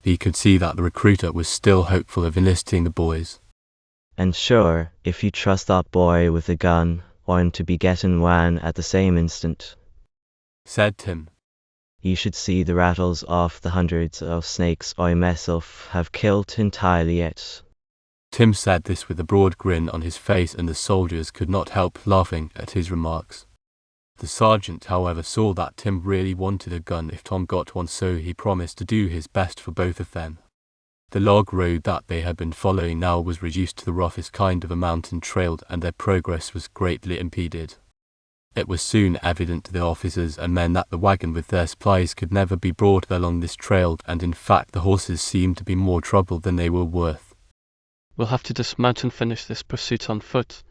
He could see that the recruiter was still hopeful of enlisting the boys. And sure, if you trust that boy with a gun, I'm to be getting one at the same instant, said Tim. You should see the rattles off the hundreds of snakes I myself have killed entirely yet. Tim said this with a broad grin on his face, and the soldiers could not help laughing at his remarks. The sergeant, however, saw that Tim really wanted a gun if Tom got one, so he promised to do his best for both of them. The log road that they had been following now was reduced to the roughest kind of a mountain trail, and their progress was greatly impeded. It was soon evident to the officers and men that the wagon with their supplies could never be brought along this trail, and in fact the horses seemed to be more trouble than they were worth. We'll have to dismount and finish this pursuit on foot,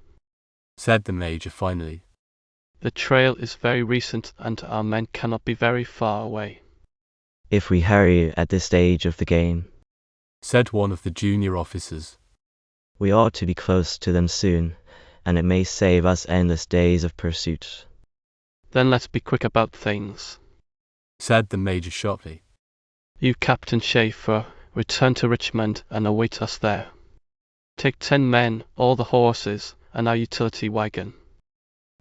said the major finally. The trail is very recent and our men cannot be very far away. If we hurry at this stage of the game, said one of the junior officers, we ought to be close to them soon, and it may save us endless days of pursuit. Then let's be quick about things, said the major sharply. You, Captain Schaefer, return to Richmond and await us there. Take 10 men, all the horses, and our utility wagon.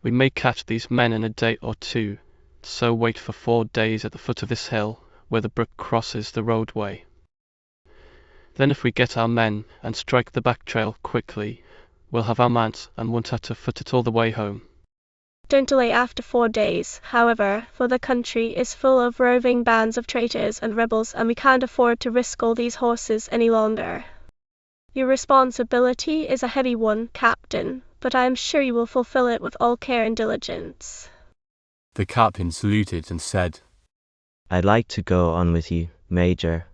We may catch these men in a day or two, so wait for 4 days at the foot of this hill, where the brook crosses the roadway. Then if we get our men and strike the back trail quickly, we'll have our mounts and won't have to foot it all the way home. Don't delay after 4 days, however, for the country is full of roving bands of traitors and rebels, and we can't afford to risk all these horses any longer. Your responsibility is a heavy one, Captain, but I am sure you will fulfill it with all care and diligence. The captain saluted and said, I'd like to go on with you, Major,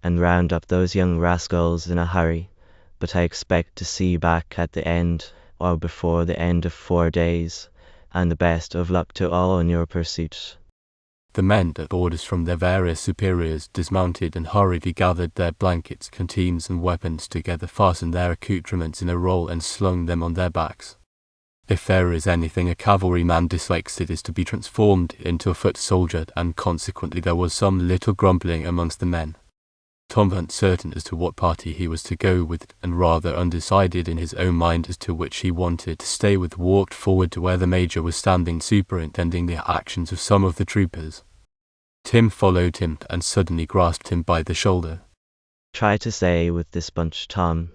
and round up those young rascals in a hurry, but I expect to see you back at the end, or before the end of 4 days, and the best of luck to all in your pursuit. The men, at orders from their various superiors, dismounted and hurriedly gathered their blankets, canteens and weapons together, fastened their accoutrements in a roll and slung them on their backs. If there is anything a cavalryman dislikes, it is to be transformed into a foot soldier, and consequently there was some little grumbling amongst the men. Tom was uncertain as to what party he was to go with, and rather undecided in his own mind as to which he wanted to stay with, walked forward to where the major was standing superintending the actions of some of the troopers. Tim followed him and suddenly grasped him by the shoulder. Try to stay with this bunch, Tom,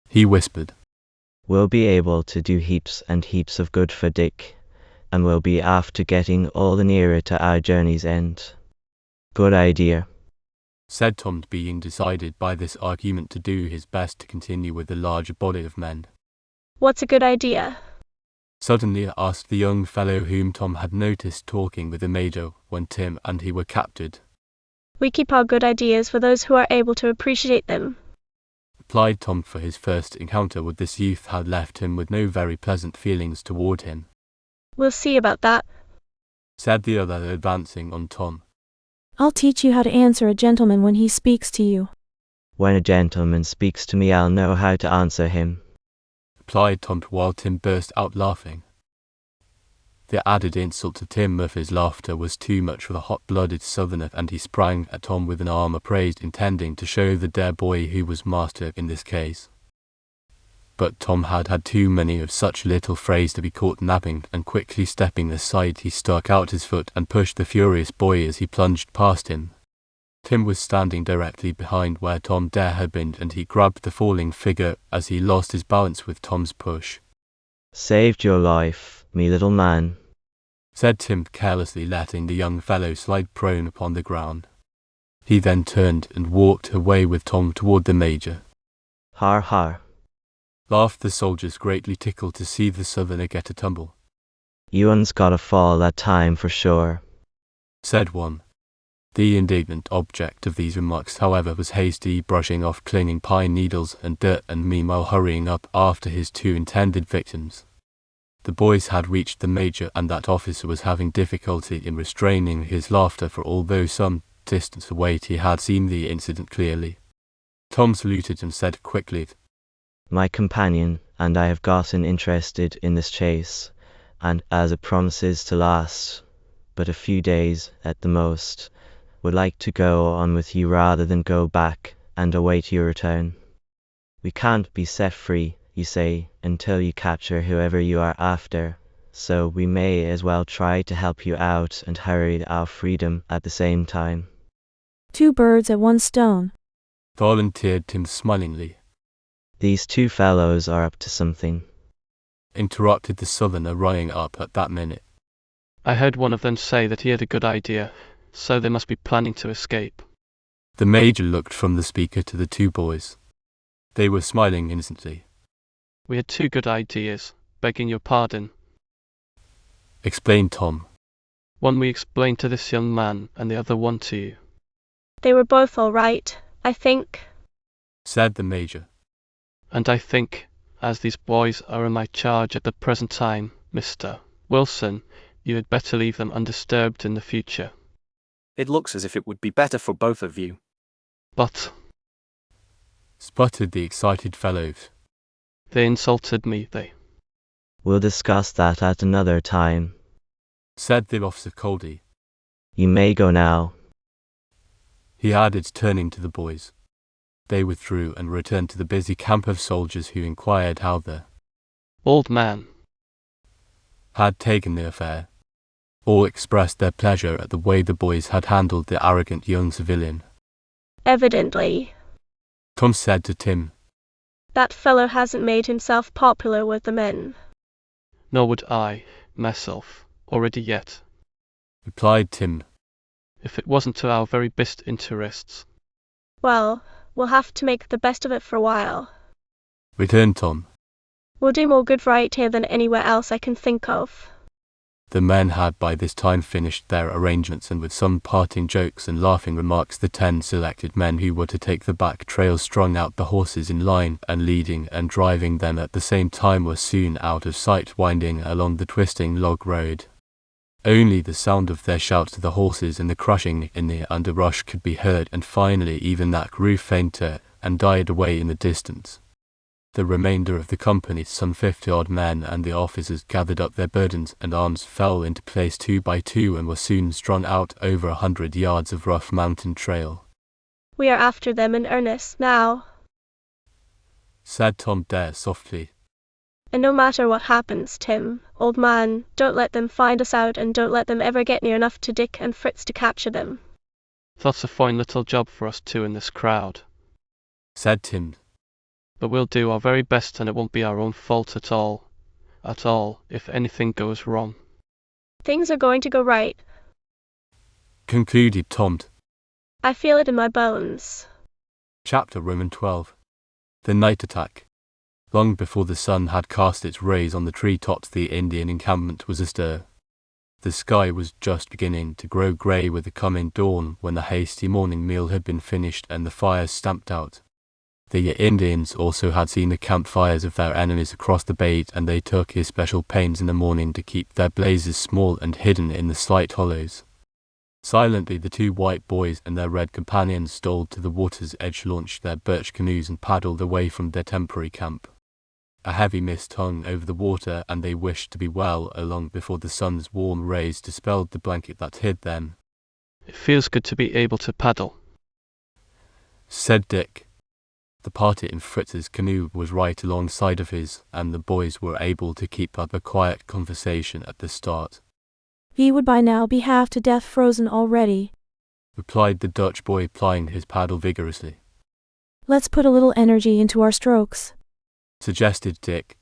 he whispered. We'll be able to do heaps and heaps of good for Dick, and we'll be after getting all the nearer to our journey's end. Good idea, said Tom, being decided by this argument to do his best to continue with the larger body of men. What's a good idea? Suddenly asked the young fellow whom Tom had noticed talking with the major when Tim and he were captured. We keep our good ideas for those who are able to appreciate them, replied Tom, for his first encounter with this youth had left him with no very pleasant feelings toward him. We'll see about that, said the other, advancing on Tom. I'll teach you how to answer a gentleman when he speaks to you. When a gentleman speaks to me, I'll know how to answer him, replied Tom, while Tim burst out laughing. The added insult to Tim of his laughter was too much for the hot-blooded southerner, and he sprang at Tom with an arm upraised, intending to show the dear boy who was master in this case. But Tom had had too many of such little frays to be caught napping, and quickly stepping aside he stuck out his foot and pushed the furious boy as he plunged past him. Tim was standing directly behind where Tom Dare had been, and he grabbed the falling figure as he lost his balance with Tom's push. Saved your life, me little man, said Tim, carelessly letting the young fellow slide prone upon the ground. He then turned and walked away with Tom toward the major. Har har, laughed the soldiers, greatly tickled to see the southerner get a tumble. You uns got a fall that time for sure, said one. The indignant object of these remarks, however, was hasty brushing off clinging pine needles and dirt, and meanwhile hurrying up after his 2 intended victims. The boys had reached the major, and that officer was having difficulty in restraining his laughter, for although some distance away he had seen the incident clearly. Tom saluted and said quickly, my companion, and I have gotten interested in this chase, and as it promises to last but a few days at the most, would like to go on with you rather than go back and await your return. We can't be set free, you say, until you capture whoever you are after, so we may as well try to help you out and hurry our freedom at the same time. 2 birds at 1 stone, volunteered Tim smilingly. These 2 fellows are up to something, interrupted the southerner, running up at that minute. I heard one of them say that he had a good idea, so they must be planning to escape. The major looked from the speaker to the 2 boys. They were smiling innocently. We had 2 good ideas, begging your pardon. Explained Tom. One we explained to this young man, and the other one to you. They were both all right, I think, said the major. And I think, as these boys are in my charge at the present time, Mr. Wilson, you had better leave them undisturbed in the future. It looks as if it would be better for both of you. But sputtered the excited fellows. They insulted me, they. We'll discuss that at another time, said the officer coldly. You may go now, he added, turning to the boys. They withdrew and returned to the busy camp of soldiers, who inquired how the old man had taken the affair. All expressed their pleasure at the way the boys had handled the arrogant young civilian. Evidently, Tom said to Tim. That fellow hasn't made himself popular with the men. Nor would I, myself, already yet, replied Tim, if it wasn't to our very best interests. Well, we'll have to make the best of it for a while, returned Tom. We'll do more good right here than anywhere else I can think of. The men had by this time finished their arrangements, and with some parting jokes and laughing remarks, the 10 selected men who were to take the back trail strung out the horses in line, and leading and driving them at the same time were soon out of sight, winding along the twisting log road. Only the sound of their shouts to the horses and the crushing in the underbrush could be heard, and finally even that grew fainter and died away in the distance. The remainder of the company, some 50-odd men, and the officers gathered up their burdens, and arms fell into place 2 by 2, and were soon strung out over 100 yards of rough mountain trail. We are after them in earnest now, said Tom Dare softly. And no matter what happens, Tim, old man, don't let them find us out, and don't let them ever get near enough to Dick and Fritz to capture them. That's a fine little job for us 2 in this crowd, said Tim. But we'll do our very best, and it won't be our own fault at all, if anything goes wrong. Things are going to go right, concluded Tom. I feel it in my bones. Chapter Roman 12. The night attack. Long before the sun had cast its rays on the tree-tops, the Indian encampment was astir. The sky was just beginning to grow grey with the coming dawn, when the hasty morning meal had been finished and the fires stamped out. The Indians also had seen the campfires of their enemies across the bay, and they took especial pains in the morning to keep their blazes small and hidden in the slight hollows. Silently the 2 white boys and their red companions stole to the water's edge, launched their birch canoes, and paddled away from their temporary camp. A heavy mist hung over the water, and they wished to be well along before the sun's warm rays dispelled the blanket that hid them. It feels good to be able to paddle, said Dick. The party in Fritz's canoe was right alongside of his, and the boys were able to keep up a quiet conversation at the start. He would by now be half to death frozen already, replied the Dutch boy, plying his paddle vigorously. Let's put a little energy into our strokes, suggested Dick.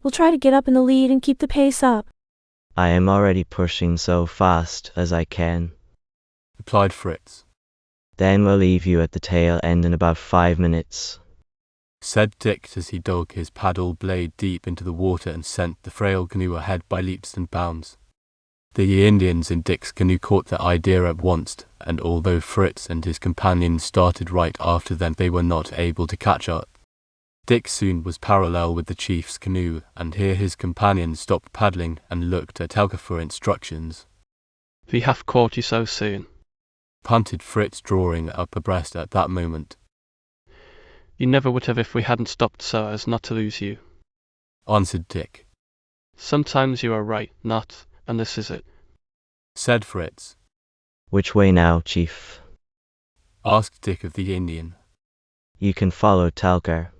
We'll try to get up in the lead and keep the pace up. I am already pushing so fast as I can, replied Fritz. Then we'll leave you at the tail end in about 5 minutes, said Dick as he dug his paddle blade deep into the water and sent the frail canoe ahead by leaps and bounds. The Indians in Dick's canoe caught the idea at once, and although Fritz and his companions started right after them, they were not able to catch up. Dick soon was parallel with the chief's canoe, and here his companions stopped paddling and looked at Helga for instructions. We have caught you so soon, panted Fritz, drawing up abreast at that moment. You never would have if we hadn't stopped so as not to lose you, answered Dick. Sometimes you are right, not, and this is it, said Fritz. Which way now, Chief? asked Dick of the Indian. You can follow Talger,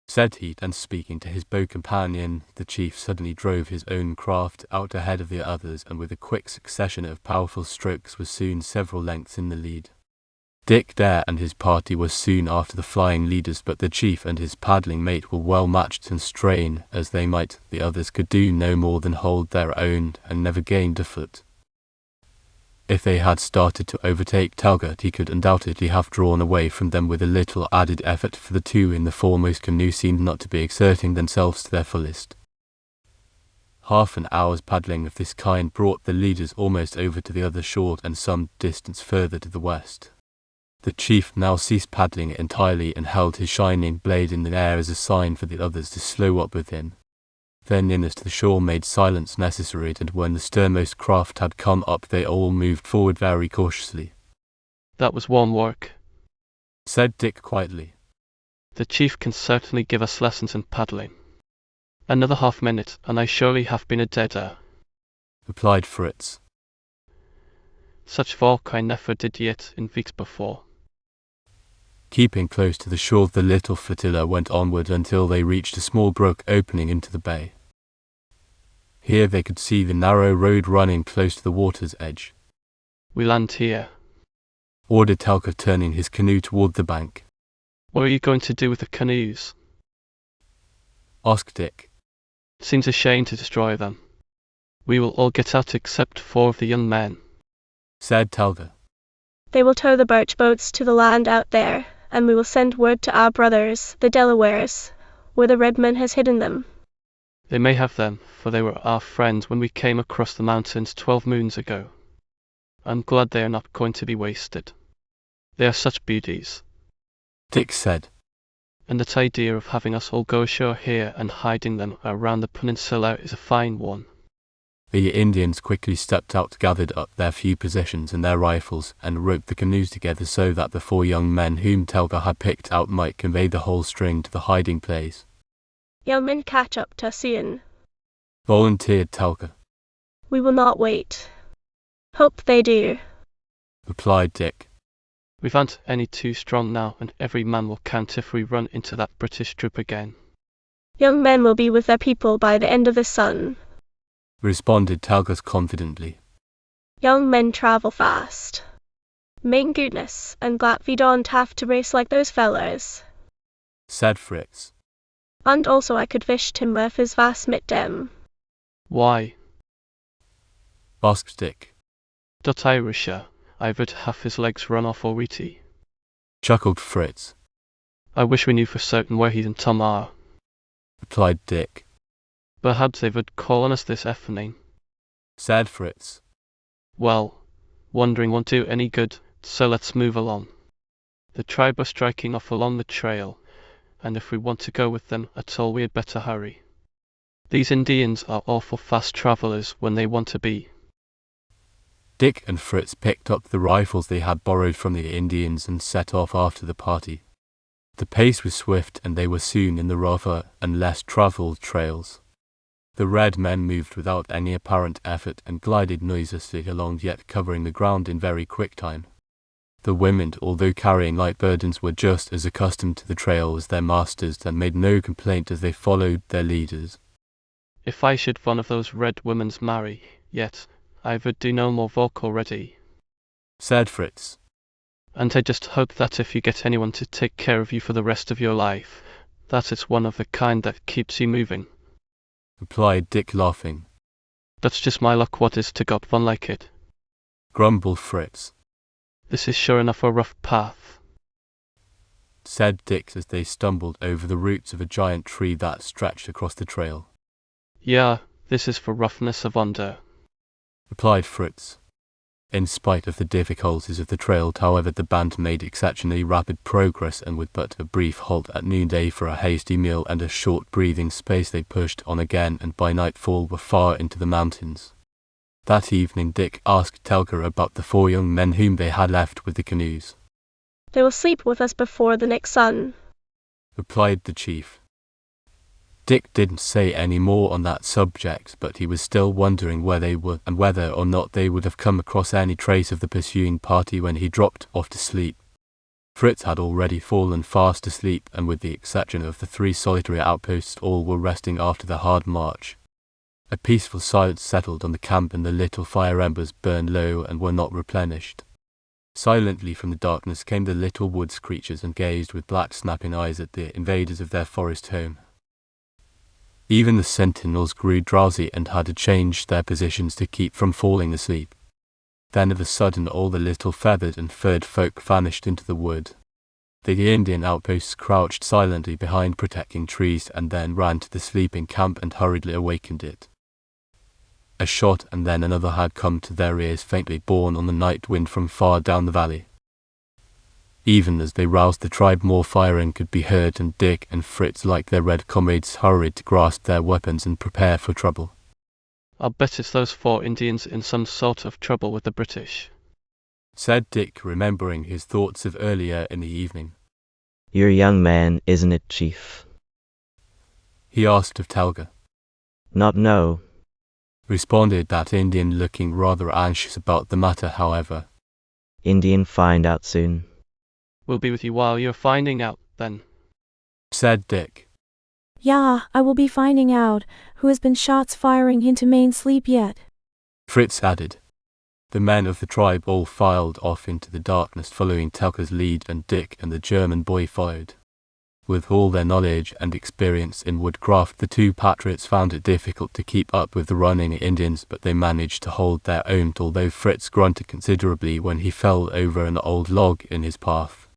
said he, and speaking to his bow companion, the chief suddenly drove his own craft out ahead of the others, and with a quick succession of powerful strokes was soon several lengths in the lead. Dick Dare and his party were soon after the flying leaders, but the chief and his paddling mate were well matched, and strain as they might, the others could do no more than hold their own and never gained a foot. If they had started to overtake Talgert, he could undoubtedly have drawn away from them with a little added effort, for the two in the foremost canoe seemed not to be exerting themselves to their fullest. Half an hour's paddling of this kind brought the leaders almost over to the other shore and some distance further to the west. The chief now ceased paddling entirely and held his shining blade in the air as a sign for the others to slow up with him. Then nearness to the shore made silence necessary, and when the sternmost craft had come up they all moved forward very cautiously. That was warm work, said Dick quietly. The chief can certainly give us lessons in paddling. Another half-minute, and I surely have been a deader, replied Fritz. Such work I never did yet in weeks before. Keeping close to the shore, the little flotilla went onward until they reached a small brook opening into the bay. Here they could see the narrow road running close to the water's edge. We land here, ordered Talcott, turning his canoe toward the bank. What are you going to do with the canoes? asked Dick. Seems a shame to destroy them. We will all get out except 4 of the young men, said Talga. They will tow the birch boats to the land out there, and we will send word to our brothers, the Delawares, where the red man has hidden them. They may have them, for they were our friends when we came across the mountains 12 moons ago. I'm glad they are not going to be wasted. They are such beauties, Dick said. And that idea of having us all go ashore here and hiding them around the peninsula is a fine one. The Indians quickly stepped out, gathered up their few possessions and their rifles, and roped the canoes together so that the 4 young men whom Telga had picked out might convey the whole string to the hiding place. Young men, catch up to Sian, volunteered Telga. We will not wait. Hope they do, replied Dick. We aren't any too strong now, and every man will count if we run into that British troop again. Young men will be with their people by the end of the sun, responded Talgas confidently. Young men travel fast. Main goodness, I'm glad we don't have to race like those fellows, said Fritz. And also I could wish Tim if his vast mit dem. Why? asked Dick. Dot Irisha, I would have his legs run off already, chuckled Fritz. I wish we knew for certain where he and Tom are, replied Dick. Perhaps they would call on us this evening, said Fritz. Well, wandering won't do any good, so let's move along. The tribe are striking off along the trail, and if we want to go with them at all we had better hurry. These Indians are awful fast travellers when they want to be. Dick and Fritz picked up the rifles they had borrowed from the Indians and set off after the party. The pace was swift, and they were soon in the rougher and less travelled trails. The red men moved without any apparent effort and glided noiselessly along, yet covering the ground in very quick time. The women, although carrying light burdens, were just as accustomed to the trail as their masters, and made no complaint as they followed their leaders. If I should one of those red women's marry, yet I would do no more work already, said Fritz. And I just hope that if you get anyone to take care of you for the rest of your life, that it's one of the kind that keeps you moving, replied Dick, laughing. That's just my luck, what is to got one like it, grumbled Fritz. This is sure enough a rough path, said Dick as they stumbled over the roots of a giant tree that stretched across the trail. Yeah, this is for roughness of wonder, replied Fritz. In spite of the difficulties of the trail, however, the band made exceptionally rapid progress, and with but a brief halt at noonday for a hasty meal and a short breathing space, they pushed on again, and by nightfall were far into the mountains. That evening Dick asked Telga about the 4 young men whom they had left with the canoes. They will sleep with us before the next sun, replied the chief. Dick didn't say any more on that subject, but he was still wondering where they were and whether or not they would have come across any trace of the pursuing party when he dropped off to sleep. Fritz had already fallen fast asleep, and with the exception of the 3 solitary outposts, all were resting after the hard march. A peaceful silence settled on the camp, and the little fire embers burned low and were not replenished. Silently from the darkness came the little woods creatures and gazed with black snapping eyes at the invaders of their forest home. Even the sentinels grew drowsy and had to change their positions to keep from falling asleep. Then of a sudden all the little feathered and furred folk vanished into the wood. The Indian outposts crouched silently behind protecting trees and then ran to the sleeping camp and hurriedly awakened it. A shot and then another had come to their ears, faintly borne on the night wind from far down the valley. Even as they roused the tribe, more firing could be heard, and Dick and Fritz, like their red comrades, hurried to grasp their weapons and prepare for trouble. "I'll bet it's those 4 Indians in some sort of trouble with the British," said Dick, remembering his thoughts of earlier in the evening. "You're a young man, isn't it, Chief?" he asked of Telga. "Not know," responded that Indian, looking rather anxious about the matter, however. "Indian find out soon." "We'll be with you while you're finding out, then," said Dick. "Yeah, I will be finding out who has been shots firing into main sleep yet," Fritz added. The men of the tribe all filed off into the darkness, following Telka's lead, and Dick and the German boy followed. With all their knowledge and experience in woodcraft, the 2 patriots found it difficult to keep up with the running Indians, but they managed to hold their own, although Fritz grunted considerably when he fell over an old log in his path.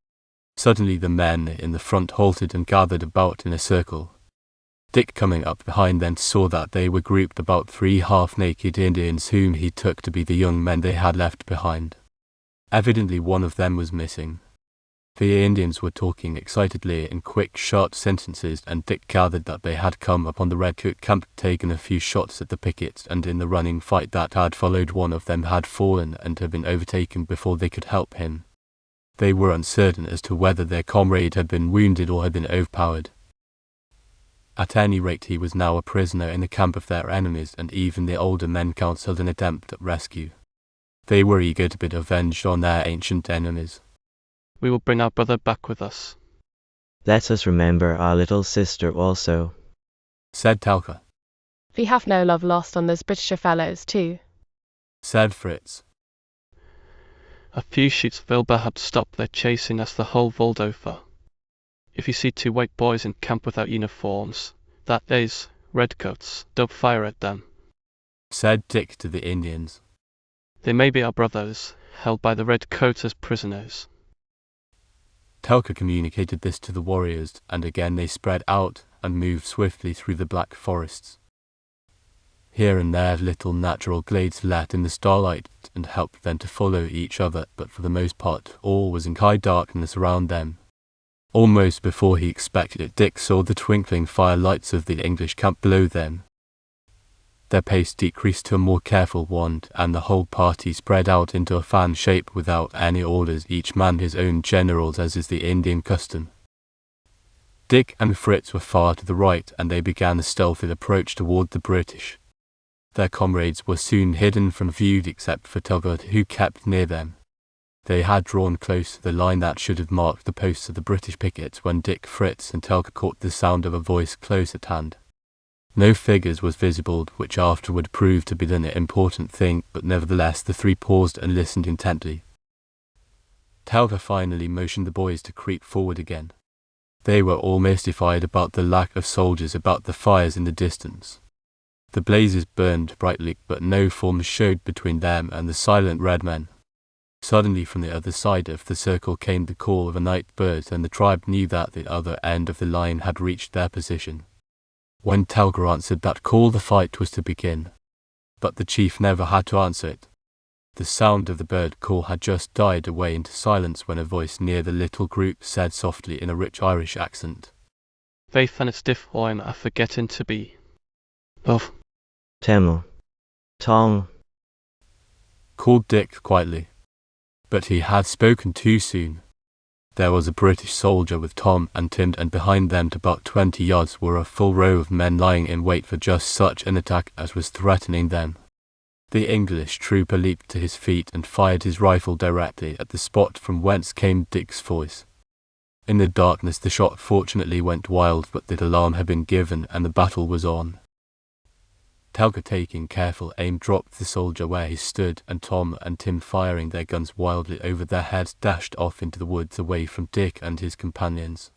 Suddenly the men in the front halted and gathered about in a circle. Dick, coming up behind them, saw that they were grouped about 3 half-naked Indians whom he took to be the young men they had left behind. Evidently one of them was missing. The Indians were talking excitedly in quick, short sentences, and Dick gathered that they had come upon the Redcoat camp, taken a few shots at the pickets, and in the running fight that had followed, one of them had fallen and had been overtaken before they could help him. They were uncertain as to whether their comrade had been wounded or had been overpowered. At any rate, he was now a prisoner in the camp of their enemies, and even the older men counselled an attempt at rescue. They were eager to be avenged on their ancient enemies. "We will bring our brother back with us." "Let us remember our little sister also," said Telka. "We have no love lost on those British fellows, too," said Fritz. "A few shoots will perhaps stop their chasing us the whole world over. If you see 2 white boys in camp without uniforms, that is, redcoats, don't fire at them," said Dick to the Indians. "They may be our brothers, held by the redcoats as prisoners." Telka communicated this to the warriors, and again they spread out and moved swiftly through the black forests. Here and there little natural glades let in the starlight and helped them to follow each other, but for the most part all was in high darkness around them. Almost before he expected it, Dick saw the twinkling firelights of the English camp below them. Their pace decreased to a more careful one, and the whole party spread out into a fan shape without any orders, each man his own generals, as is the Indian custom. Dick and Fritz were far to the right, and they began a stealthy approach toward the British. Their comrades were soon hidden from view except for Telga, who kept near them. They had drawn close to the line that should have marked the posts of the British pickets when Dick, Fritz and Telga caught the sound of a voice close at hand. No figures was visible, which afterward proved to be the important thing, but nevertheless the 3 paused and listened intently. Telga finally motioned the boys to creep forward again. They were all mystified about the lack of soldiers about the fires in the distance. The blazes burned brightly, but no forms showed between them and the silent red men. Suddenly from the other side of the circle came the call of a night bird, and the tribe knew that the other end of the line had reached their position. When Telga answered that call, the fight was to begin. But the chief never had to answer it. The sound of the bird call had just died away into silence when a voice near the little group said softly in a rich Irish accent, "Faith and its diff oin are forgetting to be. Love." "Temel. Tom," called Dick quietly. But he had spoken too soon. There was a British soldier with Tom and Tim, and behind them, about 20 yards, were a full row of men lying in wait for just such an attack as was threatening them. The English trooper leaped to his feet and fired his rifle directly at the spot from whence came Dick's voice. In the darkness the shot fortunately went wild, but the alarm had been given and the battle was on. Telka, taking careful aim, dropped the soldier where he stood, and Tom and Tim, firing their guns wildly over their heads, dashed off into the woods away from Dick and his companions.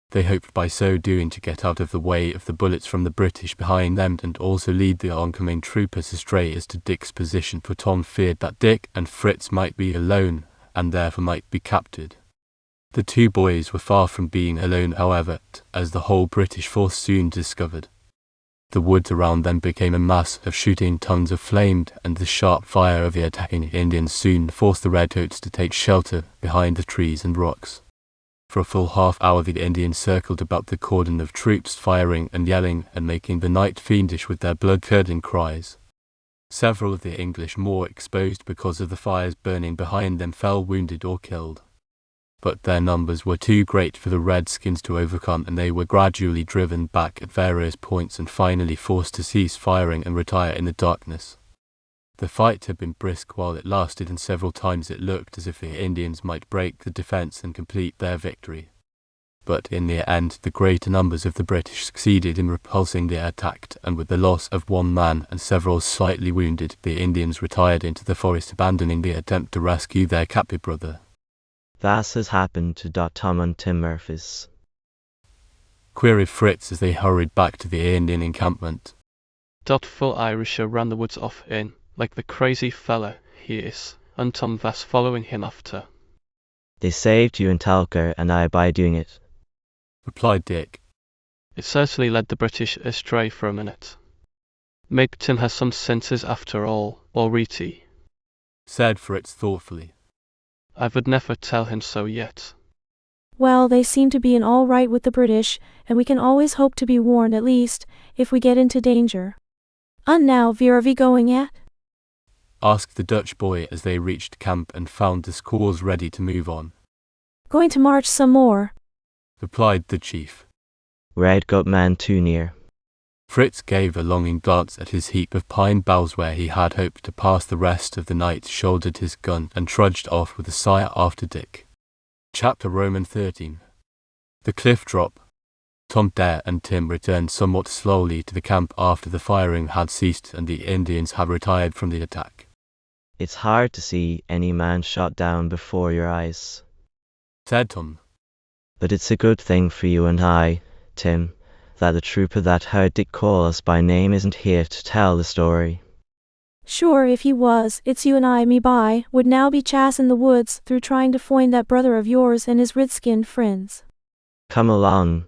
They hoped by so doing to get out of the way of the bullets from the British behind them, and also lead the oncoming troopers astray as to Dick's position, for Tom feared that Dick and Fritz might be alone and therefore might be captured. The two boys were far from being alone, however, as the whole British force soon discovered. The woods around them became a mass of shooting tongues of flame, and the sharp fire of the attacking Indians soon forced the redcoats to take shelter behind the trees and rocks. For a full half-hour the Indians circled about the cordon of troops, firing and yelling and making the night fiendish with their blood-curdling cries. Several of the English, more exposed because of the fires burning behind them, fell wounded or killed. But their numbers were too great for the Redskins to overcome, and they were gradually driven back at various points and finally forced to cease firing and retire in the darkness. The fight had been brisk while it lasted, and several times it looked as if the Indians might break the defence and complete their victory. But in the end the greater numbers of the British succeeded in repulsing the attack, and with the loss of one man and several slightly wounded, the Indians retired into the forest, abandoning the attempt to rescue their captive brother. Thus has happened to Tom and Tim Murphys, queried Fritz as they hurried back to the Indian encampment. Full Irisher ran the woods off in, like the crazy fella he is, and Tom thus following him after. They saved you and Telka and I by doing it, replied Dick. It certainly led the British astray for a minute. Maybe Tim has some senses after all, already, said Fritz thoughtfully. I would never tell him so yet. Well, they seem to be in all right with the British, and we can always hope to be warned at least, if we get into danger. And now, where are we going at? Asked the Dutch boy as they reached camp and found the squaws ready to move on. Going to march some more, replied the chief. Red got man too near. Fritz gave a longing glance at his heap of pine boughs where he had hoped to pass the rest of the night, shouldered his gun, and trudged off with a sigh after Dick. Chapter Roman 13. The cliff drop. Tom, Dare and Tim returned somewhat slowly to the camp after the firing had ceased and the Indians had retired from the attack. It's hard to see any man shot down before your eyes, said Tom. But it's a good thing for you and I, Tim, that the trooper that heard Dick call us by name isn't here to tell the story. Sure, if he was, it's you and I, me by, would now be chasing the woods through trying to find that brother of yours and his red-skinned friends. Come along,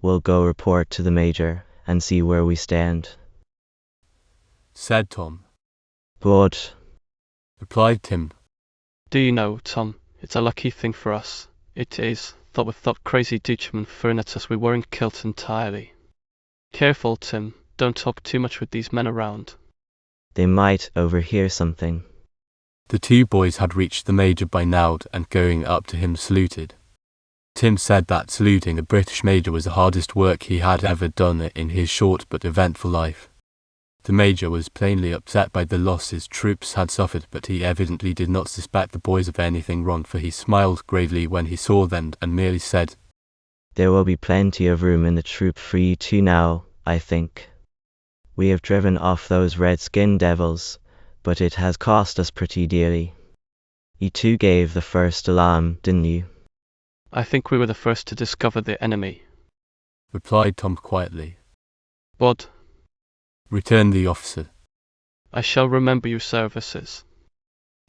we'll go report to the Major and see where we stand, said Tom. Good, replied Tim. Do you know, Tom, it's a lucky thing for us. It is, that with that crazy Dutchman firing at us we weren't killed entirely. Careful, Tim, don't talk too much with these men around. They might overhear something. The two boys had reached the Major by now and going up to him saluted. Tim said that saluting a British Major was the hardest work he had ever done in his short but eventful life. The Major was plainly upset by the loss his troops had suffered, but he evidently did not suspect the boys of anything wrong, for he smiled gravely when he saw them and merely said, There will be plenty of room in the troop for you two now, I think. We have driven off those red-skinned devils, but it has cost us pretty dearly. You two gave the first alarm, didn't you? I think we were the first to discover the enemy, replied Tom quietly. But, returned the officer, I shall remember your services.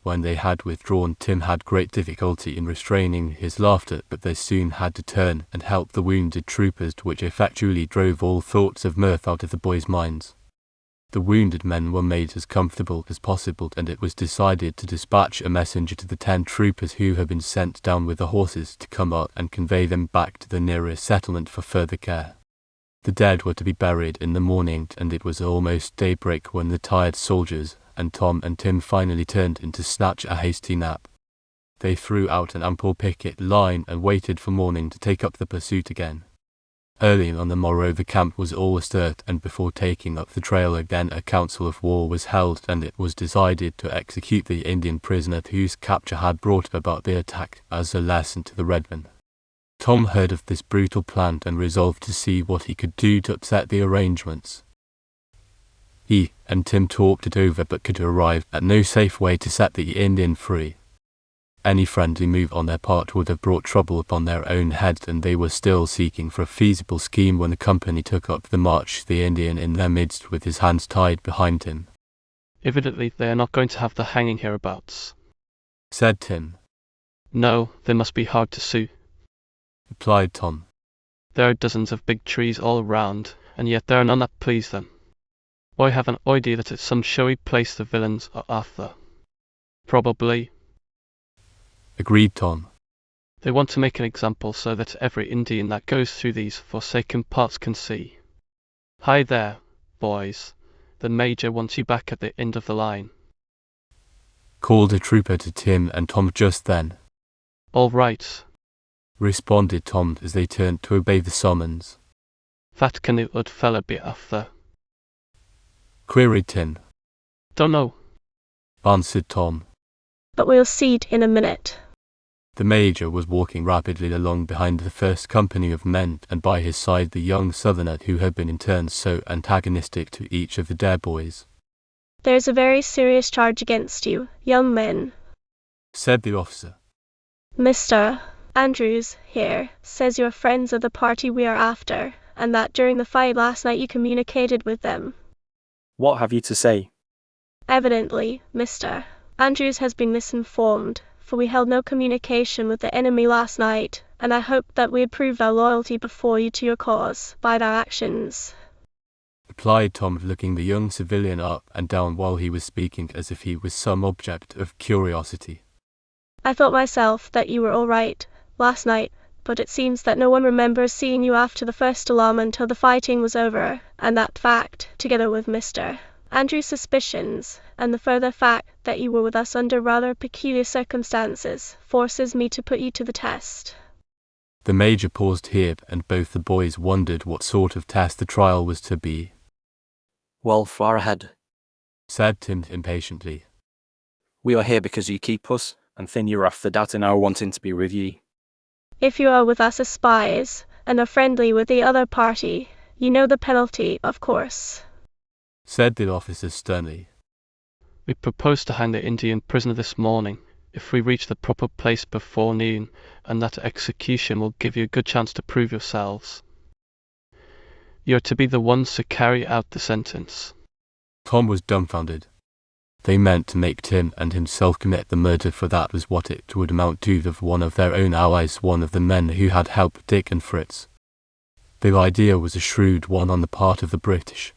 When they had withdrawn, Tim had great difficulty in restraining his laughter, but they soon had to turn and help the wounded troopers, which effectually drove all thoughts of mirth out of the boys' minds. The wounded men were made as comfortable as possible, and it was decided to dispatch a messenger to the 10 troopers who had been sent down with the horses to come up and convey them back to the nearest settlement for further care. The dead were to be buried in the morning, and it was almost daybreak when the tired soldiers and Tom and Tim finally turned in to snatch a hasty nap. They threw out an ample picket line and waited for morning to take up the pursuit again. Early on the morrow the camp was all astir, and before taking up the trail again a council of war was held, and it was decided to execute the Indian prisoner whose capture had brought about the attack as a lesson to the redmen. Tom heard of this brutal plan and resolved to see what he could do to upset the arrangements. He and Tim talked it over but could arrive at no safe way to set the Indian free. Any friendly move on their part would have brought trouble upon their own heads, and they were still seeking for a feasible scheme when the company took up the march, the Indian in their midst with his hands tied behind him. Evidently they are not going to have the hanging hereabouts, said Tim. No, they must be hard to sue, replied Tom. There are dozens of big trees all around, and yet there are none that please them. I have an idea that it's some showy place the villains are after. Probably, agreed Tom. They want to make an example so that every Indian that goes through these forsaken parts can see. Hi there, boys. The Major wants you back at the end of the line, called a trooper to Tim and Tom just then. All right, responded Tom as they turned to obey the summons. That can the old fella be after? Queried Tim. Don't know, answered Tom. But we'll see in a minute. The Major was walking rapidly along behind the first company of men, and by his side the young Southerner who had been in turn so antagonistic to each of the Dare boys. There's a very serious charge against you, young men, said the officer. Mr. Andrews here says you're friends of the party we are after, and that during the fight last night you communicated with them. What have you to say? Evidently, Mr. Andrews has been misinformed, for we held no communication with the enemy last night, and I hoped that we had proved our loyalty before you to your cause by our actions, replied Tom, looking the young civilian up and down while he was speaking as if he was some object of curiosity. I thought myself that you were all right last night, but it seems that no one remembers seeing you after the first alarm until the fighting was over, and that fact, together with Mr. Andrew's suspicions, and the further fact that you were with us under rather peculiar circumstances, forces me to put you to the test. The Major paused here, and both the boys wondered what sort of test the trial was to be. Well, far ahead, said Tim impatiently. We are here because you keep us, and then you're after doubting our wanting to be with ye. If you are with us as spies, and are friendly with the other party, you know the penalty, of course, said the officer sternly. We propose to hang the Indian prisoner this morning, if we reach the proper place before noon, and that execution will give you a good chance to prove yourselves. You are to be the ones to carry out the sentence. Tom was dumbfounded. They meant to make Tim and himself commit the murder, for that was what it would amount to of one of their own allies, one of the men who had helped Dick and Fritz. The idea was a shrewd one on the part of the British.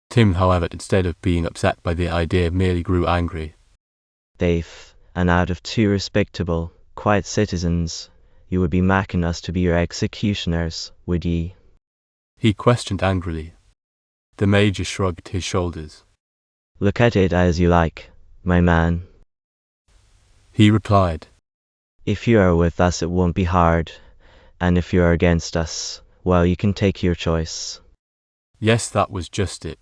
Tim, however, instead of being upset by the idea, merely grew angry. Dave, and out of two respectable, quiet citizens, you would be making us to be your executioners, would ye? He questioned angrily. The Major shrugged his shoulders. Look at it as you like, my man, he replied. If you are with us it won't be hard, and if you are against us, well, you can take your choice. Yes, that was just it.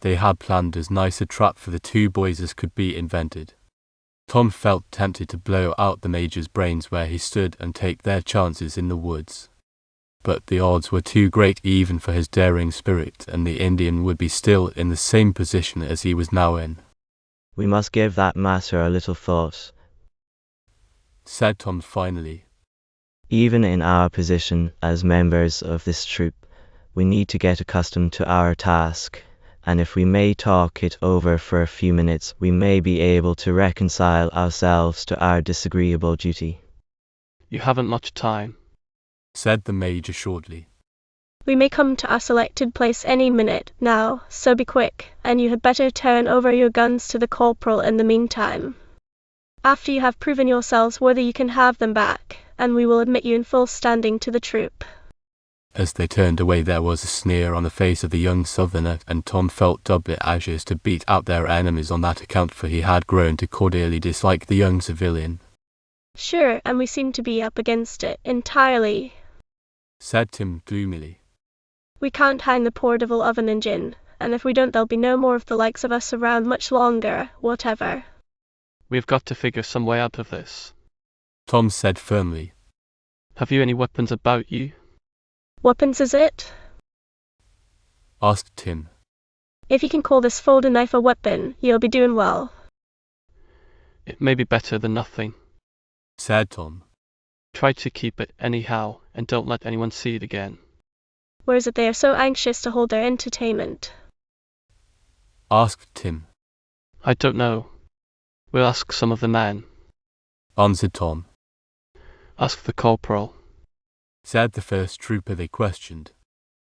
They had planned as nice a trap for the two boys as could be invented. Tom felt tempted to blow out the Major's brains where he stood and take their chances in the woods. But the odds were too great even for his daring spirit, and the Indian would be still in the same position as he was now in. We must give that matter a little thought, said Tom finally. Even in our position as members of this troop, we need to get accustomed to our task, and if we may talk it over for a few minutes, we may be able to reconcile ourselves to our disagreeable duty. You haven't much time, said the Major shortly. We may come to our selected place any minute now, so be quick, and you had better turn over your guns to the corporal in the meantime. After you have proven yourselves worthy, you can have them back, and we will admit you in full standing to the troop. As they turned away, there was a sneer on the face of the young Southerner, and Tom felt doubly anxious to beat out their enemies on that account, for he had grown to cordially dislike the young civilian. Sure, and we seem to be up against it entirely, said Tim gloomily. We can't hang the poor devil of an engine, and if we don't there'll be no more of the likes of us around much longer, whatever. We've got to figure some way out of this, Tom said firmly. Have you any weapons about you? Weapons is it? Asked Tim. If you can call this folding knife a weapon, you'll be doing well. It may be better than nothing, said Tom. Try to keep it anyhow, and don't let anyone see it again. Where is it they are so anxious to hold their entertainment? Asked Tim. I don't know. We'll ask some of the men, answered Tom. Ask the corporal, said the first trooper they questioned.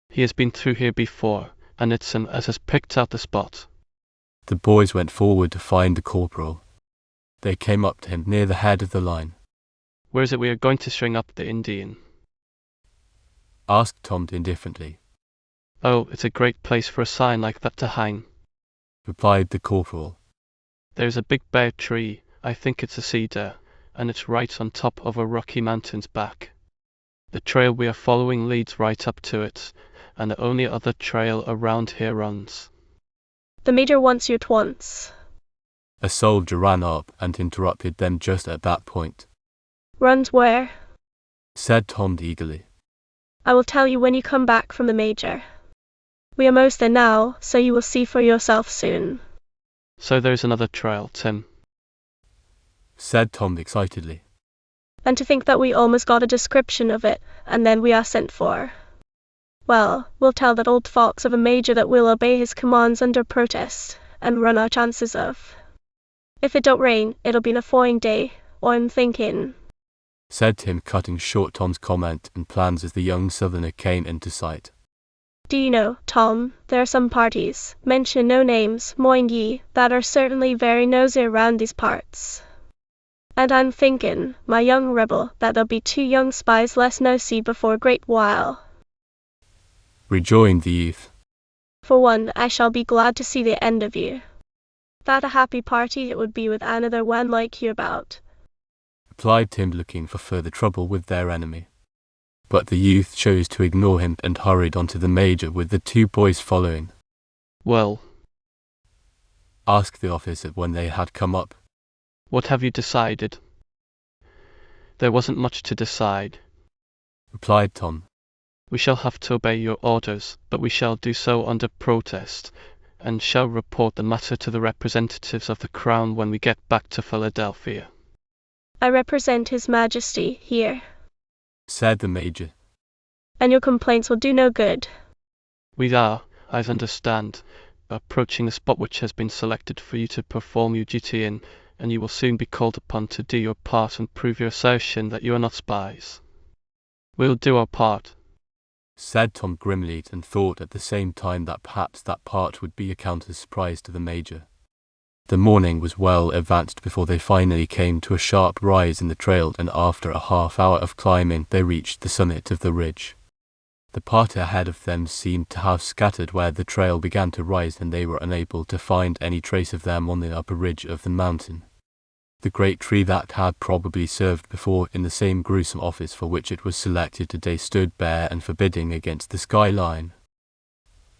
He has been through here before, and it's him as has picked out the spot. The boys went forward to find the corporal. They came up to him near the head of the line. Where is it we are going to string up the Indian? Asked Tom indifferently. Oh, it's a great place for a sign like that to hang, replied the corporal. There's a big bare tree, I think it's a cedar, and it's right on top of a rocky mountain's back. The trail we are following leads right up to it, and the only other trail around here runs. The Major wants you at once. A soldier ran up and interrupted them just at that point. Runs where? Said Tom eagerly. I will tell you when you come back from the Major. We are most there now, so you will see for yourself soon. So there's another trail, Tim, said Tom excitedly. And to think that we almost got a description of it, and then we are sent for. Well, we'll tell that old fox of a Major that we'll obey his commands under protest, and run our chances of. If it don't rain, it'll be a fine day, I'm thinking, said Tim, cutting short Tom's comment and plans as the young southerner came into sight. Do you know, Tom, there are some parties, mention no names, mind ye, that are certainly very nosy around these parts. And I'm thinking, my young rebel, that there'll be 2 young spies less nosy before a great while. Rejoined the youth. For one, I shall be glad to see the end of you. That a happy party it would be with another one like you about, replied Tim, looking for further trouble with their enemy. But the youth chose to ignore him and hurried on to the Major with the 2 boys following. Well, asked the officer when they had come up. What have you decided? There wasn't much to decide, replied Tom. We shall have to obey your orders, but we shall do so under protest, and shall report the matter to the representatives of the Crown when we get back to Philadelphia. I represent His Majesty here, said the Major. And your complaints will do no good. We are, I understand, approaching the spot which has been selected for you to perform your duty in, and you will soon be called upon to do your part and prove your assertion that you are not spies. We'll do our part, said Tom grimly, and thought at the same time that perhaps that part would be a counter surprise to the Major. The morning was well advanced before they finally came to a sharp rise in the trail, and after a half-hour of climbing they reached the summit of the ridge. The party ahead of them seemed to have scattered where the trail began to rise, and they were unable to find any trace of them on the upper ridge of the mountain. The great tree that had probably served before in the same gruesome office for which it was selected today stood bare and forbidding against the skyline.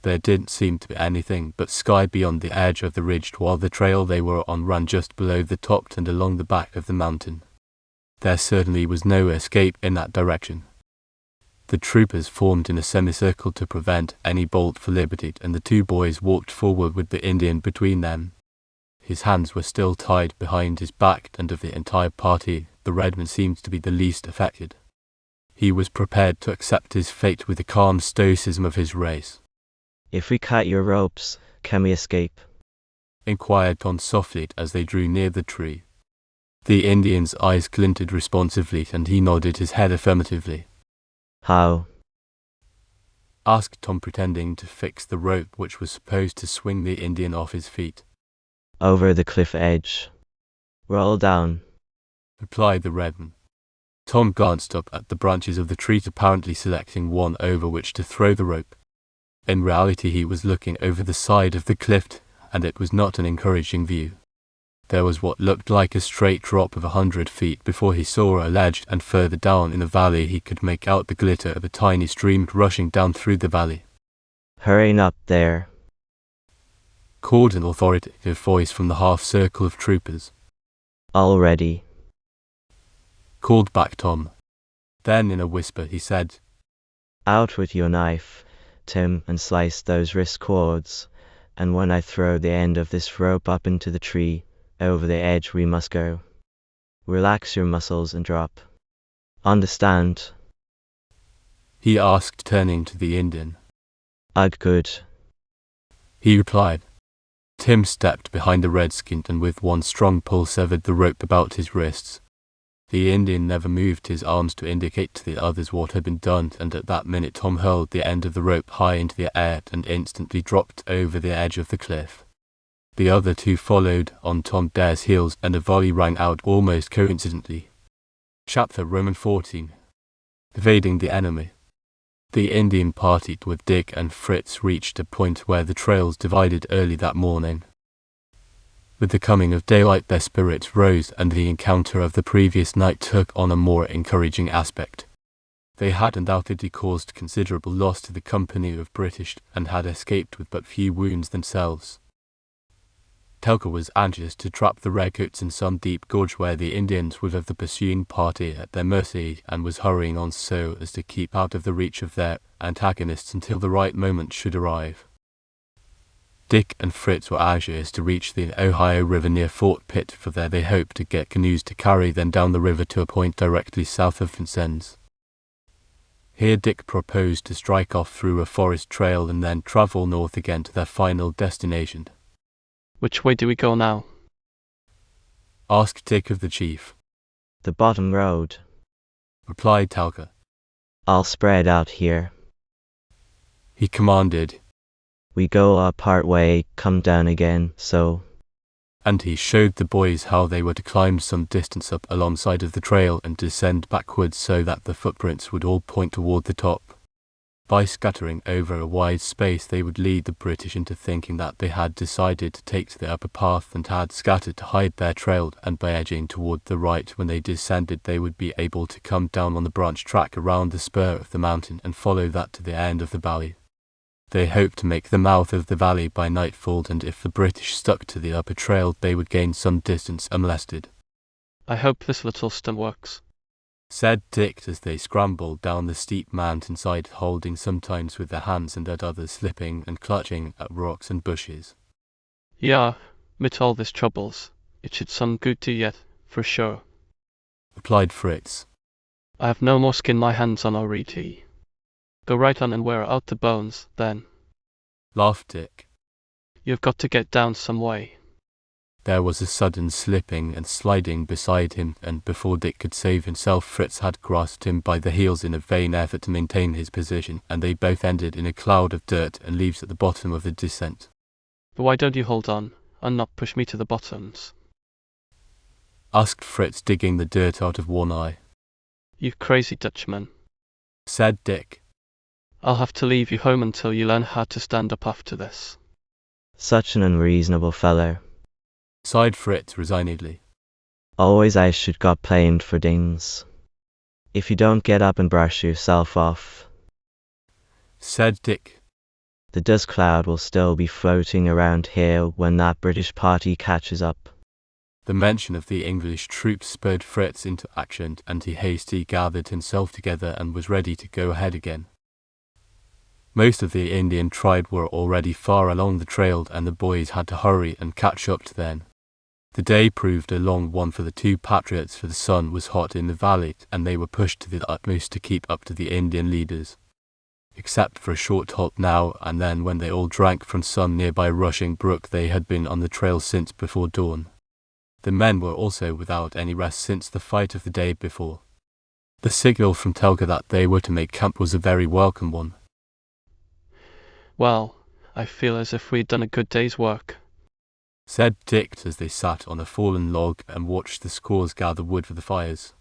There didn't seem to be anything but sky beyond the edge of the ridge, while the trail they were on ran just below the top and along the back of the mountain. There certainly was no escape in that direction. The troopers formed in a semicircle to prevent any bolt for liberty, and the 2 boys walked forward with the Indian between them. His hands were still tied behind his back, and of the entire party, the redman seemed to be the least affected. He was prepared to accept his fate with the calm stoicism of his race. If we cut your ropes, can we escape? Inquired Tom softly as they drew near the tree. The Indian's eyes glinted responsively, and he nodded his head affirmatively. How? Asked Tom, pretending to fix the rope which was supposed to swing the Indian off his feet. Over the cliff edge. Roll down, replied the redman. Tom glanced up at the branches of the tree, apparently selecting one over which to throw the rope. In reality he was looking over the side of the cliff, and it was not an encouraging view. There was what looked like a straight drop of 100 feet before he saw a ledge, and further down in the valley he could make out the glitter of a tiny stream rushing down through the valley. Hurrying up there, called an authoritative voice from the half-circle of troopers. All ready, called back Tom. Then in a whisper he said, Out with your knife, Tim, and slice those wrist cords, and when I throw the end of this rope up into the tree, over the edge we must go. Relax your muscles and drop. Understand? He asked, turning to the Indian. Ugh, good, he replied. Tim stepped behind the redskin and with one strong pull severed the rope about his wrists. The Indian never moved his arms to indicate to the others what had been done, and at that minute Tom hurled the end of the rope high into the air and instantly dropped over the edge of the cliff. The other two followed on Tom Dare's heels, and a volley rang out almost coincidentally. Chapter Roman 14. Evading the enemy. The Indian party with Dick and Fritz reached a point where the trails divided early that morning. With the coming of daylight their spirits rose, and the encounter of the previous night took on a more encouraging aspect. They had undoubtedly caused considerable loss to the company of British, and had escaped with but few wounds themselves. Telka was anxious to trap the redcoats in some deep gorge where the Indians would have the pursuing party at their mercy, and was hurrying on so as to keep out of the reach of their antagonists until the right moment should arrive. Dick and Fritz were anxious to reach the Ohio River near Fort Pitt, for there they hoped to get canoes to carry them down the river to a point directly south of Vincennes. Here Dick proposed to strike off through a forest trail and then travel north again to their final destination. Which way do we go now? Asked Dick of the chief. The bottom road, replied Telka. I'll spread out here. He commanded. We go up part way, come down again, so. And he showed the boys how they were to climb some distance up alongside of the trail and descend backwards so that the footprints would all point toward the top. By scattering over a wide space they would lead the British into thinking that they had decided to take to the upper path and had scattered to hide their trail, and by edging toward the right when they descended they would be able to come down on the branch track around the spur of the mountain and follow that to the end of the valley. They hoped to make the mouth of the valley by nightfall, and if the British stuck to the upper trail they would gain some distance unmolested. I hope this little stunt works, said Dick as they scrambled down the steep mountainside, holding sometimes with their hands and at others slipping and clutching at rocks and bushes. Yeah, mit all these troubles, it should sound good to yet, for sure, replied Fritz. I have no more skin my hands on already. Go right on and wear out the bones, then, laughed Dick. You've got to get down some way. There was a sudden slipping and sliding beside him, and before Dick could save himself Fritz had grasped him by the heels in a vain effort to maintain his position, and they both ended in a cloud of dirt and leaves at the bottom of the descent. But why don't you hold on, and not push me to the bottoms? Asked Fritz, digging the dirt out of one eye. You crazy Dutchman, said Dick. I'll have to leave you home until you learn how to stand up after this. Such an unreasonable fellow, sighed Fritz resignedly. Always I should got blamed for things. If you don't get up and brush yourself off, said Dick. The dust cloud will still be floating around here when that British party catches up. The mention of the English troops spurred Fritz into action, and he hastily gathered himself together and was ready to go ahead again. Most of the Indian tribe were already far along the trail, and the boys had to hurry and catch up to them. The day proved a long one for the two patriots, for the sun was hot in the valley, and they were pushed to the utmost to keep up to the Indian leaders. Except for a short halt now and then when they all drank from some nearby rushing brook, they had been on the trail since before dawn. The men were also without any rest since the fight of the day before. The signal from Telka that they were to make camp was a very welcome one. Well, I feel as if we'd done a good day's work, said Dick as they sat on a fallen log and watched the squaws gather wood for the fires.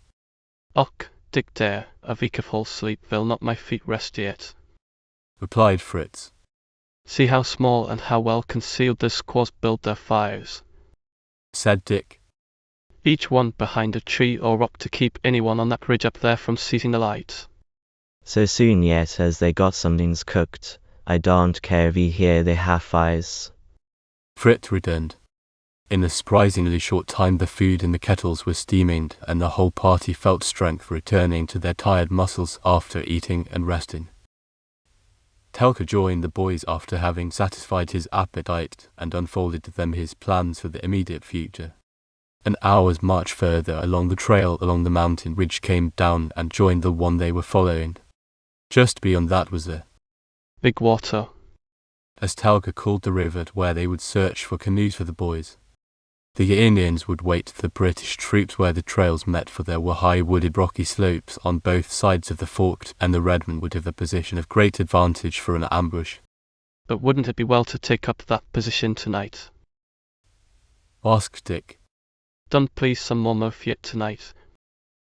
Och, Dick dare, a week of whole sleep will not my feet rest yet, replied Fritz. See how small and how well concealed the squaws build their fires. said Dick. Each one behind a tree or rock to keep anyone on that ridge up there from seeing the light. So soon yet as they got something's cooked, I don't care we hear they have fires. Fritz returned. In a surprisingly short time the food in the kettles was steaming, and the whole party felt strength returning to their tired muscles after eating and resting. Telka joined the boys after having satisfied his appetite and unfolded to them his plans for the immediate future. An hour's march further along the trail along the mountain ridge came down and joined the one they were following. Just beyond that was the Big Water, as Telka called the river where they would search for canoes for the boys. The Indians would wait for the British troops where the trails met, for there were high wooded rocky slopes on both sides of the fork, and the Redmen would have a position of great advantage for an ambush. but wouldn't it be well to take up that position tonight? Asked Dick. Don't please some more Murphy tonight,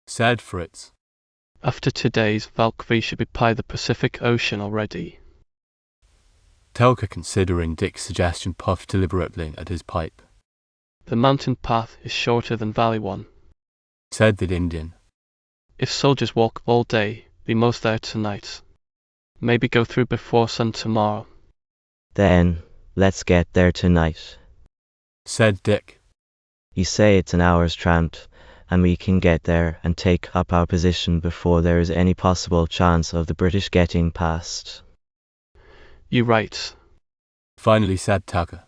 said Fritz. After today's Valkyrie should be by the Pacific Ocean already. Telka, considering Dick's suggestion, puffed deliberately at his pipe. The mountain path is shorter than valley one, said the Indian. If soldiers walk all day, we most there tonight. Maybe go through before sun tomorrow. Then, let's get there tonight, said Dick. You say it's an hour's tramp, and we can get there and take up our position before there is any possible chance of the British getting past. You right. Finally said Telka.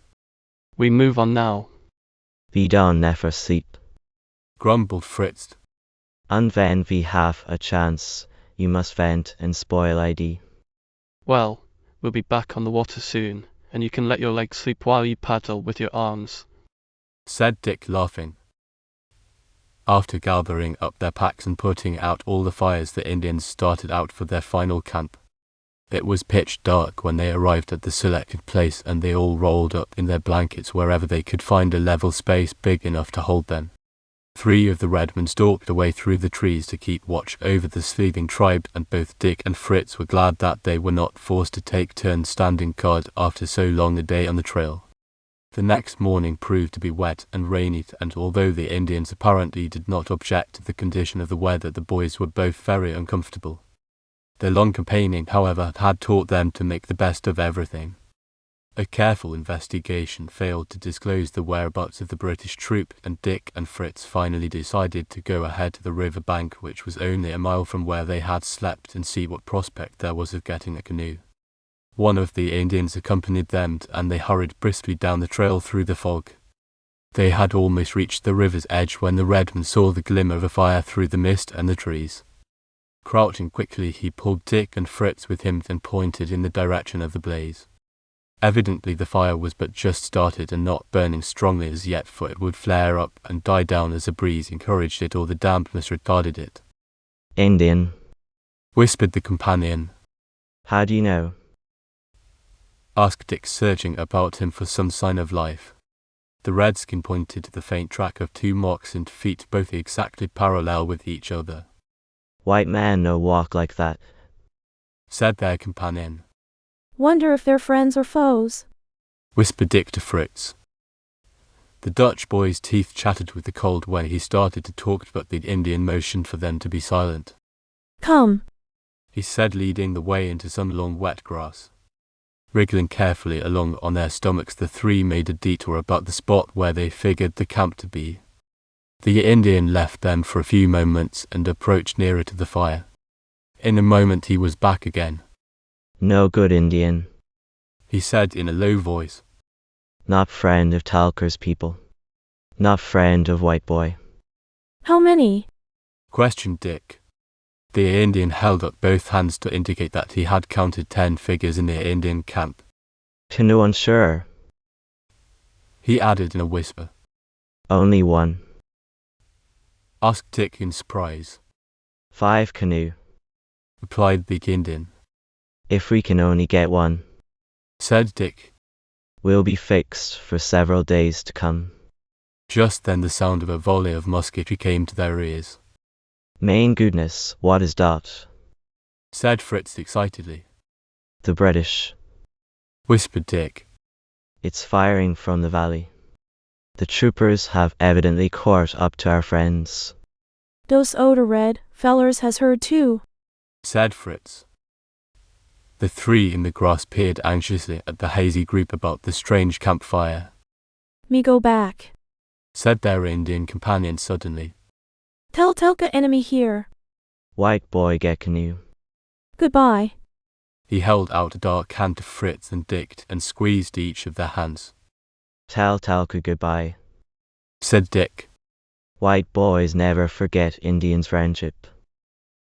We move on now. We don't never sleep, grumbled Fritz. And when we have a chance, you must vent and spoil ID. Well, we'll be back on the water soon, and you can let your legs sleep while you paddle with your arms, said Dick, laughing. After gathering up their packs and putting out all the fires, the Indians started out for their final camp. It was pitch dark when they arrived at the selected place, and they all rolled up in their blankets wherever they could find a level space big enough to hold them. 3 of the Redmen stalked away through the trees to keep watch over the sleeping tribe, and both Dick and Fritz were glad that they were not forced to take turns standing guard after so long a day on the trail. The next morning proved to be wet and rainy, and although the Indians apparently did not object to the condition of the weather, the boys were both very uncomfortable. Their long campaigning, however, had taught them to make the best of everything. A careful investigation failed to disclose the whereabouts of the British troop, and Dick and Fritz finally decided to go ahead to the river bank, which was only a mile from where they had slept, and see what prospect there was of getting a canoe. One of the Indians accompanied them, and they hurried briskly down the trail through the fog. They had almost reached the river's edge when the Redman saw the glimmer of a fire through the mist and the trees. Crouching quickly, he pulled Dick and Fritz with him and pointed in the direction of the blaze. Evidently the fire was but just started and not burning strongly as yet, for it would flare up and die down as a breeze encouraged it or the dampness retarded it. Indian, whispered the companion. How do you know? Asked Dick, searching about him for some sign of life. The redskin pointed to the faint track of 2 moccasined feet, both exactly parallel with each other. White man no walk like that, said their companion. Wonder if they're friends or foes, whispered Dick to Fritz. The Dutch boy's teeth chattered with the cold when he started to talk, but the Indian motioned for them to be silent. Come, he said, leading the way into some long wet grass. Wriggling carefully along on their stomachs, the 3 made a detour about the spot where they figured the camp to be. The Indian left them for a few moments and approached nearer to the fire. In a moment he was back again. No good Indian, he said in a low voice. Not friend of Talker's people. Not friend of white boy. How many? Questioned Dick. The Indian held up both hands to indicate that he had counted 10 figures in the Indian camp. Canoe unsure, he added in a whisper. Only 1. Asked Dick in surprise. 5 canoe, replied the Indian. If we can only get 1, said Dick. We'll be fixed for several days to come. Just then the sound of a volley of musketry came to their ears. Main goodness, what is that? Said Fritz excitedly. The British, whispered Dick. It's firing from the valley. The troopers have evidently caught up to our friends. Those oder red fellers has heard too, said Fritz. The three in the grass peered anxiously at the hazy group about the strange campfire. Me go back, said their Indian companion suddenly. Tell Telka enemy here. White boy get canoe. Goodbye. He held out a dark hand to Fritz and Dick and squeezed each of their hands. Tell Telka goodbye, said Dick. White boys never forget Indians' friendship.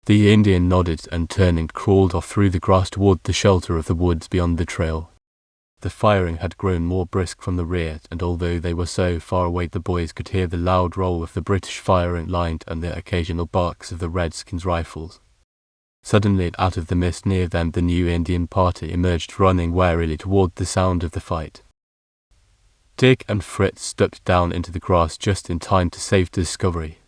The Indian nodded and turning crawled off through the grass toward the shelter of the woods beyond the trail. The firing had grown more brisk from the rear, and although they were so far away the boys could hear the loud roll of the British firing line and the occasional barks of the Redskins' rifles. Suddenly, out of the mist near them, the new Indian party emerged, running warily toward the sound of the fight. Dick and Fritz stepped down into the grass just in time to save Discovery.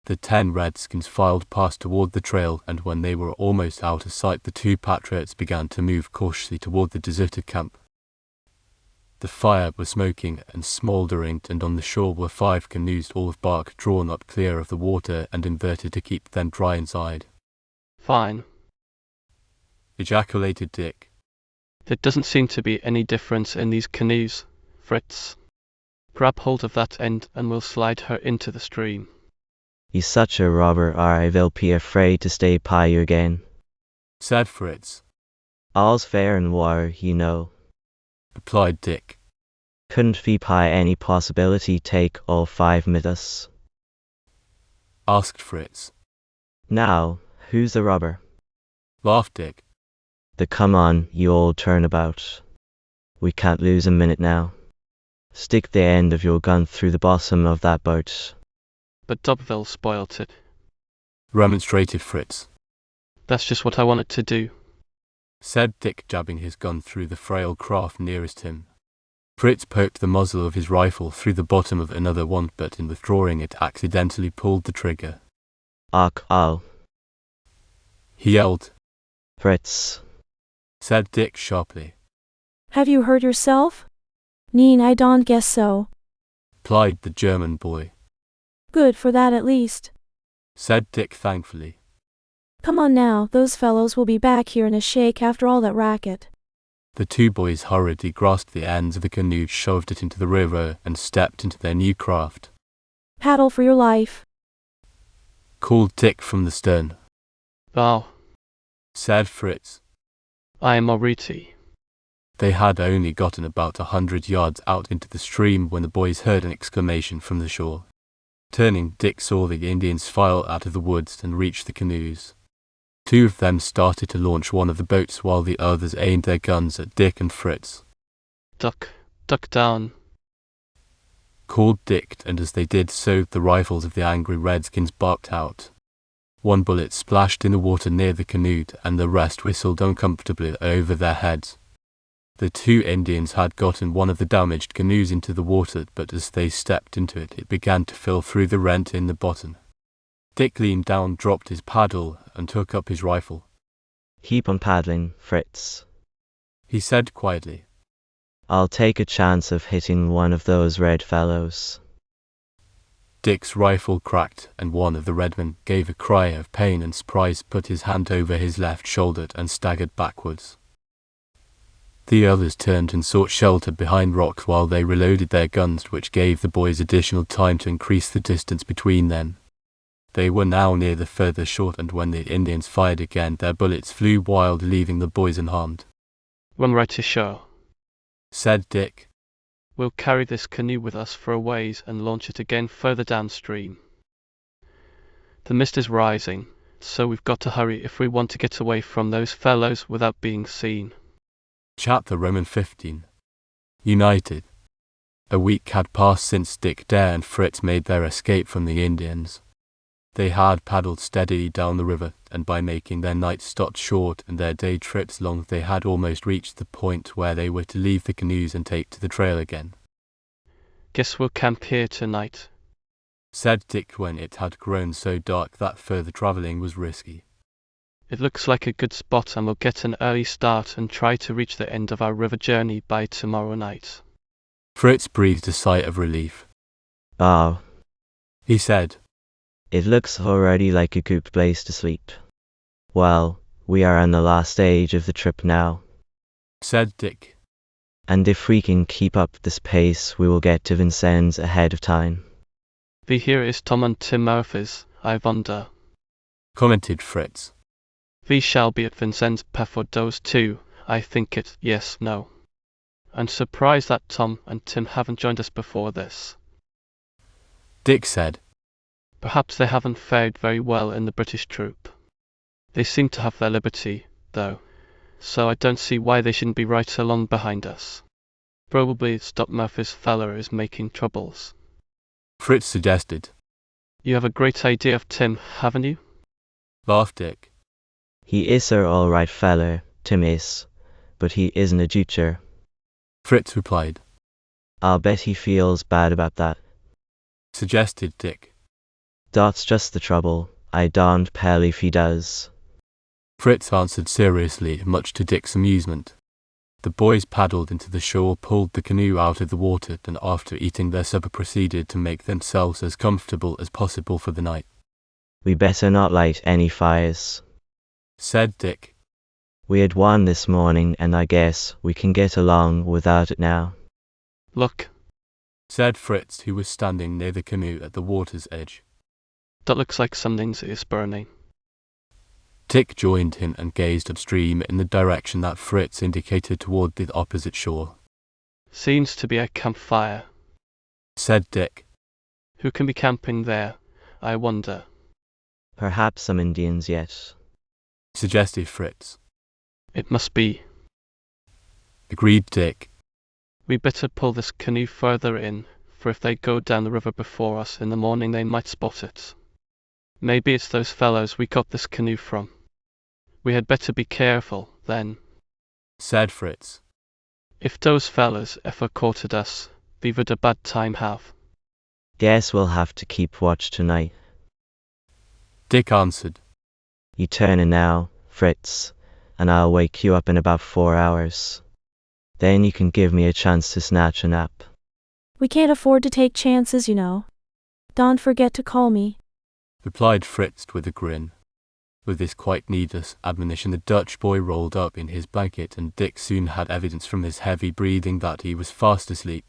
The 10 Redskins filed past toward the trail, and when they were almost out of sight, the 2 Patriots began to move cautiously toward the deserted camp. The fire was smoking and smouldering, and on the shore were 5 canoes, all of bark, drawn up clear of the water and inverted to keep them dry inside. Fine, ejaculated Dick. There doesn't seem to be any difference in these canoes, Fritz. Grab hold of that end and we'll slide her into the stream. He's such a robber, I will be afraid to stay by you again, said Fritz. All's fair in war, you know, replied Dick. Couldn't we by any possibility take all 5 with us? asked Fritz. Now, who's the robber? laughed Dick. Come on, you old turnabout. We can't lose a minute now. Stick the end of your gun through the bottom of that boat. But Dobville spoilt it, remonstrated Fritz. That's just what I wanted to do, said Dick, jabbing his gun through the frail craft nearest him. Fritz poked the muzzle of his rifle through the bottom of another one, but in withdrawing it accidentally pulled the trigger. Ow. He yelled. Fritz, said Dick sharply. Have you hurt yourself? Neen, I don't guess so, replied the German boy. Good for that at least, said Dick thankfully. Come on now, those fellows will be back here in a shake after all that racket. The 2 boys hurriedly grasped the ends of the canoe, shoved it into the river, and stepped into their new craft. Paddle for your life, called Dick from the stern. Bow, said Fritz. I am already. They had only gotten about 100 yards out into the stream when the boys heard an exclamation from the shore. Turning, Dick saw the Indians file out of the woods and reach the canoes. 2 of them started to launch one of the boats while the others aimed their guns at Dick and Fritz. Duck down, called Dick, and as they did so, the rifles of the angry Redskins barked out. 1 bullet splashed in the water near the canoe, and the rest whistled uncomfortably over their heads. The 2 Indians had gotten one of the damaged canoes into the water, but as they stepped into it, it began to fill through the rent in the bottom. Dick leaned down, dropped his paddle, and took up his rifle. Keep on paddling, Fritz, he said quietly. I'll take a chance of hitting one of those red fellows. Dick's rifle cracked, and one of the redmen gave a cry of pain and surprise, put his hand over his left shoulder and staggered backwards. The others turned and sought shelter behind rocks while they reloaded their guns, which gave the boys additional time to increase the distance between them. They were now near the further shore, and when the Indians fired again, their bullets flew wild, leaving the boys unharmed. Run right to shore, said Dick. We'll carry this canoe with us for a ways and launch it again further downstream. The mist is rising, so we've got to hurry if we want to get away from those fellows without being seen. Chapter Roman 15. United. A week had passed since Dick, Dare, and Fritz made their escape from the Indians. They had paddled steadily down the river, and by making their night stops short and their day trips long, they had almost reached the point where they were to leave the canoes and take to the trail again. Guess we'll camp here tonight, said Dick when it had grown so dark that further travelling was risky. It looks like a good spot, and we'll get an early start and try to reach the end of our river journey by tomorrow night. Fritz breathed a sigh of relief. Oh, he said. it looks already like a good place to sleep. Well, we are on the last stage of the trip now, said Dick. and if we can keep up this pace we will get to Vincennes ahead of time. We hear is Tom and Tim Murphy's, I wonder. Commented Fritz. We shall be at Vincennes before those two, I think it, yes, no. I'm surprised that Tom and Tim haven't joined us before this. Dick said. Perhaps they haven't fared very well in the British troop. They seem to have their liberty, though, so I don't see why they shouldn't be right along behind us. Probably Stop Murphy's fellow is making troubles. Fritz suggested. You have a great idea of Tim, haven't you? Laughed Dick. He is a all right feller, Tim is, but he isn't a jucher. Fritz replied. I'll bet he feels bad about that. Suggested Dick. That's just the trouble, I don't pell if he does. Fritz answered seriously, much to Dick's amusement. The boys paddled into the shore, pulled the canoe out of the water, and after eating their supper proceeded to make themselves as comfortable as possible for the night. We better not light any fires, said Dick. We had one this morning and I guess we can get along without it now. Look, said Fritz, who was standing near the canoe at the water's edge. That looks like something is burning. Dick joined him and gazed upstream in the direction that Fritz indicated toward the opposite shore. Seems to be a campfire, said Dick. Who can be camping there, I wonder? Perhaps some Indians yet, suggested Fritz. It must be, agreed Dick. We better pull this canoe further in, for if they go down the river before us in the morning they might spot it. Maybe it's those fellows we got this canoe from. We had better be careful, then, said Fritz. If those fellows ever courted us, we would a bad time have. Guess we'll have to keep watch tonight, Dick answered. You turn in now, Fritz, and I'll wake you up in about 4 hours. Then you can give me a chance to snatch a nap. We can't afford to take chances, you know. Don't forget to call me, replied Fritz with a grin. With this quite needless admonition the Dutch boy rolled up in his blanket, and Dick soon had evidence from his heavy breathing that he was fast asleep.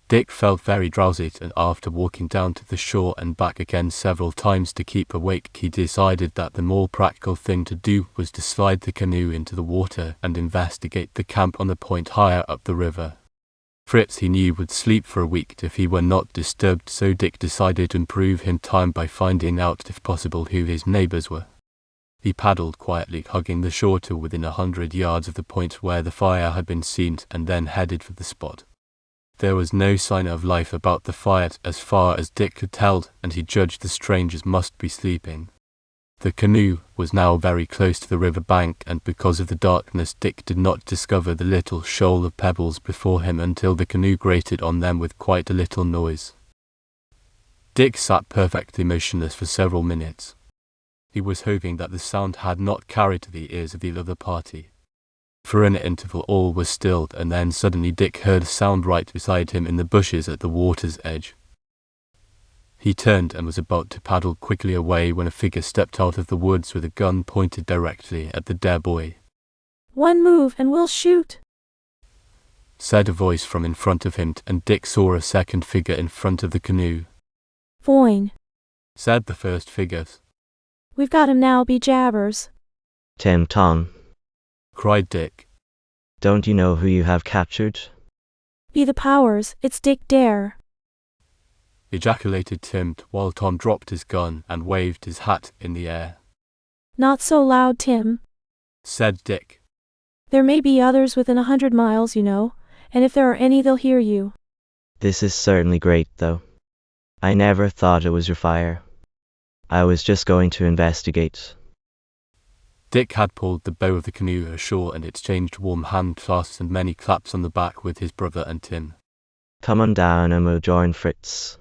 Dick felt very drowsy, and after walking down to the shore and back again several times to keep awake, he decided that the more practical thing to do was to slide the canoe into the water and investigate the camp on the point higher up the river. Fritz, he knew, would sleep for a week if he were not disturbed, so Dick decided to improve him time by finding out, if possible, who his neighbors were. He paddled quietly, hugging the shore to within 100 yards of the point where the fire had been seen, and then headed for the spot. There was no sign of life about the fire as far as Dick could tell, and he judged the strangers must be sleeping. The canoe was now very close to the river bank, and because of the darkness Dick did not discover the little shoal of pebbles before him until the canoe grated on them with quite a little noise. Dick sat perfectly motionless for several minutes. He was hoping that the sound had not carried to the ears of the other party. For an interval all was still, and then suddenly Dick heard a sound right beside him in the bushes at the water's edge. He turned and was about to paddle quickly away when a figure stepped out of the woods with a gun pointed directly at the dead boy. One move and we'll shoot, said a voice from in front of him, and Dick saw a second figure in front of the canoe. Foin, said the first figure. We've got him now, be jabbers. Tim Tom, cried Dick. Don't you know who you have captured? Be the powers, it's Dick Dare, ejaculated Tim, while Tom dropped his gun and waved his hat in the air. Not so loud, Tim, said Dick. There may be others within 100 miles, you know, and if there are any they'll hear you. This is certainly great, though. I never thought it was your fire. I was just going to investigate. Dick had pulled the bow of the canoe ashore and exchanged warm hand clasps and many claps on the back with his brother and Tim. Come on down and we'll join Fritz,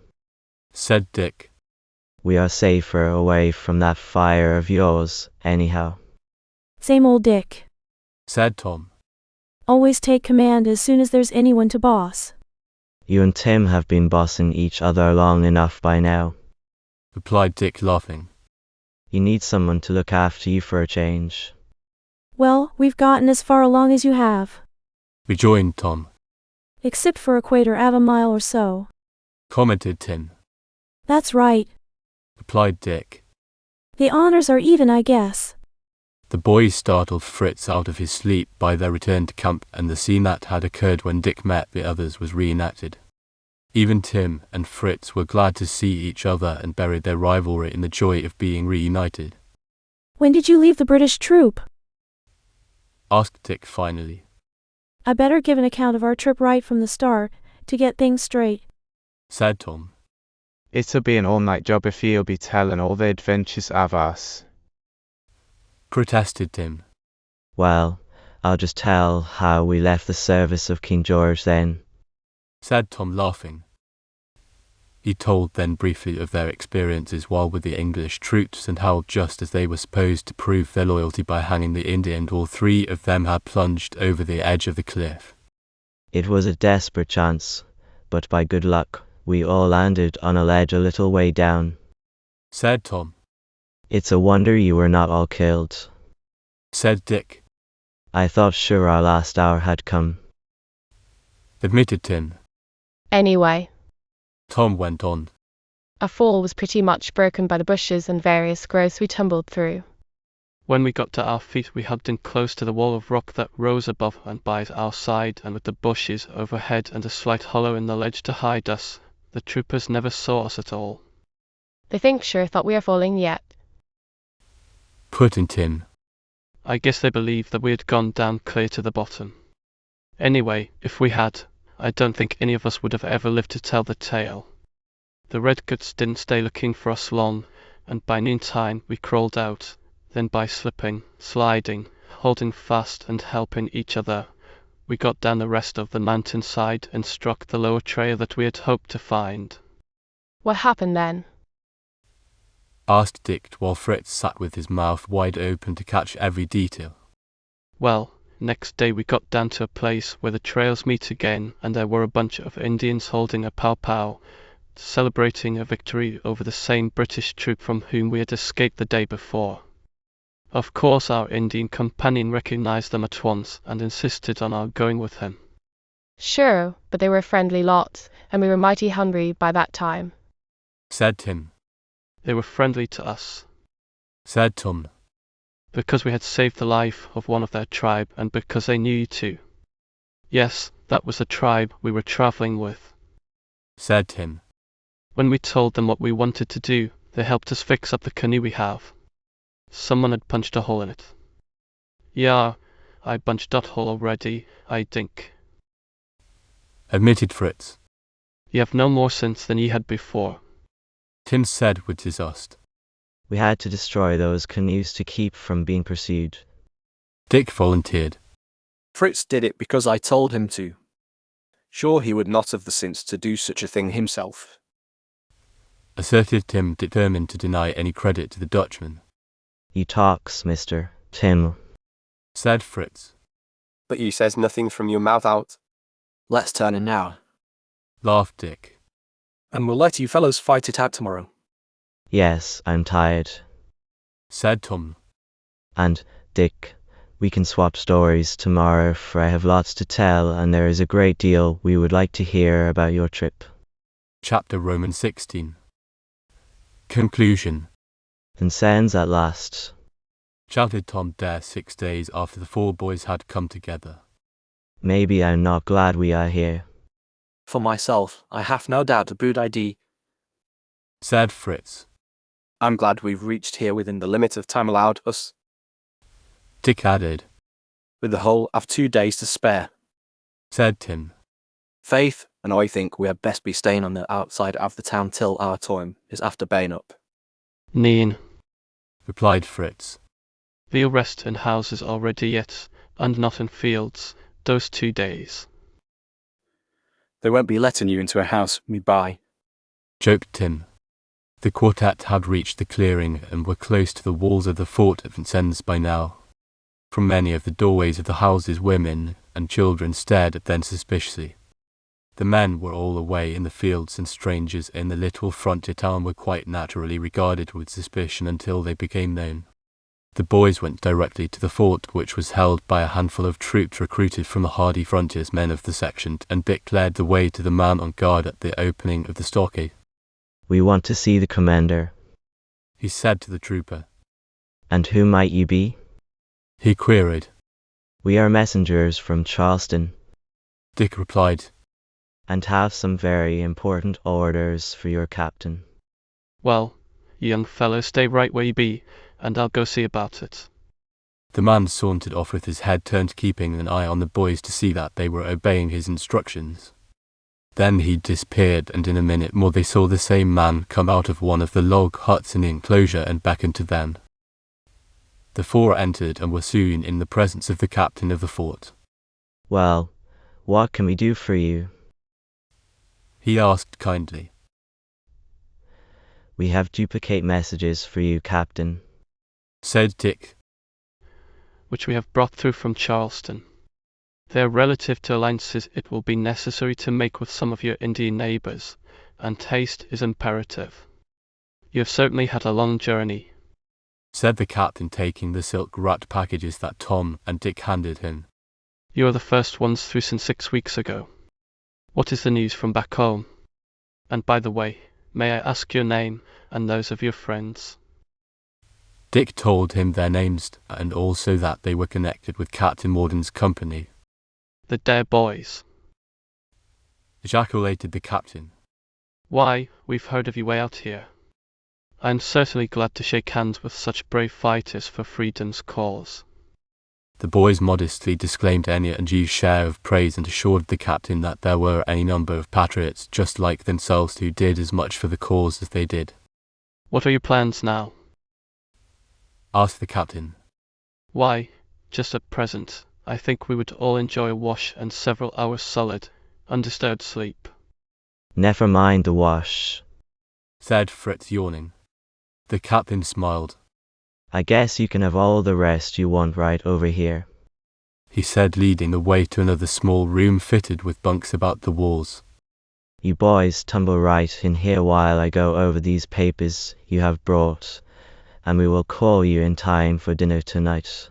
said Dick. We are safer away from that fire of yours, anyhow. Same old Dick, said Tom. Always take command as soon as there's anyone to boss. You and Tim have been bossing each other long enough by now, replied Dick, laughing. You need someone to look after you for a change. Well, we've gotten as far along as you have. Rejoined Tom. Except for equator at a mile or so. Commented Tim. That's right. Replied Dick. The honors are even, I guess. The boys startled Fritz out of his sleep by their return to camp, and the scene that had occurred when Dick met the others was reenacted. Even Tim and Fritz were glad to see each other and buried their rivalry in the joy of being reunited. When did you leave the British troop? Asked Dick finally. I better give an account of our trip right from the start, to get things straight, said Tom. It'll be an all-night job if you'll be telling all the adventures of us, protested Tim. Well, I'll just tell how we left the service of King George then, said Tom, laughing. He told then briefly of their experiences while with the English troops and how, just as they were supposed to prove their loyalty by hanging the Indian, all three of them had plunged over the edge of the cliff. It was a desperate chance, but by good luck, we all landed on a ledge a little way down, said Tom. It's a wonder you were not all killed, said Dick. I thought sure our last hour had come, admitted Tim. Anyway, Tom went on. Our fall was pretty much broken by the bushes and various growths we tumbled through. When we got to our feet, we hugged in close to the wall of rock that rose above and by our side, and with the bushes overhead and a slight hollow in the ledge to hide us, the troopers never saw us at all. They thought we were falling yet, put in Tim. I guess they believed that we had gone down clear to the bottom. Anyway, if we had, I don't think any of us would have ever lived to tell the tale. The redcoats didn't stay looking for us long, and by noontime we crawled out. Then by slipping, sliding, holding fast and helping each other, we got down the rest of the mountainside and struck the lower trail that we had hoped to find. What happened then? Asked Dick while Fritz sat with his mouth wide open to catch every detail. Well, next day we got down to a place where the trails meet again, and there were a bunch of Indians holding a pow-pow, celebrating a victory over the same British troop from whom we had escaped the day before. Of course our Indian companion recognized them at once and insisted on our going with him. Sure, but they were a friendly lot, and we were mighty hungry by that time, said Tim. They were friendly to us, said Tom. Because we had saved the life of one of their tribe, and because they knew you too. Yes, that was the tribe we were traveling with, said Tim. When we told them what we wanted to do, they helped us fix up the canoe we have. Someone had punched a hole in it. Yeah, I punched that hole already, I think, admitted Fritz. You have no more sense than ye had before, Tim said with disgust. We had to destroy those canoes to keep from being pursued, Dick volunteered. Fritz did it because I told him to. Sure, he would not have the sense to do such a thing himself, asserted Tim, determined to deny any credit to the Dutchman. You talks, Mr. Tim, said Fritz. But you says nothing from your mouth out. Let's turn in now, laughed Dick. And we'll let you fellows fight it out tomorrow. Yes, I'm tired, said Tom. And, Dick, we can swap stories tomorrow, for I have lots to tell and there is a great deal we would like to hear about your trip. Chapter Romans 16. Conclusion. Vincennes at last, shouted Tom Dare 6 days after the four boys had come together. Maybe I'm not glad we are here, For myself, I have no doubt a good idea, said Fritz. I'm glad we've reached here within the limit of time allowed us. Dick added. With the whole of 2 days to spare, said Tim. Faith, and I think we had best be staying on the outside of the town till our time is after baying up. Neen, replied Fritz. We'll rest in houses already yet, and not in fields, those 2 days. They won't be letting you into a house, me by, joked Tim. The quartet had reached the clearing and were close to the walls of the fort at Vincennes by now. From many of the doorways of the houses women and children stared at them suspiciously. The men were all away in the fields, and strangers in the little frontier town were quite naturally regarded with suspicion until they became known. The boys went directly to the fort, which was held by a handful of troops recruited from the hardy frontiersmen of the section, and Dick led the way to the man on guard at the opening of the stockade. "We want to see the commander," he said to the trooper. "And who might you be?" he queried. "We are messengers from Charleston," Dick replied, "and have some very important orders for your captain." "Well, you young fellow, stay right where you be, and I'll go see about it." The man sauntered off with his head turned, keeping an eye on the boys to see that they were obeying his instructions. Then he disappeared, and in a minute more they saw the same man come out of one of the log huts in the enclosure and beckon to them. The four entered and were soon in the presence of the captain of the fort. "Well, what can we do for you?" he asked kindly. "We have duplicate messages for you, Captain," said Dick, "which we have brought through from Charleston. They are relative to alliances it will be necessary to make with some of your Indian neighbors, and haste is imperative. You have certainly had a long journey," said the captain, taking the silk-wrapped packages that Tom and Dick handed him. "You are the first ones through since 6 weeks ago. What is the news from back home? And by the way, may I ask your name and those of your friends?" Dick told him their names, and also that they were connected with Captain Morden's company. "The Dare Boys," ejaculated the captain. "Why, we've heard of you way out here. I am certainly glad to shake hands with such brave fighters for freedom's cause." The boys modestly disclaimed any undue share of praise and assured the captain that there were any number of patriots just like themselves who did as much for the cause as they did. "What are your plans now?" asked the captain. "Why, just at present, I think we would all enjoy a wash and several hours solid, undisturbed sleep." "Never mind the wash," said Fritz, yawning. The captain smiled. "I guess you can have all the rest you want right over here," he said, leading the way to another small room fitted with bunks about the walls. "You boys tumble right in here while I go over these papers you have brought, and we will call you in time for dinner tonight.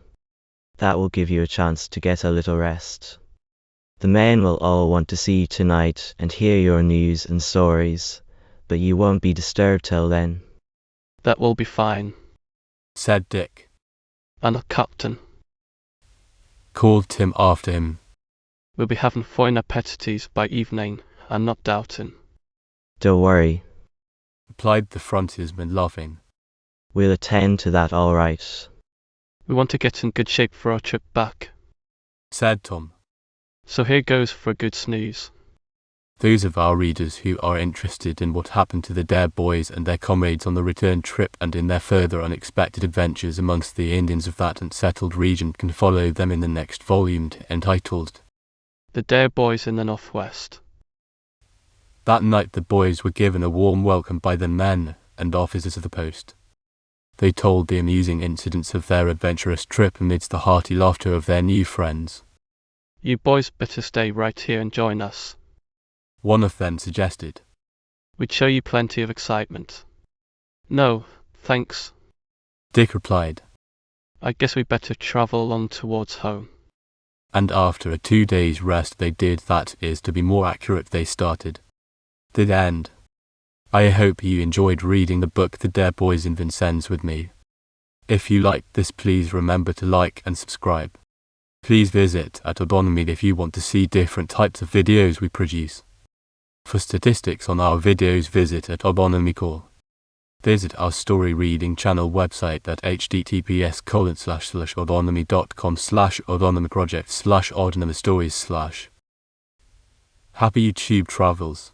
That will give you a chance to get a little rest. The men will all want to see you tonight and hear your news and stories, but you won't be disturbed till then." "That will be fine," said Dick. "And Captain," called Tim after him. "we'll be having fine appetites by evening, I'm not doubting." "Don't worry," replied the frontiersman, laughing. "We'll attend to that all right." "We want to get in good shape for our trip back," said Tom. "So here goes for a good snooze." Those of our readers who are interested in what happened to the Dare Boys and their comrades on the return trip and in their further unexpected adventures amongst the Indians of that unsettled region can follow them in the next volume entitled The Dare Boys in the Northwest. That night the boys were given a warm welcome by the men and officers of the post. They told the amusing incidents of their adventurous trip amidst the hearty laughter of their new friends. "You boys better stay right here and join us," one of them suggested. "We'd show you plenty of excitement." "No, thanks," Dick replied. "I guess we better travel along towards home." And after a 2 days' rest they did, that is, to be more accurate, they started. The end. I hope you enjoyed reading the book The Dare Boys in Vincennes with me. If you liked this, please remember to like and subscribe. Please visit at Odonomy if you want to see different types of videos we produce. For statistics on our videos, visit at Odonomy.com. Visit our story reading channel website at https://odonomy.com/odonomyproject/odonomy stories/. Happy YouTube travels.